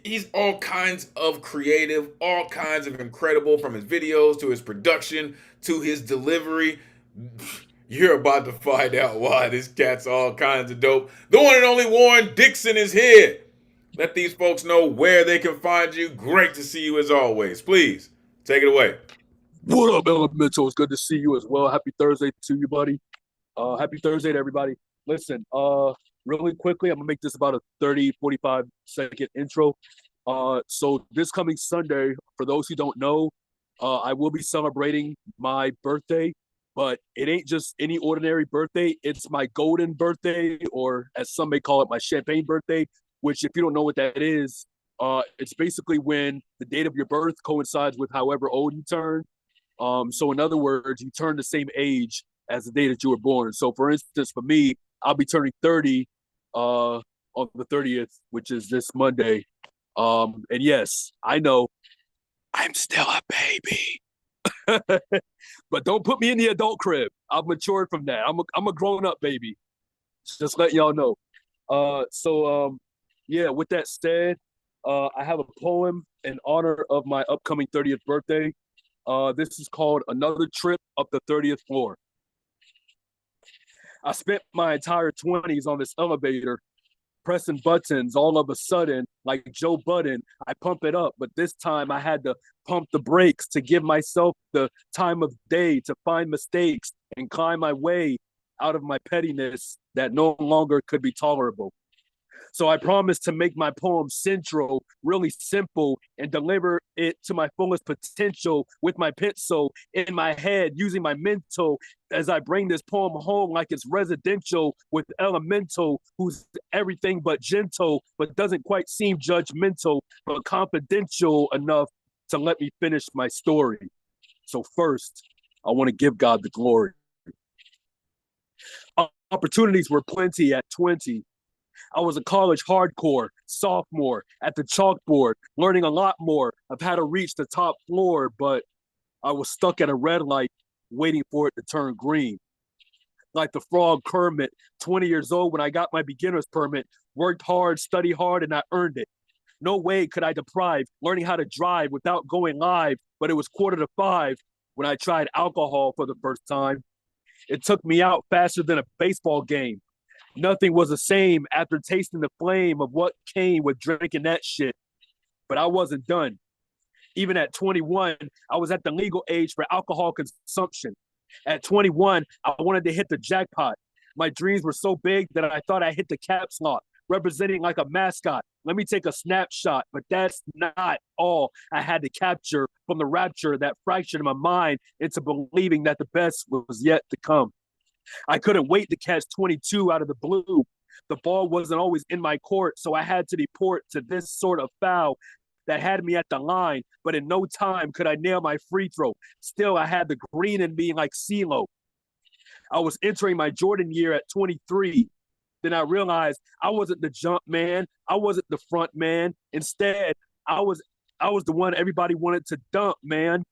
he's all kinds of creative, all kinds of incredible, from his videos to his production to his delivery. You're about to find out why this cat's all kinds of dope. The one and only Warren Dixon is here. Let these folks know where they can find you. Great to see you as always. Please, take it away. What up, Elemental? It's good to see you as well. Happy Thursday to you, buddy. Happy Thursday to everybody. Listen, really quickly, I'm going to make this about a 30, 45-second intro. So this coming Sunday, for those who don't know, I will be celebrating my birthday, but it ain't just any ordinary birthday. It's my golden birthday, or as some may call it, my champagne birthday, which if you don't know what that is, it's basically when the date of your birth coincides with however old you turn. So in other words, you turn the same age as the day that you were born. So for instance, for me, I'll be turning 30 on the 30th, which is this Monday. And yes, I know I'm still a baby, but don't put me in the adult crib. I've matured from that. I'm a grown up baby. Just let y'all know. Yeah, with that said, I have a poem in honor of my upcoming 30th birthday. This is called Another Trip Up the 30th Floor. I spent my entire 20s on this elevator, pressing buttons. All of a sudden, like Joe Budden, I pump it up, but this time I had to pump the brakes to give myself the time of day to find mistakes and climb my way out of my pettiness that no longer could be tolerable. So I promised to make my poem central, really simple, and deliver it to my fullest potential with my pencil in my head, using my mental as I bring this poem home like it's residential with Elemental, who's everything but gentle, but doesn't quite seem judgmental, but confidential enough to let me finish my story. So first, I want to give God the glory. Opportunities were plenty at 20. I was a college hardcore sophomore at the chalkboard, learning a lot more of how to reach the top floor, but I was stuck at a red light waiting for it to turn green. Like the frog Kermit, 20 years old when I got my beginner's permit, worked hard, studied hard, and I earned it. No way could I deprive learning how to drive without going live, but it was 4:45 when I tried alcohol for the first time. It took me out faster than a baseball game. Nothing was the same after tasting the flame of what came with drinking that shit. But I wasn't done. Even at 21, I was at the legal age for alcohol consumption. At 21, I wanted to hit the jackpot. My dreams were so big that I thought I hit the caps lock, representing like a mascot. Let me take a snapshot, but that's not all I had to capture from the rapture that fractured my mind into believing that the best was yet to come. I couldn't wait to catch 22 out of the blue. The ball wasn't always in my court, so I had to deport to this sort of foul that had me at the line, but in no time could I nail my free throw. Still, I had the green in me like CeeLo. I was entering my Jordan year at 23. Then I realized I wasn't the jump man. I wasn't the front man. Instead, I was the one everybody wanted to dump, man.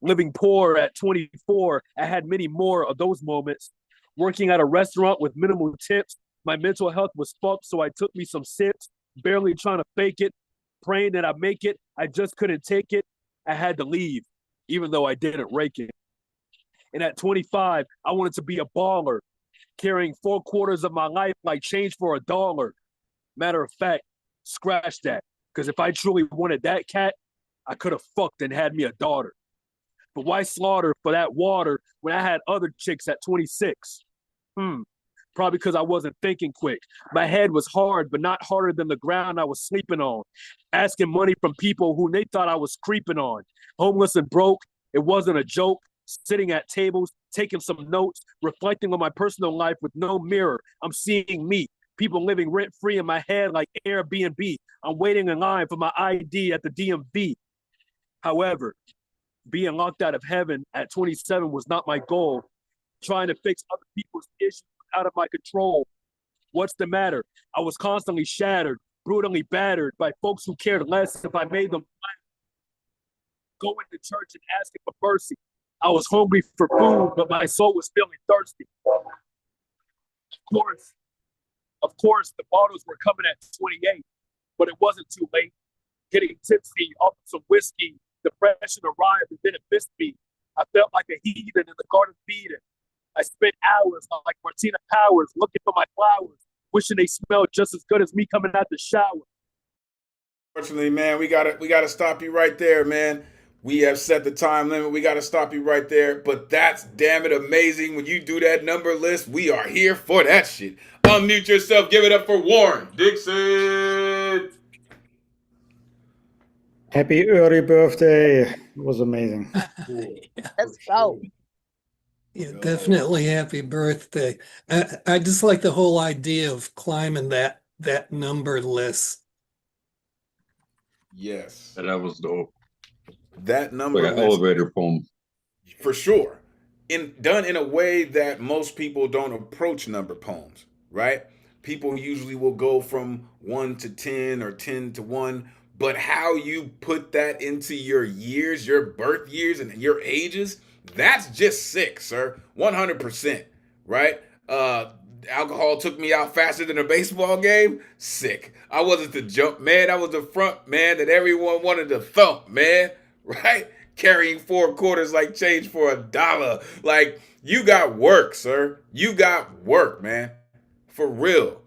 Living poor at 24, I had many more of those moments. Working at a restaurant with minimal tips, my mental health was fucked, so I took me some sips, barely trying to fake it, praying that I'd make it. I just couldn't take it. I had to leave, even though I didn't rake it. And at 25, I wanted to be a baller, carrying 4/4 of my life like change for $1. Matter of fact, scratch that, because if I truly wanted that cat, I could have fucked and had me a daughter. But why slaughter for that water when I had other chicks at 26? Probably because I wasn't thinking quick. My head was hard, but not harder than the ground I was sleeping on. Asking money from people who they thought I was creeping on. Homeless and broke, it wasn't a joke. Sitting at tables, taking some notes, reflecting on my personal life with no mirror. I'm seeing me. People living rent-free in my head like Airbnb. I'm waiting in line for my ID at the DMV. However, being locked out of heaven at 27 was not my goal. Trying to fix other people's issues out of my control. What's the matter? I was constantly shattered, brutally battered by folks who cared less if I made them going to church and asking for mercy. I was hungry for food, but my soul was feeling thirsty. Of course, the bottles were coming at 28, but it wasn't too late. Getting tipsy off of some whiskey, depression arrived and then it missed me. I felt like a heathen in the Garden of Eden. I spent hours like Martina Powers looking for my flowers, wishing they smelled just as good as me coming out the shower. Unfortunately, man, we gotta stop you right there, man. We have set the time limit. We gotta stop you right there. But that's damn it amazing. When you do that number list, we are here for that shit. Unmute yourself. Give it up for Warren Dixon. Happy early birthday. It was amazing. Let's go. Yeah, definitely happy birthday. I just like the whole idea of climbing that number list. Yes. That was dope. That number like an list, elevator poem. for sure. Done in a way that most people don't approach number poems, right? People usually will go from 1 to 10 or 10 to 1, but how you put that into your years, your birth years and your ages, that's just sick, sir. 100%, right? Alcohol took me out faster than a baseball game. Sick. I wasn't the jump man. I was the front man that everyone wanted to thump, man. Right? Carrying 4 quarters like change for $1. Like, you got work, sir. You got work, man. For real.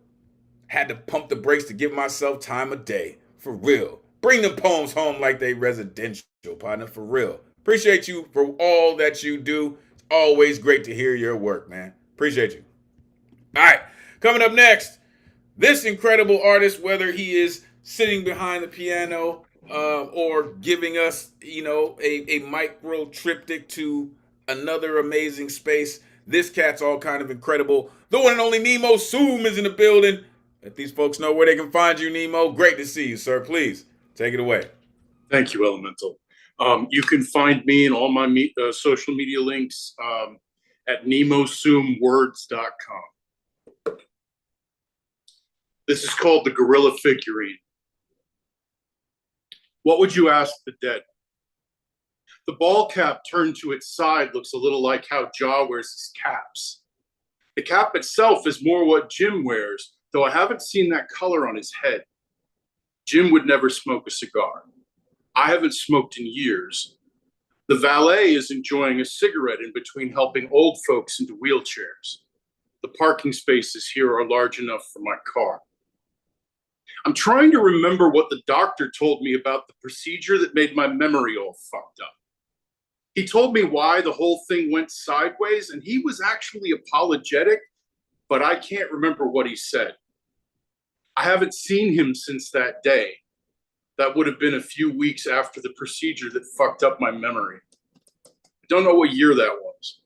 Had to pump the brakes to give myself time of day. For real. Bring the poems home like they residential, partner. For real. Appreciate you for all that you do. It's always great to hear your work, man. Appreciate you. All right. Coming up next, this incredible artist, whether he is sitting behind the piano or giving us, a micro triptych to another amazing space. This cat's all kind of incredible. The one and only Nemo Zoom is in the building. Let these folks know where they can find you, Nemo. Great to see you, sir. Please take it away. Thank you, Elemental. You can find me and all my social media links at nemozoomwords.com. This is called the Gorilla Figurine. What would you ask the dead? The ball cap turned to its side looks a little like how Jaw wears his caps. The cap itself is more what Jim wears, though I haven't seen that color on his head. Jim would never smoke a cigar. I haven't smoked in years. The valet is enjoying a cigarette in between helping old folks into wheelchairs. The parking spaces here are large enough for my car. I'm trying to remember what the doctor told me about the procedure that made my memory all fucked up. He told me why the whole thing went sideways, and he was actually apologetic, but I can't remember what he said. I haven't seen him since that day. That would have been a few weeks after the procedure that fucked up my memory. I don't know what year that was.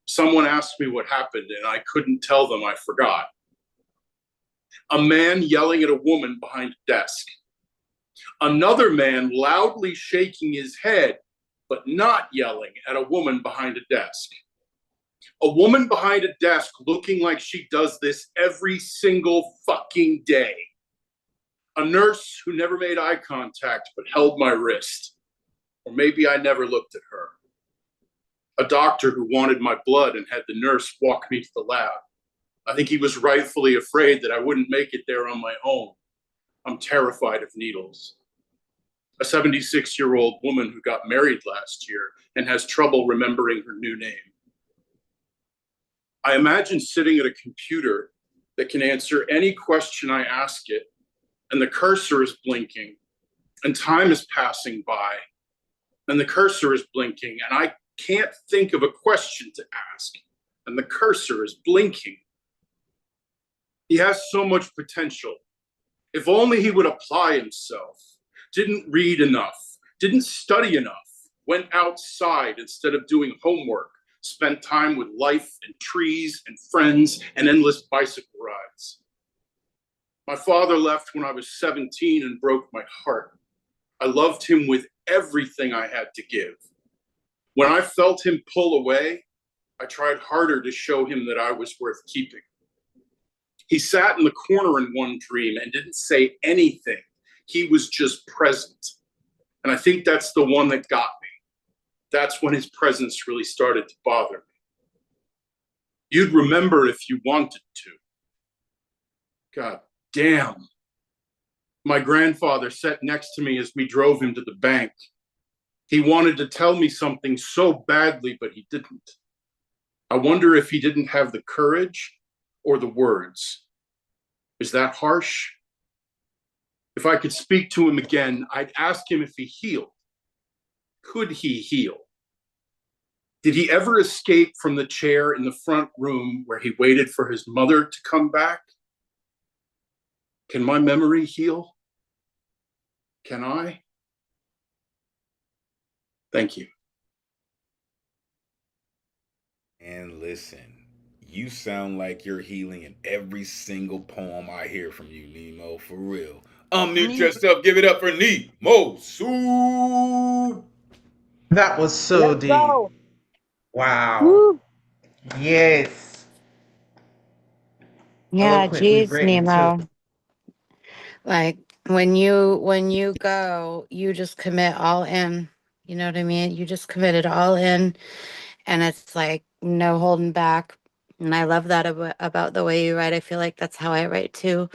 Someone asked me what happened, and I couldn't tell them. I forgot. A man yelling at a woman behind a desk. Another man loudly shaking his head, but not yelling at a woman behind a desk. A woman behind a desk looking like she does this every single fucking day. A nurse who never made eye contact but held my wrist. Or maybe I never looked at her. A doctor who wanted my blood and had the nurse walk me to the lab. I think he was rightfully afraid that I wouldn't make it there on my own. I'm terrified of needles. A 76-year-old woman who got married last year and has trouble remembering her new name. I imagine sitting at a computer that can answer any question I ask it, and the cursor is blinking, and time is passing by, and the cursor is blinking, and I can't think of a question to ask, and the cursor is blinking. He has so much potential. If only he would apply himself, didn't read enough, didn't study enough, went outside instead of doing homework, spent time with life and trees and friends and endless bicycle rides. My father left when I was 17 and broke my heart. I loved him with everything I had to give. When I felt him pull away, I tried harder to show him that I was worth keeping. He sat in the corner in one dream and didn't say anything. He was just present. And I think that's the one that got me. That's when his presence really started to bother me. You'd remember if you wanted to. God damn. My grandfather sat next to me as we drove him to the bank. He wanted to tell me something so badly, but he didn't. I wonder if he didn't have the courage or the words. Is that harsh? If I could speak to him again, I'd ask him if he healed. Could he heal? Did he ever escape from the chair in the front room where he waited for his mother to come back? Can my memory heal? Can I? Thank you. And listen, you sound like you're healing in every single poem I hear from you, Nemo, for real. Unmute yourself, give it up for Nemo Sood. That was so Let's deep. go. Wow. Woo. Yes. Yeah, Eloquently geez, written too. Nemo. Like when you go, you just commit all in. You know what I mean? You just committed all in, and it's like no holding back. And I love that about the way you write. I feel like that's how I write too.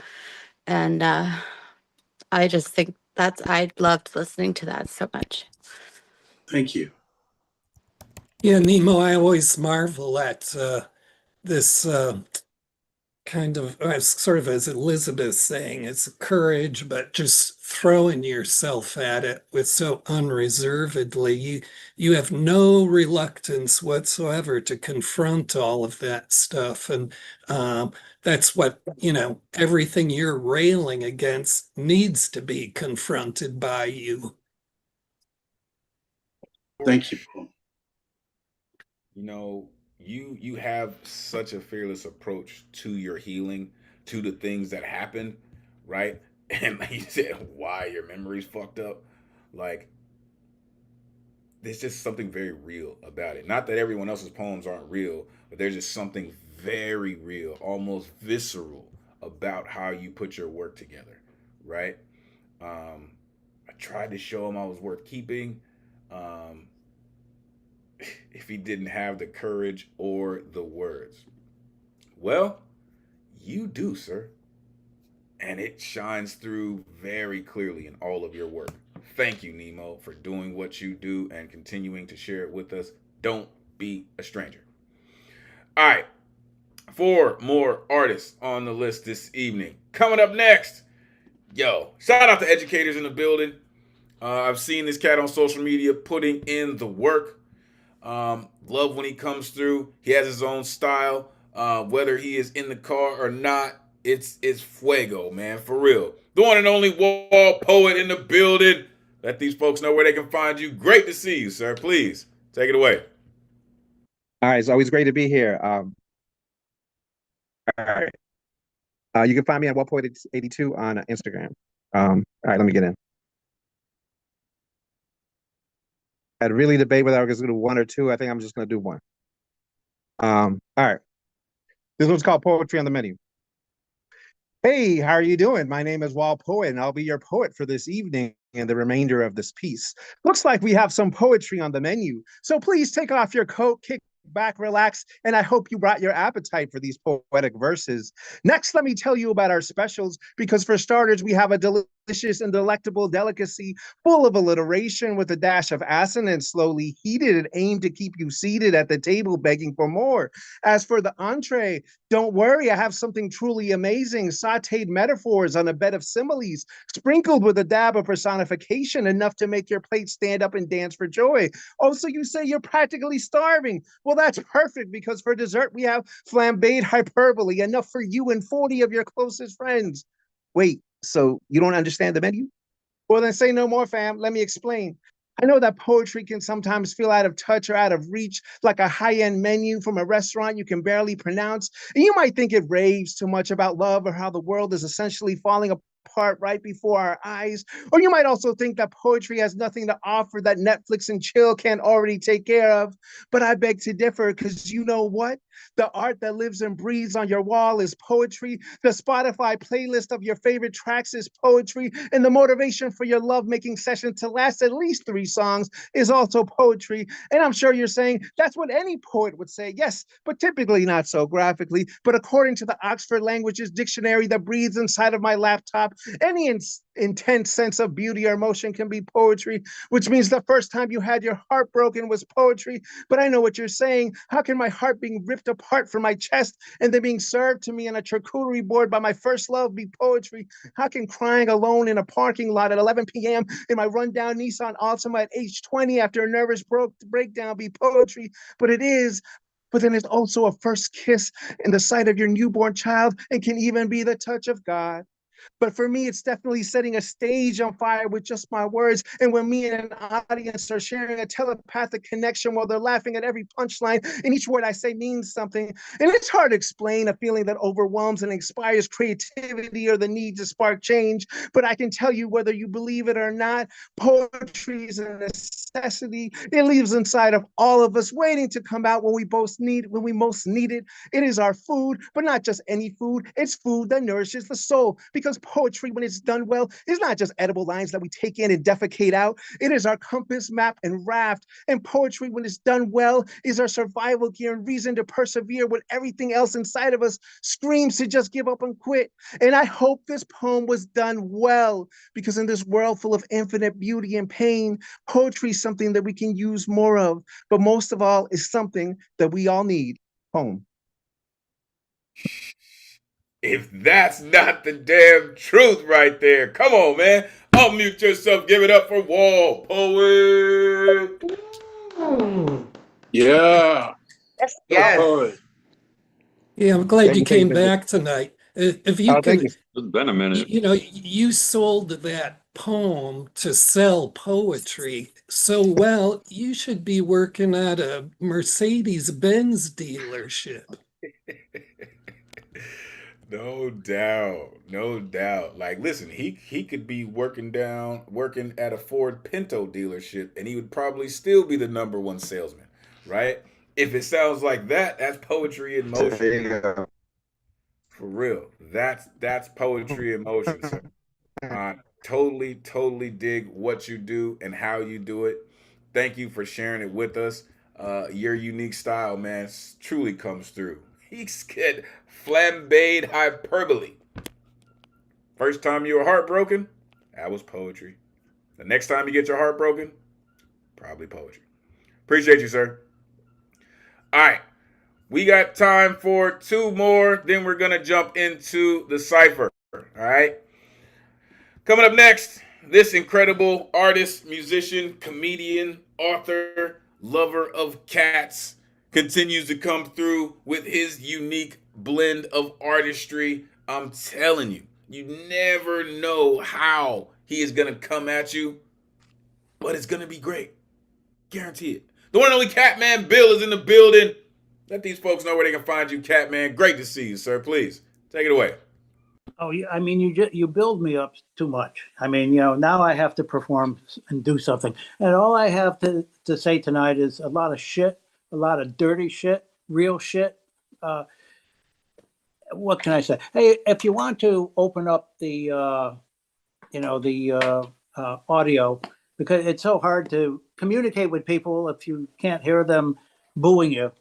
And I just think I loved listening to that so much. Thank you. Yeah, Nemo, I always marvel at this kind of, sort of as Elizabeth's saying, it's courage, but just throwing yourself at it with so unreservedly. You have no reluctance whatsoever to confront all of that stuff. And that's what, everything you're railing against needs to be confronted by you. Thank you, Paul. You have such a fearless approach to your healing, to the things that happened, right? And like you said, why your memory's fucked up. Like, there's just something very real about it. Not that everyone else's poems aren't real, but there's just something very real, almost visceral about how you put your work together, right? I tried to show him I was worth keeping. Um, if he didn't have the courage or the words. Well, you do, sir. And it shines through very clearly in all of your work. Thank you, Nemo, for doing what you do and continuing to share it with us. Don't be a stranger. All right, 4 more artists on the list this evening. Coming up next, shout out to educators in the building. I've seen this cat on social media putting in the work. Love when he comes through. He has his own style. Whether he is in the car or not, it's fuego, man, for real. The one and only wall poet in the building. Let these folks know where they can find you. Great to see you, sir. Please take it away. All right, it's always great to be here. All right, you can find me at wallpoet82 on Instagram. All right, let me get in. I'd really debate whether I was going to do one or two. I think I'm just going to do one. All right. This one's called Poetry on the Menu. Hey, how are you doing? My name is Wall Poet, and I'll be your poet for this evening and the remainder of this piece. Looks like we have some poetry on the menu. So please take off your coat, kick back, relax, and I hope you brought your appetite for these poetic verses. Next, let me tell you about our specials, because for starters, we have a delicious delicious and delectable delicacy, full of alliteration with a dash of assonance, slowly heated and aimed to keep you seated at the table begging for more. As for the entree, don't worry, I have something truly amazing, sauteed metaphors on a bed of similes, sprinkled with a dab of personification, enough to make your plate stand up and dance for joy. Oh, so you say you're practically starving. Well, that's perfect, because for dessert we have flambéed hyperbole, enough for you and 40 of your closest friends. Wait, so you don't understand the menu? Well, then say no more, fam. Let me explain. I know that poetry can sometimes feel out of touch or out of reach, like a high-end menu from a restaurant you can barely pronounce. And you might think it raves too much about love or how the world is essentially falling apart right before our eyes. Or you might also think that poetry has nothing to offer that Netflix and chill can't already take care of. But I beg to differ, because you know what? The art that lives and breathes on your wall is poetry. The Spotify playlist of your favorite tracks is poetry. And the motivation for your lovemaking session to last at least 3 songs is also poetry. And I'm sure you're saying that's what any poet would say. Yes, but typically not so graphically. But according to the Oxford Languages Dictionary that breathes inside of my laptop, any intense sense of beauty or emotion can be poetry, which means the first time you had your heart broken was poetry. But I know what you're saying. How can my heart being ripped apart from my chest and then being served to me on a charcuterie board by my first love be poetry? How can crying alone in a parking lot at 11 p.m. in my rundown Nissan Altima at age 20 after a nervous breakdown be poetry? But it is. But then it's also a first kiss in the sight of your newborn child, and can even be the touch of God. But for me, it's definitely setting a stage on fire with just my words. And when me and an audience are sharing a telepathic connection while they're laughing at every punchline, and each word I say means something. And it's hard to explain a feeling that overwhelms and inspires creativity or the need to spark change. But I can tell you, whether you believe it or not, poetry is a necessity. It lives inside of all of us, waiting to come out when we most need it. It is our food, but not just any food. It's food that nourishes the soul. Because poetry, when it's done well, is not just edible lines that we take in and defecate out. It is our compass, map, and raft. And poetry, when it's done well, is our survival gear and reason to persevere when everything else inside of us screams to just give up and quit. And I hope this poem was done well, because in this world full of infinite beauty and pain, poetry is something that we can use more of. But most of all, is something that we all need. Poem. If that's not the damn truth right there, come on, man. Unmute yourself. Give it up for Wall Poet. Yeah. Yes. Yeah, I'm glad Thank you you, thank you, came thank you. back tonight. If you Oh, thank can, you. It's been a minute. you know, you sold that poem to sell poetry so well, you should be working at a Mercedes-Benz dealership. No doubt, no doubt. Like, listen, he could be working at a Ford Pinto dealership, and he would probably still be the #1 salesman, right? If it sounds like that, that's poetry in motion. There you go. For real, that's poetry in motion, sir. I totally dig what you do and how you do it. Thank you for sharing it with us. Your unique style, man, truly comes through. He's get flambéed hyperbole. First time you were heartbroken, that was poetry. The next time you get your heart broken, probably poetry. Appreciate you, sir. All right. We got time for 2 more. Then we're going to jump into the cipher. All right. Coming up next, this incredible artist, musician, comedian, author, lover of cats continues to come through with his unique blend of artistry. I'm telling you, you never know how he is going to come at you, but it's going to be great. Guarantee it. The one and only Catman Bill is in the building. Let these folks know where they can find you, Catman. Great to see you, sir. Please take it away. Oh, yeah. I mean, you build me up too much. I mean, now I have to perform and do something. And all I have to say tonight is a lot of shit, a lot of dirty shit, real shit. What can I say? Hey, if you want to open up the, audio, because it's so hard to communicate with people if you can't hear them booing you.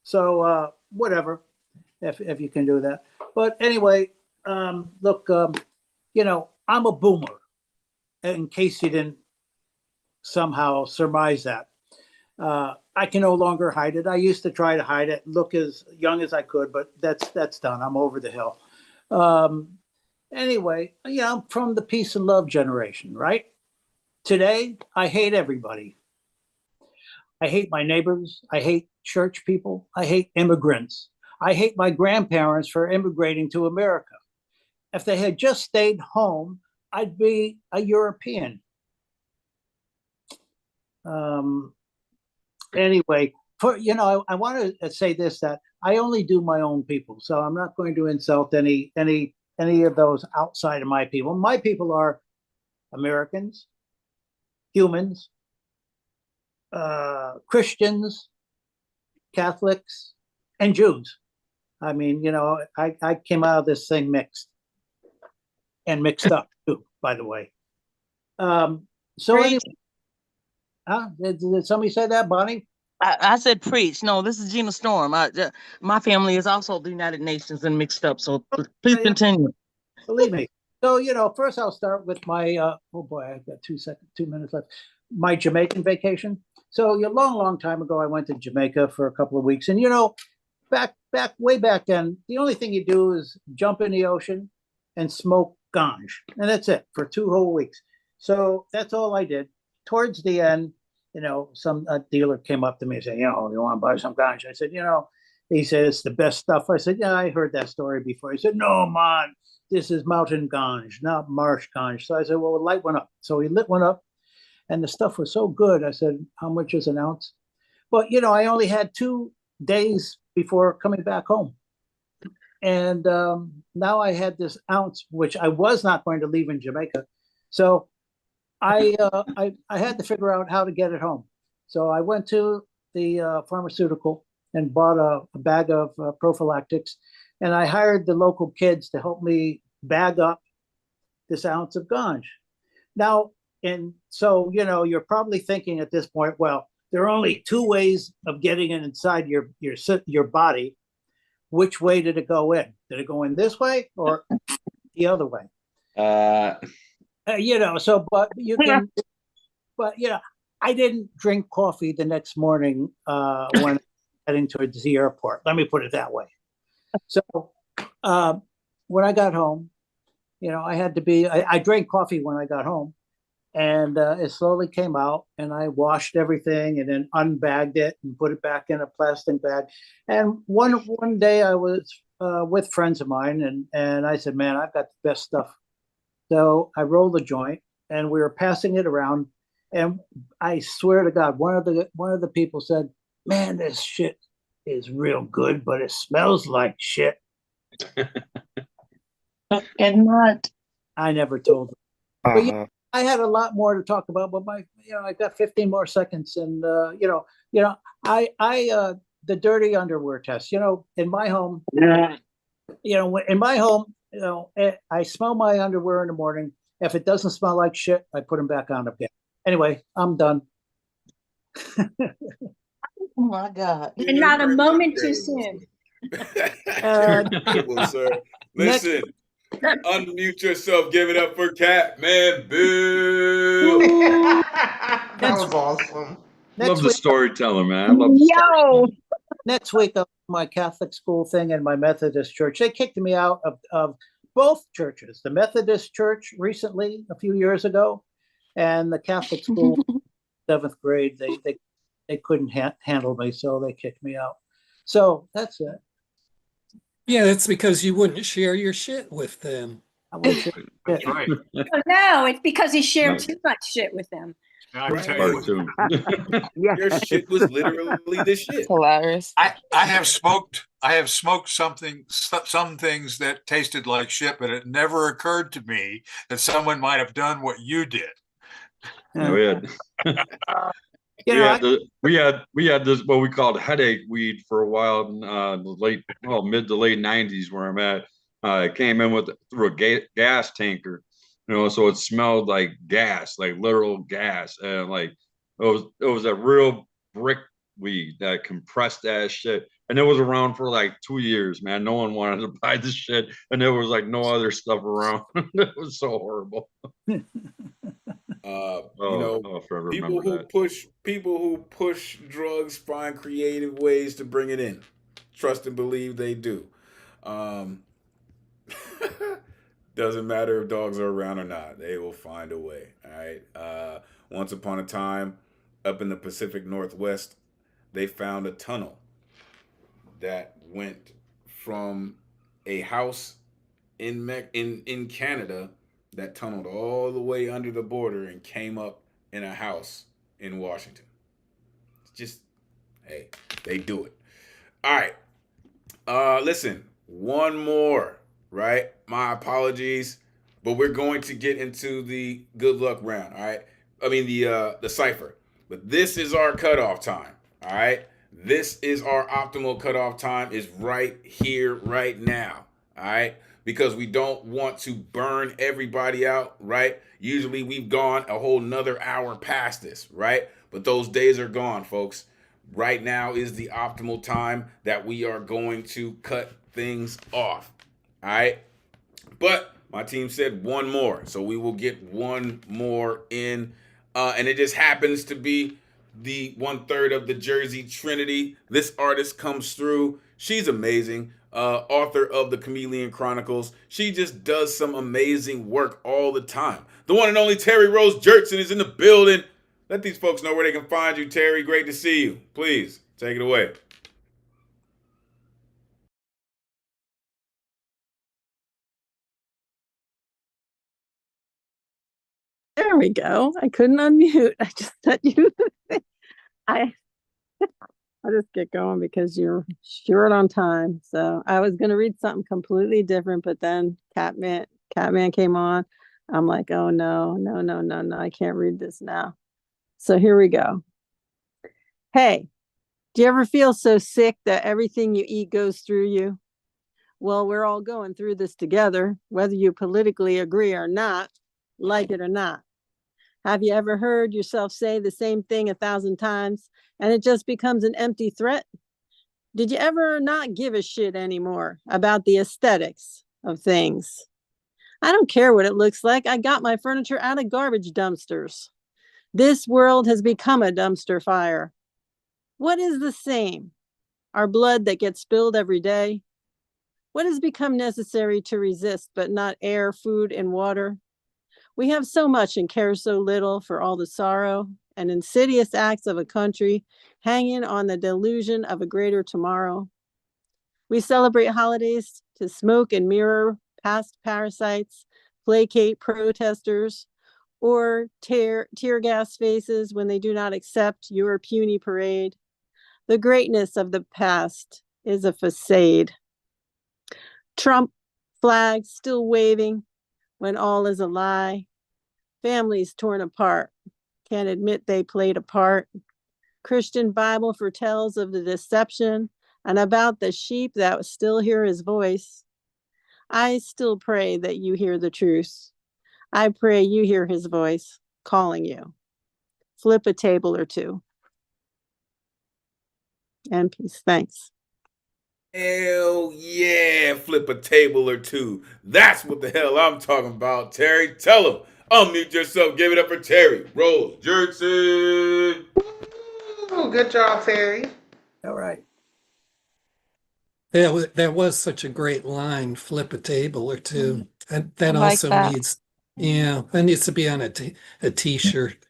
So whatever, if you can do that. But anyway, look, I'm a boomer, in case you didn't somehow surmise that. I can no longer hide it. I used to try to hide it, look as young as I could, but that's done. I'm over the hill. Anyway, I'm from the peace and love generation, right? Today, I hate everybody. I hate my neighbors. I hate church people. I hate immigrants. I hate my grandparents for immigrating to America. If they had just stayed home, I'd be a European. Anyway, I want to say this, that I only do my own people, so I'm not going to insult any of those outside of my people. My people are Americans, humans, Christians, Catholics, and Jews. I mean, I came out of this thing mixed up too, by the way. So anyway, did somebody say that, Bonnie? I said preach. No, this is Gina Storm. My family is also the United Nations and mixed up. So please continue. Believe me. So, first I'll start with my, oh boy, I've got 2 minutes left. My Jamaican vacation. So a long time ago, I went to Jamaica for a couple of weeks. And, way back then, the only thing you do is jump in the ocean and smoke ganj. And that's it for 2 whole weeks. So that's all I did. Towards the end, some dealer came up to me and said, you want to buy some ganj? I said, he said, it's the best stuff. I said, yeah, I heard that story before. He said, no, man, this is mountain ganj, not marsh ganj. So I said, well, light one up. So he lit one up and the stuff was so good. I said, how much is an ounce? But, I only had 2 days before coming back home. And now I had this ounce, which I was not going to leave in Jamaica. So I had to figure out how to get it home. So I went to the pharmaceutical and bought a bag of prophylactics, and I hired the local kids to help me bag up this ounce of ganj. Now, and so, you're probably thinking at this point, well, there are only 2 ways of getting it inside your body. Which way did it go in? Did it go in this way or the other way? But you can, but I didn't drink coffee the next morning when heading towards the airport. Let me put it that way. So when I got home, I had to be, I drank coffee when I got home, and it slowly came out, and I washed everything and then unbagged it and put it back in a plastic bag. And one day I was with friends of mine, and I said, man, I've got the best stuff. So I rolled a joint and we were passing it around, and I swear to God, one of the people said, man, this shit is real good, but it smells like shit. And not. I never told them. But I had a lot more to talk about, but I got 15 more seconds, and the dirty underwear test. In my home, I smell my underwear in the morning. If it doesn't smell like shit, I put them back on again. Anyway, I'm done. Oh my God! And not a moment too soon. Incredible, sir. Listen, unmute yourself. Give it up for Catman Bill. That was awesome. Love the storyteller, man. I love the Next week, my Catholic school thing and my Methodist church, they kicked me out of both churches. The Methodist church recently, a few years ago, and the Catholic school, 7th grade, they couldn't handle me, so they kicked me out. So that's it. Yeah, that's because you wouldn't share your shit with them. That's right. Oh, no, it's because he shared too much shit with them. Your shit was literally the shit. Hilarious. I have smoked some things that tasted like shit, but it never occurred to me that someone might have done what you did. We had this what we called headache weed for a while in mid to late 90s where I'm at. It came in through a gas tanker, so it smelled like gas, like literal gas, and like it was a real brick weed that compressed that shit. and it was around for like 2 years, man. No one wanted to buy this shit, and there was like no other stuff around. It was so horrible. I'll forever people remember who push drugs find creative ways to bring it in. Trust and believe they do. Doesn't matter if dogs are around or not, they will find a way. All right. Once upon a time, up in the Pacific Northwest, they found a tunnel that went from a house in Canada that tunneled all the way under the border and came up in a house in Washington. It's just, hey, they do it. All right. Listen, one more, right? My apologies, but we're going to get into the good luck round, all right? I mean the cipher. But this is our cutoff time, all right? This is our optimal cutoff time is right here, right now, all right? Because we don't want to burn everybody out, right? Usually we've gone a whole nother hour past this, right? But those days are gone, folks. Right now is the optimal time that we are going to cut things off, all right? But my team said one more, so we will get one more in. And it just happens to be the 1/3 of the Jersey Trinity. This artist comes through. She's amazing. Author of the Chameleon Chronicles. She just does some amazing work all the time. The one and only Terry Rose Jertson is in the building. Let these folks know where they can find you, Terry. Great to see you. Please, take it away. There we go. I couldn't unmute. I just sent you the thing. I'll just get going because you're short on time. So I was gonna read something completely different, but then Catman came on. I'm like, oh no, I can't read this now. So here we go. Hey, do you ever feel so sick that everything you eat goes through you? Well, we're all going through this together, whether you politically agree or not, like it or not. Have you ever heard yourself say the same thing 1,000 times and it just becomes an empty threat? Did you ever not give a shit anymore about the aesthetics of things? I don't care what it looks like. I got my furniture out of garbage dumpsters. This world has become a dumpster fire. What is the same? Our blood that gets spilled every day? What has become necessary to resist, but not air, food, and water? We have so much and care so little for all the sorrow and insidious acts of a country hanging on the delusion of a greater tomorrow. We celebrate holidays to smoke and mirror past parasites, placate protesters, or tear gas faces when they do not accept your puny parade. The greatness of the past is a facade. Trump flag still waving when all is a lie. Families torn apart, can't admit they played a part. Christian Bible foretells of the deception and about the sheep that still hear his voice. I still pray that you hear the truth. I pray you hear his voice calling you. Flip a table or two. And peace. Thanks. Hell yeah, flip a table or two. That's what the hell I'm talking about, Terry. Tell them. Unmute yourself. Give it up for Terry Rose Jertson. Ooh, good job, Terry. All right. That was such a great line, flip a table or two. And that like also that. needs, that needs to be on a t-shirt.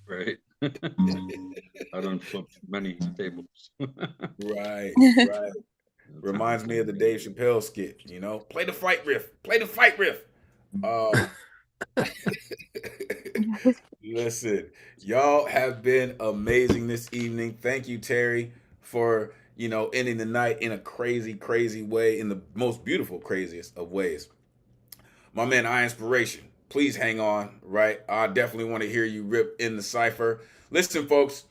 Right. I don't flip many tables. Right. Reminds me of the Dave Chappelle skit, you know? Play the fight riff. Listen, y'all have been amazing this evening. Thank you, Terry, for, ending the night in a crazy, crazy way, in the most beautiful, craziest of ways. My man, I Inspiration, please hang on, right? I definitely want to hear you rip in the cipher. Listen, folks,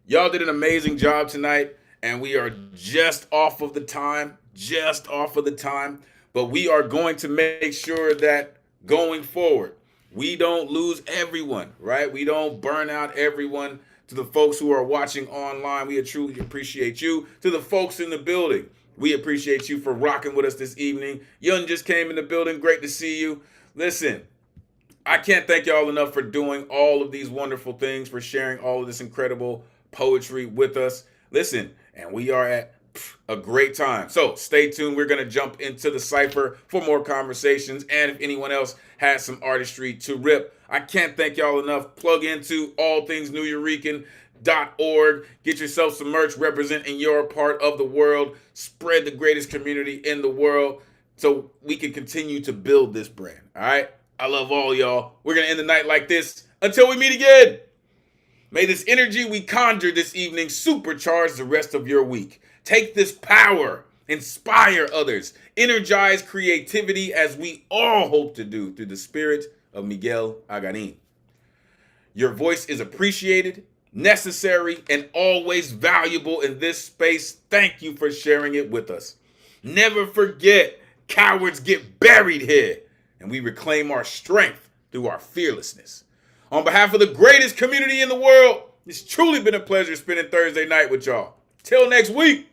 y'all did an amazing job tonight, and we are just off of the time, but we are going to make sure that going forward, we don't lose everyone, right? We don't burn out everyone To the folks who are watching online, we truly appreciate you. To the folks in the building, we appreciate you for rocking with us this evening. Yun just came in the building. Great to see you. Listen, I can't thank y'all enough for doing all of these wonderful things, for sharing all of this incredible poetry with us. Listen, and we are at a great time. So stay tuned. We're going to jump into the cipher for more conversations. And if anyone else has some artistry to rip, I can't thank y'all enough. Plug into allthingsneweurekan.org. Get yourself some merch representing your part of the world. Spread the greatest community in the world so we can continue to build this brand. All right? I love all y'all. We're going to end the night like this until we meet again. May this energy we conjure this evening supercharge the rest of your week. Take this power, inspire others, energize creativity as we all hope to do through the spirit of Miguel Agarin. Your voice is appreciated, necessary, and always valuable in this space. Thank you for sharing it with us. Never forget, cowards get buried here, and we reclaim our strength through our fearlessness. On behalf of the greatest community in the world, it's truly been a pleasure spending Thursday night with y'all. Till next week.